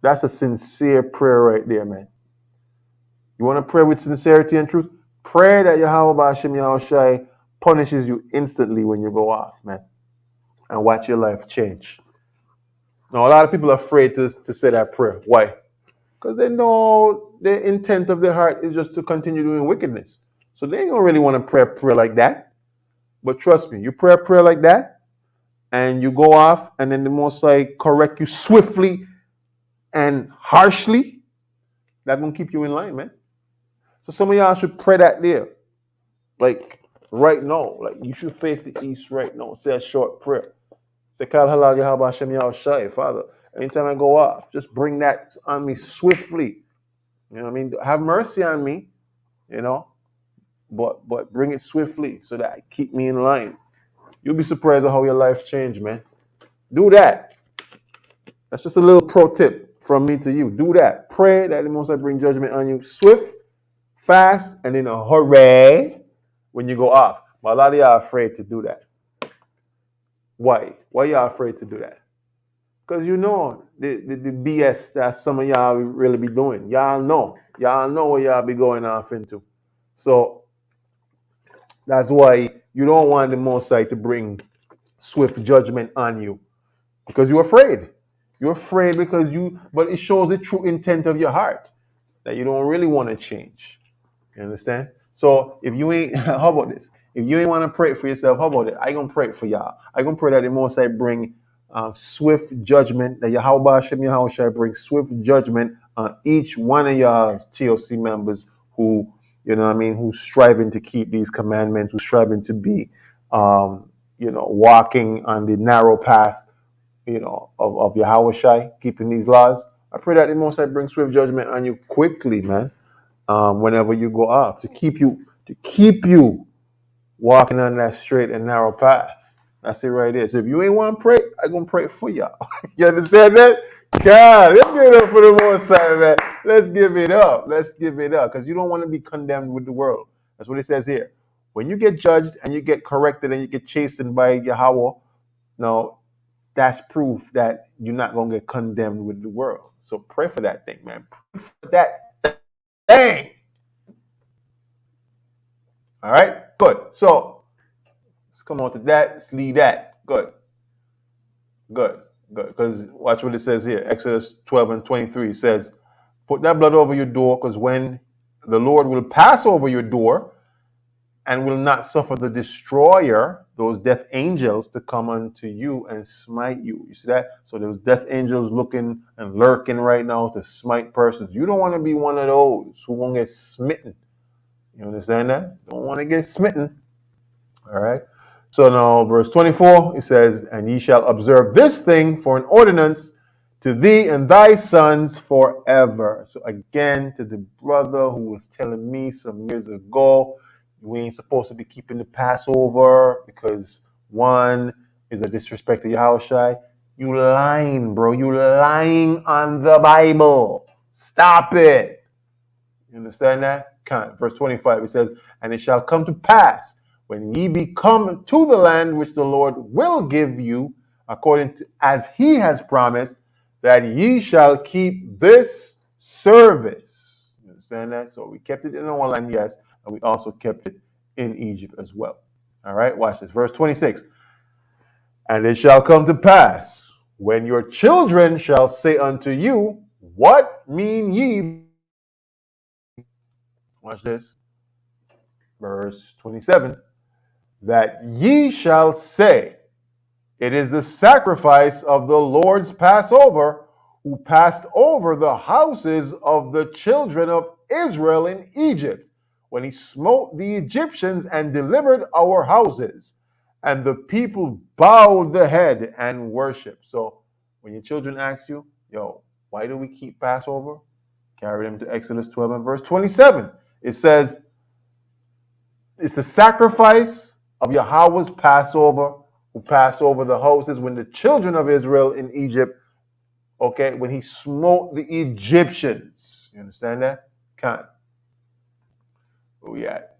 That's a sincere prayer right there, man. You want to pray with sincerity and truth? Pray that Yahweh Ba'ashem Yahweh Shai punishes you instantly when you go off, man. And watch your life change. Now, a lot of people are afraid to say that prayer. Why? Because they know the intent of their heart is just to continue doing wickedness. So they don't really want to pray a prayer like that. But trust me, you pray a prayer like that, and you go off, and then the Most High correct you swiftly and harshly, that's going to keep you in line, man. So some of y'all should pray that there. Like right now. Like you should face the east right now. Say a short prayer. Say, Kal halal Yahweh Hashem Yahweh Shai, Father. Anytime I go off, just bring that on me swiftly. You know what I mean? Have mercy on me, you know. But bring it swiftly so that it keep me in line. You'll be surprised at how your life changed, man. Do that. That's just a little pro tip from me to you. Do that. Pray that the Most High bring judgment on you swift, fast, and in a hurry when you go off. But a lot of y'all are afraid to do that. Why? Why y'all afraid to do that? Because you know the BS that some of y'all really be doing. Y'all know what y'all be going off into. So that's why you don't want the Most High to bring swift judgment on you. Because you're afraid. You're afraid but it shows the true intent of your heart. That you don't really want to change. You understand? So if you ain't, how about this? If you ain't want to pray for yourself, how about it? I gonna pray for y'all. I gonna pray that the Most High bring swift judgment. That Yahweh Hashem Yahweh Shai bring swift judgment on each one of y'all TOC members who, you know what I mean, who's striving to keep these commandments, who's striving to be, walking on the narrow path, of Yahweh Shai, keeping these laws. I pray that the Most High bring swift judgment on you quickly, man. Whenever you go off, to keep you walking on that straight and narrow path. That's it right there. So if you ain't want to pray, I'm gonna pray for y'all. You understand that? God, let's give it up for the Most High, man. Let's give it up. Because you don't want to be condemned with the world. That's what it says here. When you get judged and you get corrected and you get chastened by Yahweh, no, that's proof that you're not gonna get condemned with the world. So pray for that thing, man. Pray for that thing. All right, good. So let's come on to that. Let's leave that. Good. Because watch what it says here. Exodus 12:23 says, "Put that blood over your door, because when the Lord will pass over your door, and will not suffer the destroyer, those death angels, to come unto you and smite you." You see that? So those death angels looking and lurking right now to smite persons. You don't want to be one of those who won't get smitten. You understand that? Don't want to get smitten. All right. So now verse 24, it says, "And ye shall observe this thing for an ordinance to thee and thy sons forever." So again, to the brother who was telling me some years ago, We ain't supposed to be keeping the Passover because one is a disrespect to Yahushua. You lying, bro. You lying on the Bible. Stop it. You understand that? Verse 25, it says, and it shall come to pass when ye be come to the land which the Lord will give you, according to as he has promised, that ye shall keep this service. You understand that? So we kept it in our land, yes, and we also kept it in Egypt as well. All right, watch this. Verse 26. And it shall come to pass when your children shall say unto you, what mean ye? Watch this. Verse 27. That ye shall say, it is the sacrifice of the Lord's Passover, who passed over the houses of the children of Israel in Egypt, when he smote the Egyptians and delivered our houses. And the people bowed the head and worshiped. So when your children ask you, yo, why do we keep Passover? Carry them to Exodus 12 and verse 27. It says, it's the sacrifice of Yahweh's Passover, who passed over the houses when the children of Israel in Egypt, okay, when he smote the Egyptians. You understand that? Can't. Where we at?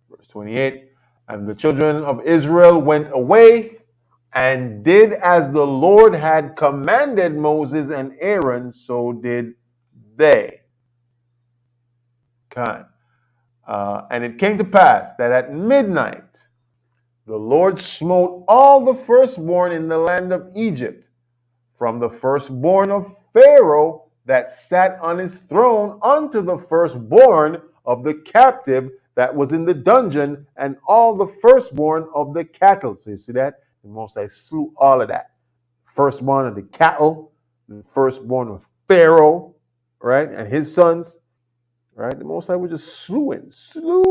Verse 28. And the children of Israel went away and did as the Lord had commanded Moses and Aaron, so did they. Can't. And it came to pass that at midnight, the Lord smote all the firstborn in the land of Egypt, from the firstborn of Pharaoh that sat on his throne unto the firstborn of the captive that was in the dungeon, and all the firstborn of the cattle. So you see that? The Most High slew all of that. Firstborn of the cattle, the firstborn of Pharaoh, right? And his sons, right? The Most High was just slew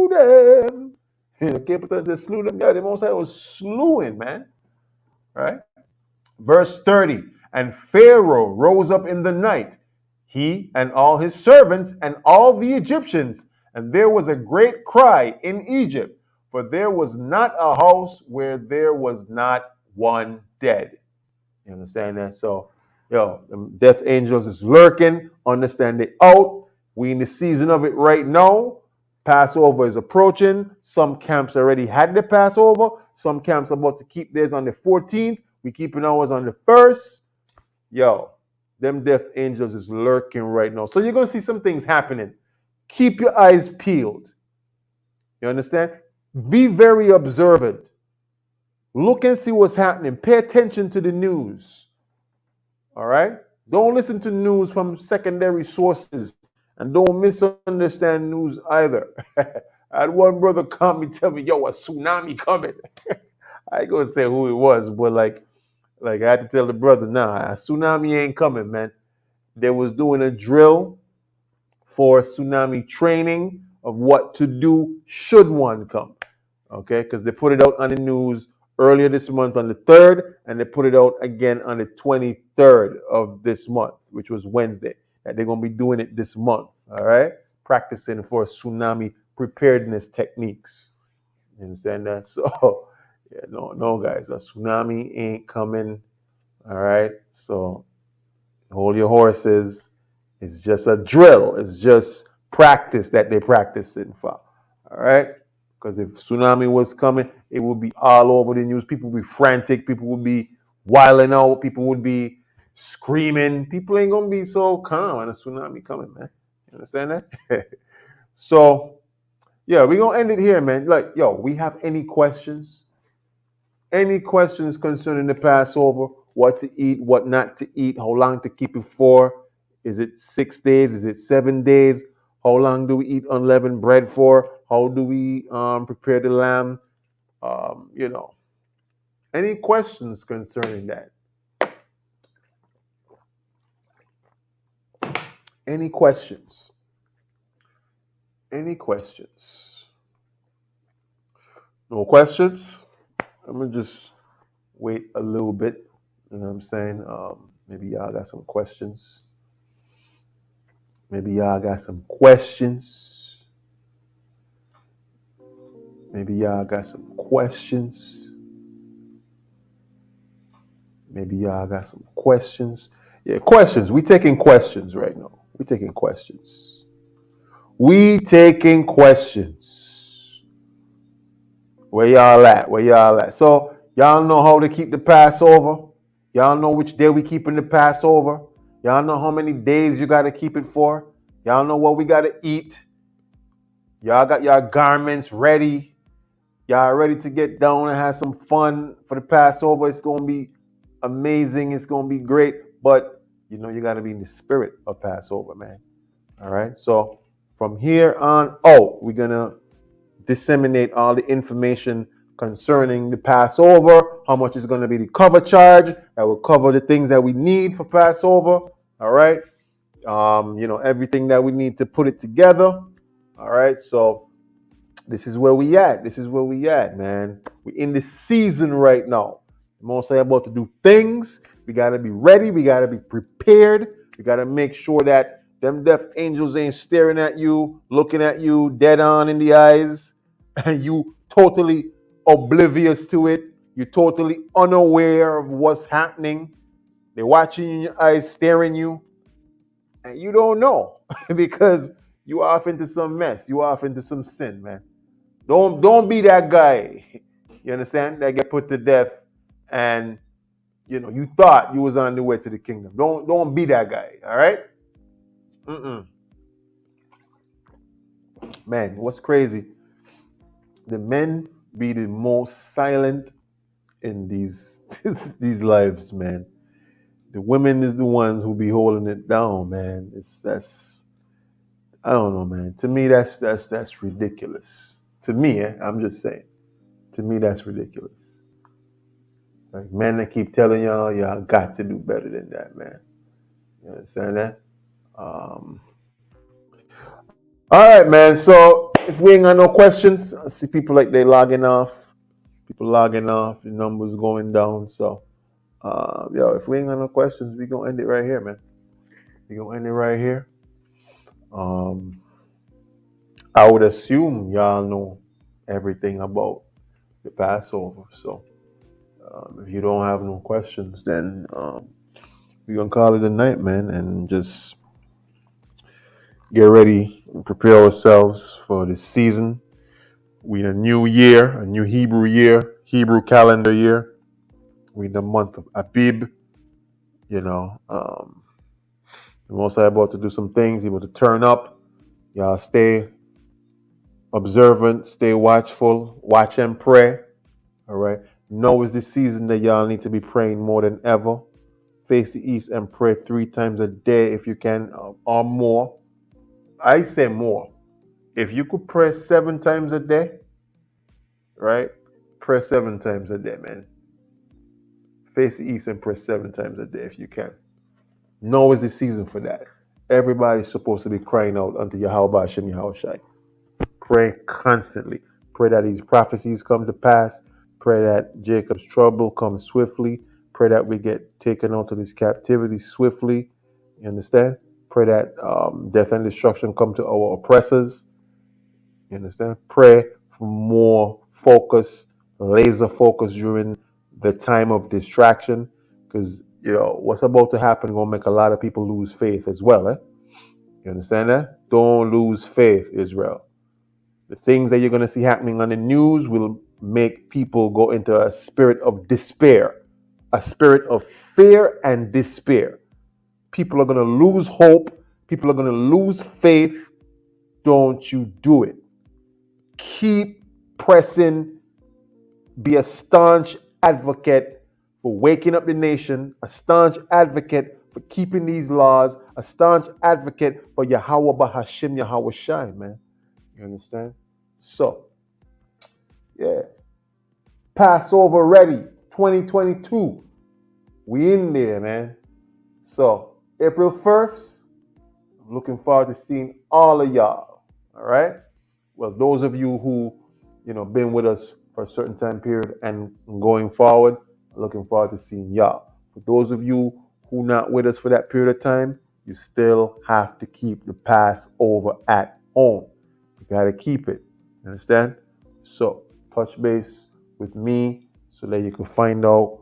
them. Capital says slew them. Yeah, the Most High was slewing, man. Right? Verse 30. And Pharaoh rose up in the night, he and all his servants and all the Egyptians, and there was a great cry in Egypt, for there was not a house where there was not one dead. You understand that? So, the death angels is lurking. Understand they out. We in the season of it right now. Passover is approaching. Some camps already had the Passover. Some camps are about to keep theirs on the 14th. We keeping ours on the 1st. Them death angels is lurking right now. So you're going to see some things happening. Keep your eyes peeled. You understand? Be very observant. Look and see what's happening. Pay attention to the news. All right? Don't listen to news from secondary sources, and don't misunderstand news either. I had one brother come and tell me, yo, a tsunami coming. I ain't gonna say who it was, but like I had to tell the brother, nah, a tsunami ain't coming, man. They was doing a drill for tsunami training of what to do should one come. Okay, because they put it out on the news earlier this month on the 3rd, and they put it out again on the 23rd of this month, which was Wednesday. And they're going to be doing it this month, all right? Practicing for tsunami preparedness techniques. You understand that? So, yeah, no, guys, a tsunami ain't coming, all right? So, hold your horses. It's just a drill. It's just practice that they're practicing for, all right? Because if tsunami was coming, it would be all over the news. People would be frantic. People would be wilding out. People would be screaming. People ain't going to be so calm when a tsunami coming, man. You understand that? So, yeah, we're going to end it here, man. Like, we have any questions? Any questions concerning the Passover? What to eat, what not to eat, how long to keep it for? Is it 6 days? Is it 7 days? How long do we eat unleavened bread for? How do we prepare the lamb? Any questions concerning that? Any questions? Any questions? No questions? I'm going to just wait a little bit. You know what I'm saying? Maybe y'all got some questions. Maybe y'all got some questions. Maybe y'all got some questions. Maybe y'all got some questions. Yeah, questions. We taking questions right now. We taking questions. We taking questions. Where y'all at? Where y'all at? So y'all know how to keep the Passover. Y'all know which day we keeping the Passover. Y'all know how many days you got to keep it for. Y'all know what we got to eat. Y'all got your garments ready. Y'all ready to get down and have some fun for the Passover. It's going to be amazing. It's going to be great. But, you know, you got to be in the spirit of Passover, man. All right. So from here on out, we're going to disseminate all the information concerning the Passover, how much is going to be the cover charge that will cover the things that we need for Passover. All right. You know, everything that we need to put it together. All right. So this is where we at. This is where we at, man. We in this season right now. The Most High about to do things. We gotta be ready. We gotta be prepared. We gotta make sure that them deaf angels ain't staring at you, looking at you dead on in the eyes, and you totally oblivious to it. You're totally unaware of what's happening. They're watching you in your eyes, staring you, and you don't know because you off into some mess. You off into some sin, man. Don't be that guy. You understand? That get put to death, and you know you thought you was on the way to the kingdom. Don't be that guy. All right? Mm-mm. Man, what's crazy? The men be the most silent in these these lives, man. The women is the ones who be holding it down, man. That's I don't know, man. To me, that's ridiculous. To me, I'm just saying. To me, that's ridiculous. Like men that keep telling y'all got to do better than that, man. You understand that? Um, all right, man. So if we ain't got no questions, I see people like they logging off. People logging off. The numbers going down. So, yo, if we ain't got no questions, we gonna end it right here, man. We gonna end it right here. Um, I would assume y'all know everything about the Passover. So, if you don't have no questions, then we're gonna call it a night, man, and just get ready and prepare ourselves for this season. We in a new year, a new Hebrew year, Hebrew calendar year. We in the month of Abib. You know, the Most High about to do some things. He about to turn up. Y'all stay observant, stay watchful, watch and pray. All right. Now is the season that y'all need to be praying more than ever. Face the east and pray 3 times a day if you can, or more. I say more. If you could pray 7 times a day, right? Pray 7 times a day, man. Face the east and pray 7 times a day if you can. Now is the season for that. Everybody's supposed to be crying out unto Yahweh Hashem Yahushai. Pray constantly. Pray that these prophecies come to pass. Pray that Jacob's trouble comes swiftly. Pray that we get taken out of this captivity swiftly. You understand? Pray that death and destruction come to our oppressors. You understand? Pray for more focus, laser focus during the time of distraction. Because, you know, what's about to happen gonna make a lot of people lose faith as well, eh? You understand that? Don't lose faith, Israel. The things that you're gonna see happening on the news will make people go into a spirit of despair, a spirit of fear and despair. People are gonna lose hope, people are gonna lose faith. Don't you do it. Keep pressing, be a staunch advocate for waking up the nation, a staunch advocate for keeping these laws, a staunch advocate for Yahweh Bahashim Yahweh Shai, man. You understand? So, yeah. Passover ready, 2022. We in there, man. So, April 1st, I'm looking forward to seeing all of y'all. All right? Well, those of you who, you know, been with us for a certain time period and going forward, looking forward to seeing y'all. For those of you who not with us for that period of time, you still have to keep the Passover at home. You got to keep it. You understand? So touch base with me so that you can find out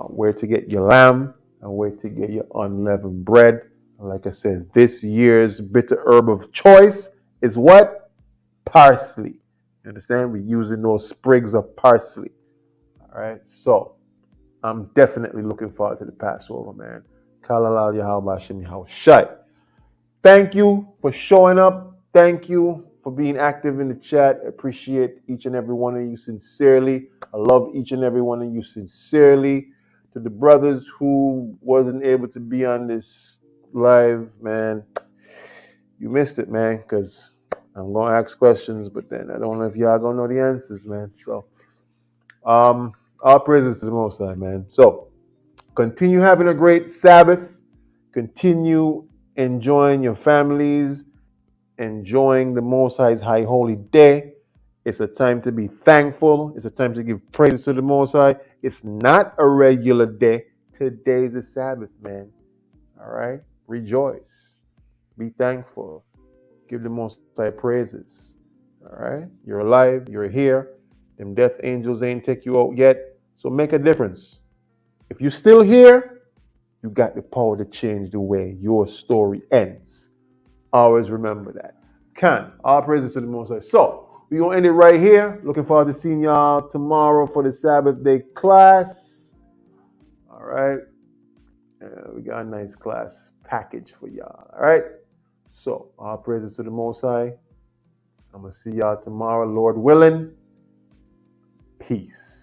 where to get your lamb and where to get your unleavened bread. And like I said, this year's bitter herb of choice is what? Parsley. You understand? We're using those sprigs of parsley. All right. So I'm definitely looking forward to the Passover, man. Kalalal Yahweh Hashem Yahushai. Thank you for showing up. Thank you for being active in the chat. I appreciate each and every one of you sincerely. I love each and every one of you sincerely. To the brothers who wasn't able to be on this live, man, you missed it, man, because I'm going to ask questions, but then I don't know if y'all going to know the answers, man. So, all praises to the Most High, man. So, continue having a great Sabbath. Continue enjoying your families, enjoying the Most High's high holy day. It's a time to be thankful. It's a time to give praise to the Most High. It's not a regular day. Today's a Sabbath, man. All right? Rejoice. Be thankful. Give the Most High praises. All right? You're alive. You're here. Them death angels ain't take you out yet. So make a difference. If you're still here, you got the power to change the way your story ends. Always remember that. All praises to the Most High. So, we're going to end it right here. Looking forward to seeing y'all tomorrow for the Sabbath day class. All right. We got a nice class package for y'all. All right. So, all praises to the Most High. I'm going to see y'all tomorrow, Lord willing. Peace.